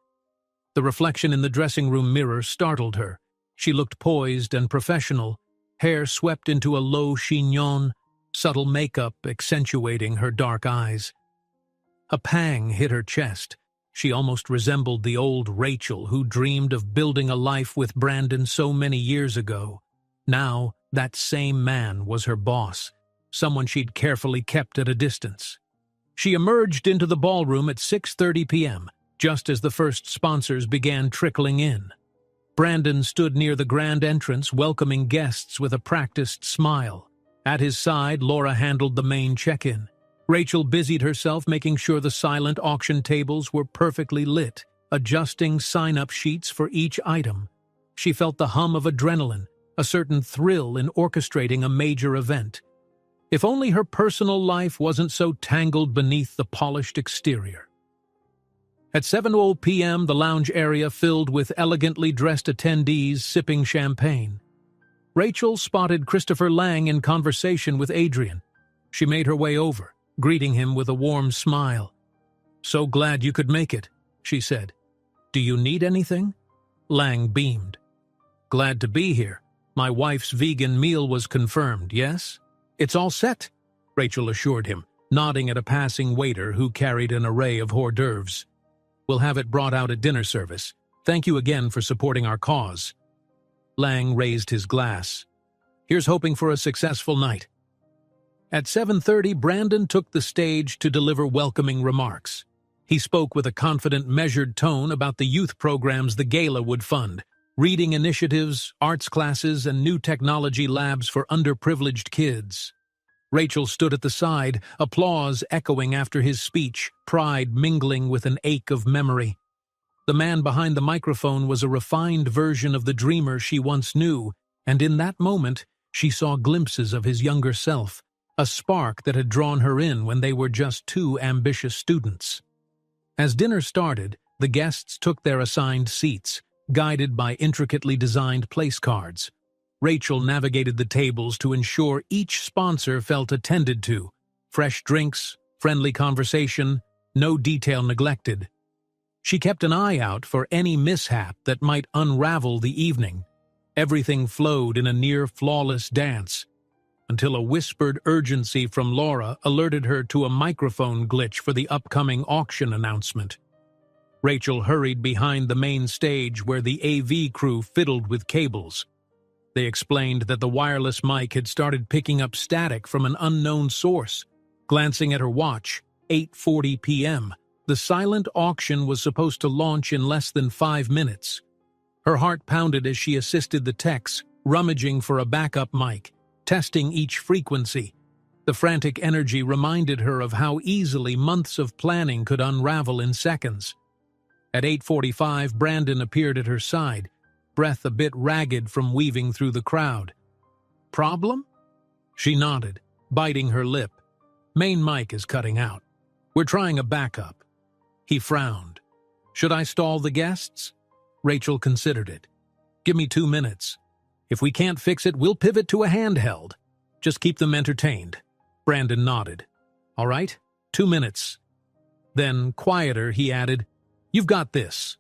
The reflection in the dressing room mirror startled her. She looked poised and professional, hair swept into a low chignon, subtle makeup accentuating her dark eyes. A pang hit her chest. She almost resembled the old Rachel who dreamed of building a life with Brandon so many years ago. Now, that same man was her boss, someone she'd carefully kept at a distance. She emerged into the ballroom at 6:30 p.m., just as the first sponsors began trickling in. Brandon stood near the grand entrance, welcoming guests with a practiced smile. At his side, Laura handled the main check-in. Rachel busied herself making sure the silent auction tables were perfectly lit, adjusting sign-up sheets for each item. She felt the hum of adrenaline, a certain thrill in orchestrating a major event. If only her personal life wasn't so tangled beneath the polished exterior. At 7:00 p.m., the lounge area filled with elegantly dressed attendees sipping champagne. Rachel spotted Christopher Lang in conversation with Adrian. She made her way over, greeting him with a warm smile. "So glad you could make it," she said. "Do you need anything?" Lang beamed. "Glad to be here. My wife's vegan meal was confirmed, yes?" "It's all set," Rachel assured him, nodding at a passing waiter who carried an array of hors d'oeuvres. "We'll have it brought out at dinner service. Thank you again for supporting our cause." Lang raised his glass. "Here's hoping for a successful night." At 7:30, Brandon took the stage to deliver welcoming remarks. He spoke with a confident, measured tone about the youth programs the gala would fund, reading initiatives, arts classes, and new technology labs for underprivileged kids. Rachel stood at the side, applause echoing after his speech, pride mingling with an ache of memory. The man behind the microphone was a refined version of the dreamer she once knew, and in that moment, she saw glimpses of his younger self, a spark that had drawn her in when they were just two ambitious students. As dinner started, the guests took their assigned seats, guided by intricately designed place cards. Rachel navigated the tables to ensure each sponsor felt attended to. Fresh drinks, friendly conversation, no detail neglected. She kept an eye out for any mishap that might unravel the evening. Everything flowed in a near-flawless dance, until a whispered urgency from Laura alerted her to a microphone glitch for the upcoming auction announcement. Rachel hurried behind the main stage where the AV crew fiddled with cables. They explained that the wireless mic had started picking up static from an unknown source. Glancing at her watch, 8:40 p.m., the silent auction was supposed to launch in less than 5 minutes. Her heart pounded as she assisted the techs, rummaging for a backup mic, testing each frequency. The frantic energy reminded her of how easily months of planning could unravel in seconds. At 8:45, Brandon appeared at her side, breath a bit ragged from weaving through the crowd. "Problem?" She nodded, biting her lip. "Main mic is cutting out. We're trying a backup." He frowned. "Should I stall the guests?" Rachel considered it. "Give me 2 minutes. If we can't fix it, we'll pivot to a handheld. Just keep them entertained." Brandon nodded. "All right, 2 minutes." Then, quieter, he added, "You've got this."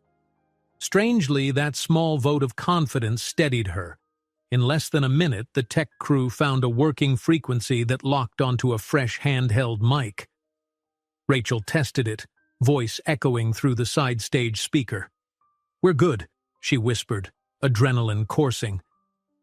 Strangely, that small vote of confidence steadied her. In less than a minute, the tech crew found a working frequency that locked onto a fresh handheld mic. Rachel tested it, voice echoing through the side stage speaker. "We're good," she whispered, adrenaline coursing.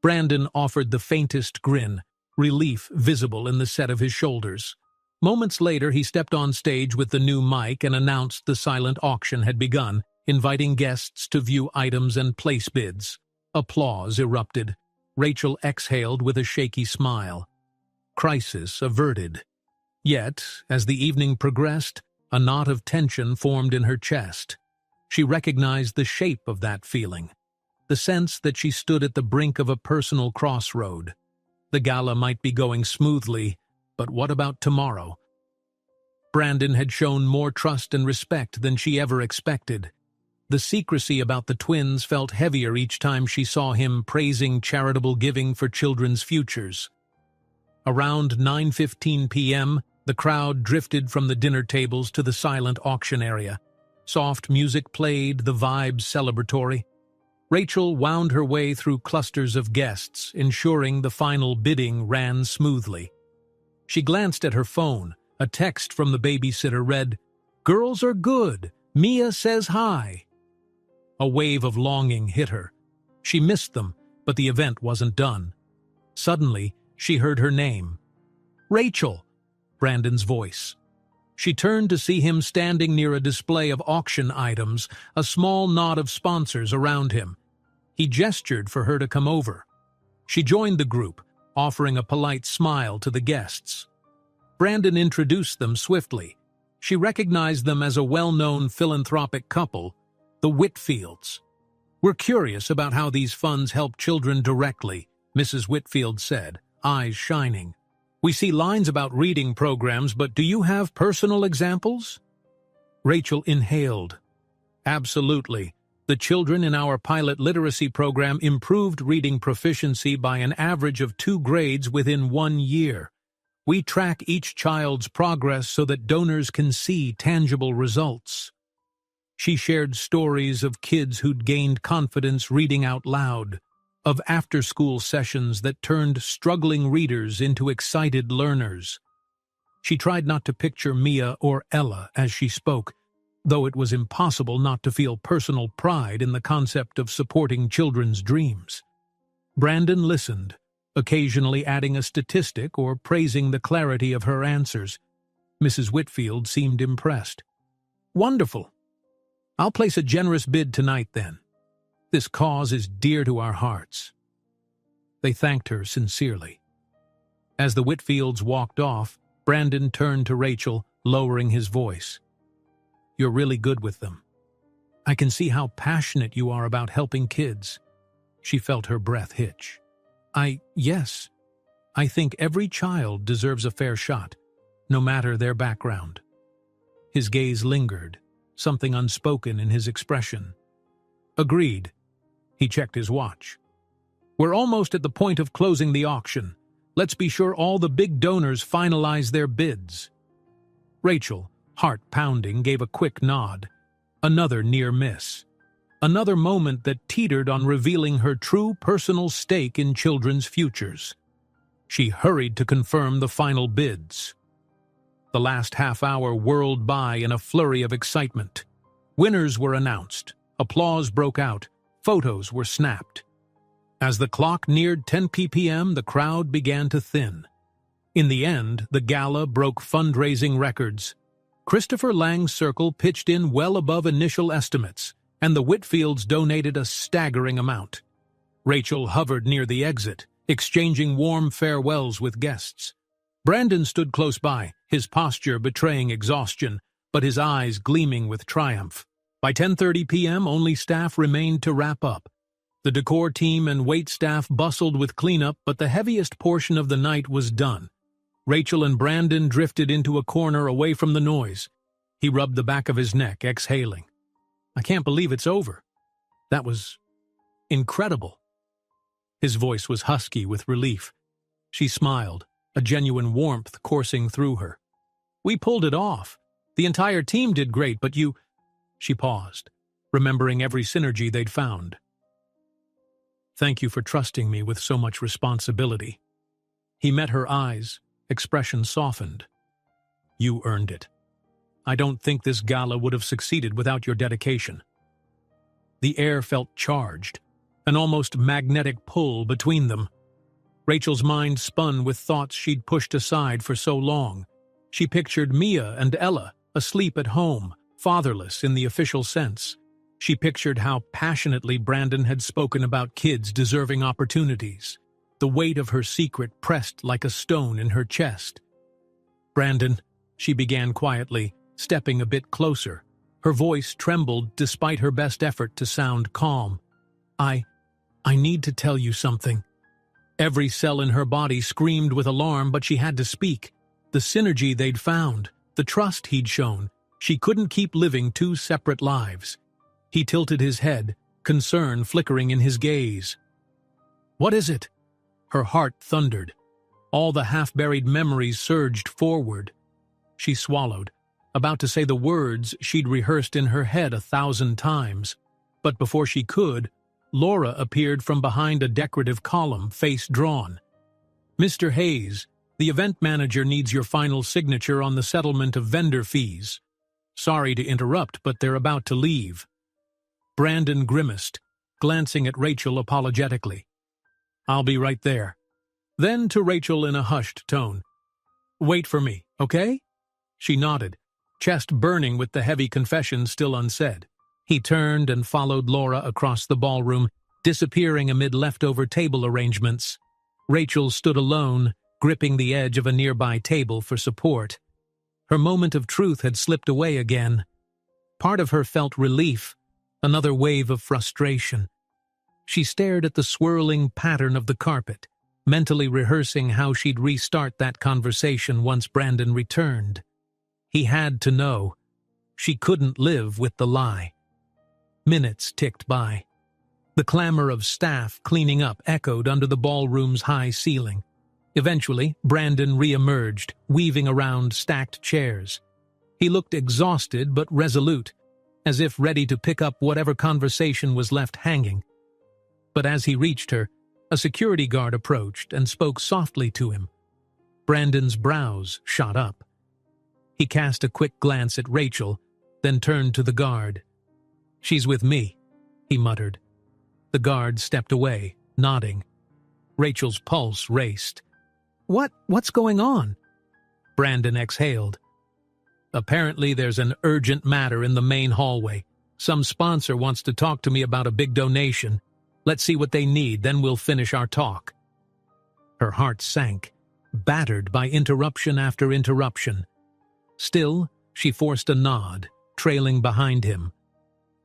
Brandon offered the faintest grin, relief visible in the set of his shoulders. Moments later, he stepped on stage with the new mic and announced the silent auction had begun, inviting guests to view items and place bids. Applause erupted. Rachel exhaled with a shaky smile. Crisis averted. Yet, as the evening progressed, a knot of tension formed in her chest. She recognized the shape of that feeling, the sense that she stood at the brink of a personal crossroad. The gala might be going smoothly, but what about tomorrow? Brandon had shown more trust and respect than she ever expected. The secrecy about the twins felt heavier each time she saw him praising charitable giving for children's futures. Around 9:15 p.m., the crowd drifted from the dinner tables to the silent auction area. Soft music played, the vibes celebratory. Rachel wound her way through clusters of guests, ensuring the final bidding ran smoothly. She glanced at her phone. A text from the babysitter read, "Girls are good. Mia says hi." A wave of longing hit her. She missed them, but the event wasn't done. Suddenly, she heard her name. "Rachel," Brandon's voice. She turned to see him standing near a display of auction items, a small knot of sponsors around him. He gestured for her to come over. She joined the group, offering a polite smile to the guests. Brandon introduced them swiftly. She recognized them as a well-known philanthropic couple, the Whitfields. "We're curious about how these funds help children directly," Mrs. Whitfield said, eyes shining. "We see lines about reading programs, but do you have personal examples?" Rachel inhaled. "Absolutely. The children in our pilot literacy program improved reading proficiency by an average of 2 grades within 1 year. We track each child's progress so that donors can see tangible results." She shared stories of kids who'd gained confidence reading out loud, of after-school sessions that turned struggling readers into excited learners. She tried not to picture Mia or Ella as she spoke, though it was impossible not to feel personal pride in the concept of supporting children's dreams. Brandon listened, occasionally adding a statistic or praising the clarity of her answers. Mrs. Whitfield seemed impressed. "Wonderful. I'll place a generous bid tonight then. This cause is dear to our hearts." They thanked her sincerely. As the Whitfields walked off, Brandon turned to Rachel, lowering his voice. "You're really good with them. I can see how passionate you are about helping kids." She felt her breath hitch. Yes. I think every child deserves a fair shot, no matter their background." His gaze lingered, something unspoken in his expression. "Agreed." He checked his watch. "We're almost at the point of closing the auction. Let's be sure all the big donors finalize their bids." Rachel, heart pounding, gave a quick nod. Another near miss. Another moment that teetered on revealing her true personal stake in children's futures. She hurried to confirm the final bids. The last half hour whirled by in a flurry of excitement. Winners were announced. Applause broke out. Photos were snapped. As the clock neared 10 p.m., the crowd began to thin. In the end, the gala broke fundraising records. Christopher Lang's circle pitched in well above initial estimates, and the Whitfields donated a staggering amount. Rachel hovered near the exit, exchanging warm farewells with guests. Brandon stood close by, his posture betraying exhaustion, but his eyes gleaming with triumph. By 10:30 p.m., only staff remained to wrap up. The decor team and wait staff bustled with cleanup, but the heaviest portion of the night was done. Rachel and Brandon drifted into a corner away from the noise. He rubbed the back of his neck, exhaling. "I can't believe it's over. That was incredible." His voice was husky with relief. She smiled, a genuine warmth coursing through her. "We pulled it off. The entire team did great, but you—" She paused, remembering every synergy they'd found. "Thank you for trusting me with so much responsibility." He met her eyes, expression softened. "You earned it. I don't think this gala would have succeeded without your dedication." The air felt charged. an almost magnetic pull between them. Rachel's mind spun with thoughts she'd pushed aside for so long. She pictured Mia and Ella, asleep at home, fatherless in the official sense. She pictured how passionately Brandon had spoken about kids deserving opportunities, the weight of her secret pressed like a stone in her chest. "Brandon," she began quietly, stepping a bit closer. Her voice trembled despite her best effort to sound calm. I need to tell you something." Every cell in her body screamed with alarm, but she had to speak. The synergy they'd found, the trust he'd shown, she couldn't keep living two separate lives. He tilted his head, concern flickering in his gaze. "What is it?" Her heart thundered. All the half-buried memories surged forward. She swallowed, about to say the words she'd rehearsed in her head 1,000 times. But before she could, Laura appeared from behind a decorative column, face drawn. "Mr. Hayes, the event manager needs your final signature on the settlement of vendor fees. Sorry to interrupt, but they're about to leave." Brandon grimaced, glancing at Rachel apologetically. "I'll be right there." Then to Rachel in a hushed tone, "Wait for me, okay?" She nodded, chest burning with the heavy confession still unsaid. He turned and followed Laura across the ballroom, disappearing amid leftover table arrangements. Rachel stood alone, gripping the edge of a nearby table for support. Her moment of truth had slipped away again. Part of her felt relief, another wave of frustration. She stared at the swirling pattern of the carpet, mentally rehearsing how she'd restart that conversation once Brandon returned. He had to know. She couldn't live with the lie. Minutes ticked by. The clamor of staff cleaning up echoed under the ballroom's high ceiling. Eventually, Brandon re-emerged, weaving around stacked chairs. He looked exhausted but resolute, as if ready to pick up whatever conversation was left hanging. But as he reached her, a security guard approached and spoke softly to him. Brandon's brows shot up. He cast a quick glance at Rachel, then turned to the guard. "She's with me," he muttered. The guard stepped away, nodding. Rachel's pulse raced. What's going on?" Brandon exhaled. "Apparently there's an urgent matter in the main hallway. Some sponsor wants to talk to me about a big donation. Let's see what they need, then we'll finish our talk." Her heart sank, battered by interruption after interruption. Still, she forced a nod, trailing behind him.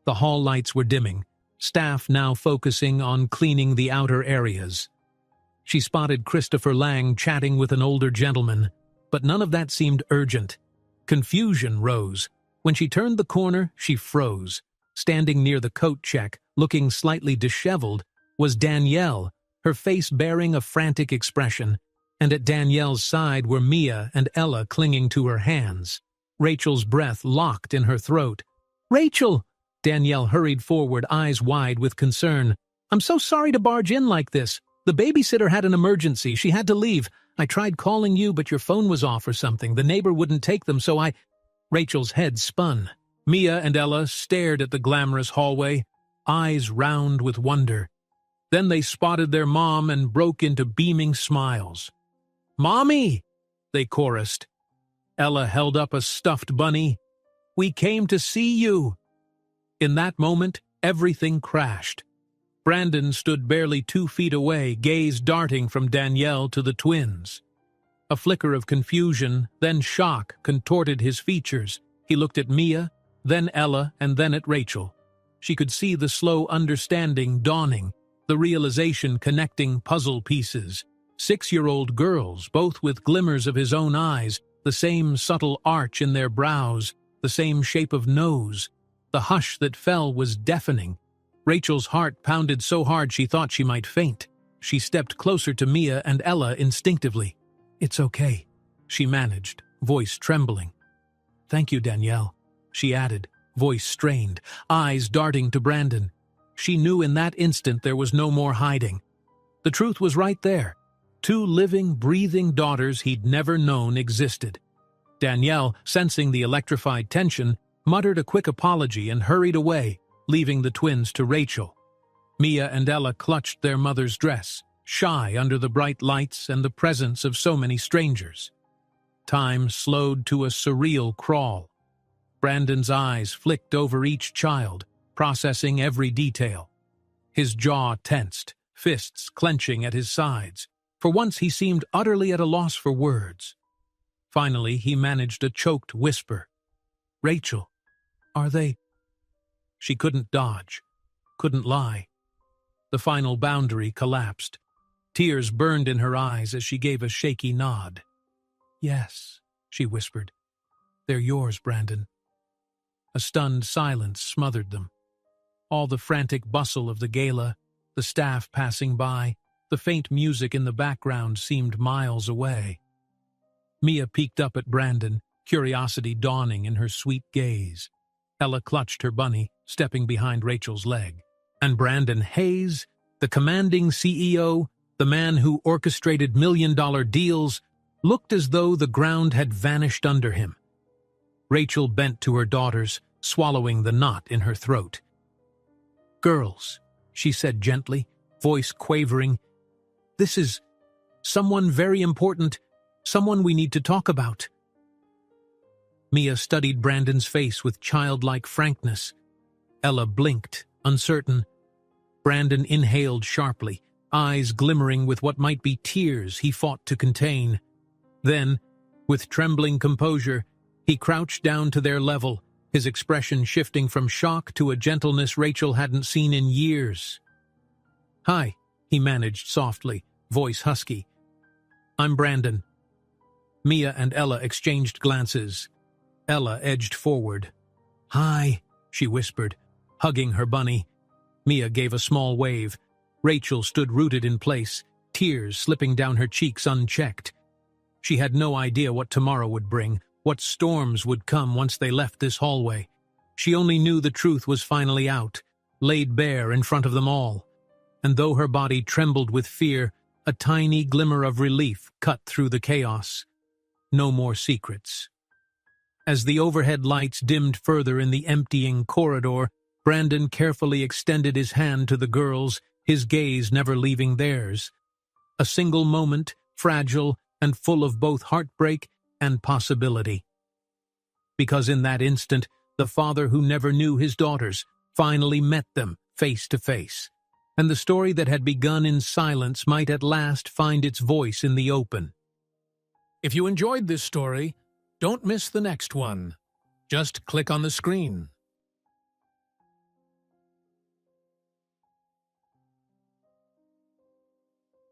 The hall lights were dimming, staff now focusing on cleaning the outer areas. She spotted Christopher Lang chatting with an older gentleman, but none of that seemed urgent. Confusion rose. When she turned the corner, she froze. Standing near the coat check, looking slightly disheveled, was Danielle, her face bearing a frantic expression, and at Danielle's side were Mia and Ella clinging to her hands. Rachel's breath locked in her throat. "Rachel!" Danielle hurried forward, eyes wide with concern. "I'm so sorry to barge in like this. The babysitter had an emergency. She had to leave. I tried calling you, but your phone was off or something. The neighbor wouldn't take them, so I—" Rachel's head spun. Mia and Ella stared at the glamorous hallway, eyes round with wonder. Then they spotted their mom and broke into beaming smiles. "Mommy!" they chorused. Ella held up a stuffed bunny. "We came to see you." In that moment, everything crashed. Brandon stood barely 2 feet away, gaze darting from Danielle to the twins. A flicker of confusion, then shock, contorted his features. He looked at Mia, then Ella, and then at Rachel. She could see the slow understanding dawning, the realization connecting puzzle pieces. 6-year-old girls, both with glimmers of his own eyes, the same subtle arch in their brows, the same shape of nose. The hush that fell was deafening. Rachel's heart pounded so hard she thought she might faint. She stepped closer to Mia and Ella instinctively. "It's okay," she managed, voice trembling. "Thank you, Danielle," she added, voice strained, eyes darting to Brandon. She knew in that instant there was no more hiding. The truth was right there. 2 living, breathing daughters he'd never known existed. Danielle, sensing the electrified tension, muttered a quick apology and hurried away, leaving the twins to Rachel. Mia and Ella clutched their mother's dress, shy under the bright lights and the presence of so many strangers. Time slowed to a surreal crawl. Brandon's eyes flicked over each child, processing every detail. His jaw tensed, fists clenching at his sides. For once he seemed utterly at a loss for words. Finally, he managed a choked whisper. "Rachel, are they—" She couldn't dodge, couldn't lie. The final boundary collapsed. Tears burned in her eyes as she gave a shaky nod. "Yes," she whispered. "They're yours, Brandon." A stunned silence smothered them. All the frantic bustle of the gala, the staff passing by, the faint music in the background seemed miles away. Mia peeked up at Brandon, curiosity dawning in her sweet gaze. Ella clutched her bunny, stepping behind Rachel's leg. And Brandon Hayes, the commanding CEO, the man who orchestrated million-dollar deals, looked as though the ground had vanished under him. Rachel bent to her daughters, swallowing the knot in her throat. "Girls," she said gently, voice quavering, "this is someone very important, someone we need to talk about." Mia studied Brandon's face with childlike frankness. Ella blinked, uncertain. Brandon inhaled sharply, eyes glimmering with what might be tears he fought to contain. Then, with trembling composure, he crouched down to their level, his expression shifting from shock to a gentleness Rachel hadn't seen in years. "Hi," he managed softly, voice husky. "I'm Brandon." Mia and Ella exchanged glances. Ella edged forward. "Hi," she whispered, hugging her bunny. Mia gave a small wave. Rachel stood rooted in place, tears slipping down her cheeks unchecked. She had no idea what tomorrow would bring, what storms would come once they left this hallway. She only knew the truth was finally out, laid bare in front of them all. And though her body trembled with fear, a tiny glimmer of relief cut through the chaos. No more secrets. As the overhead lights dimmed further in the emptying corridor, Brandon carefully extended his hand to the girls, his gaze never leaving theirs. A single moment, fragile and full of both heartbreak and possibility. Because in that instant, the father who never knew his daughters finally met them face to face, and the story that had begun in silence might at last find its voice in the open. If you enjoyed this story, don't miss the next one. Just click on the screen.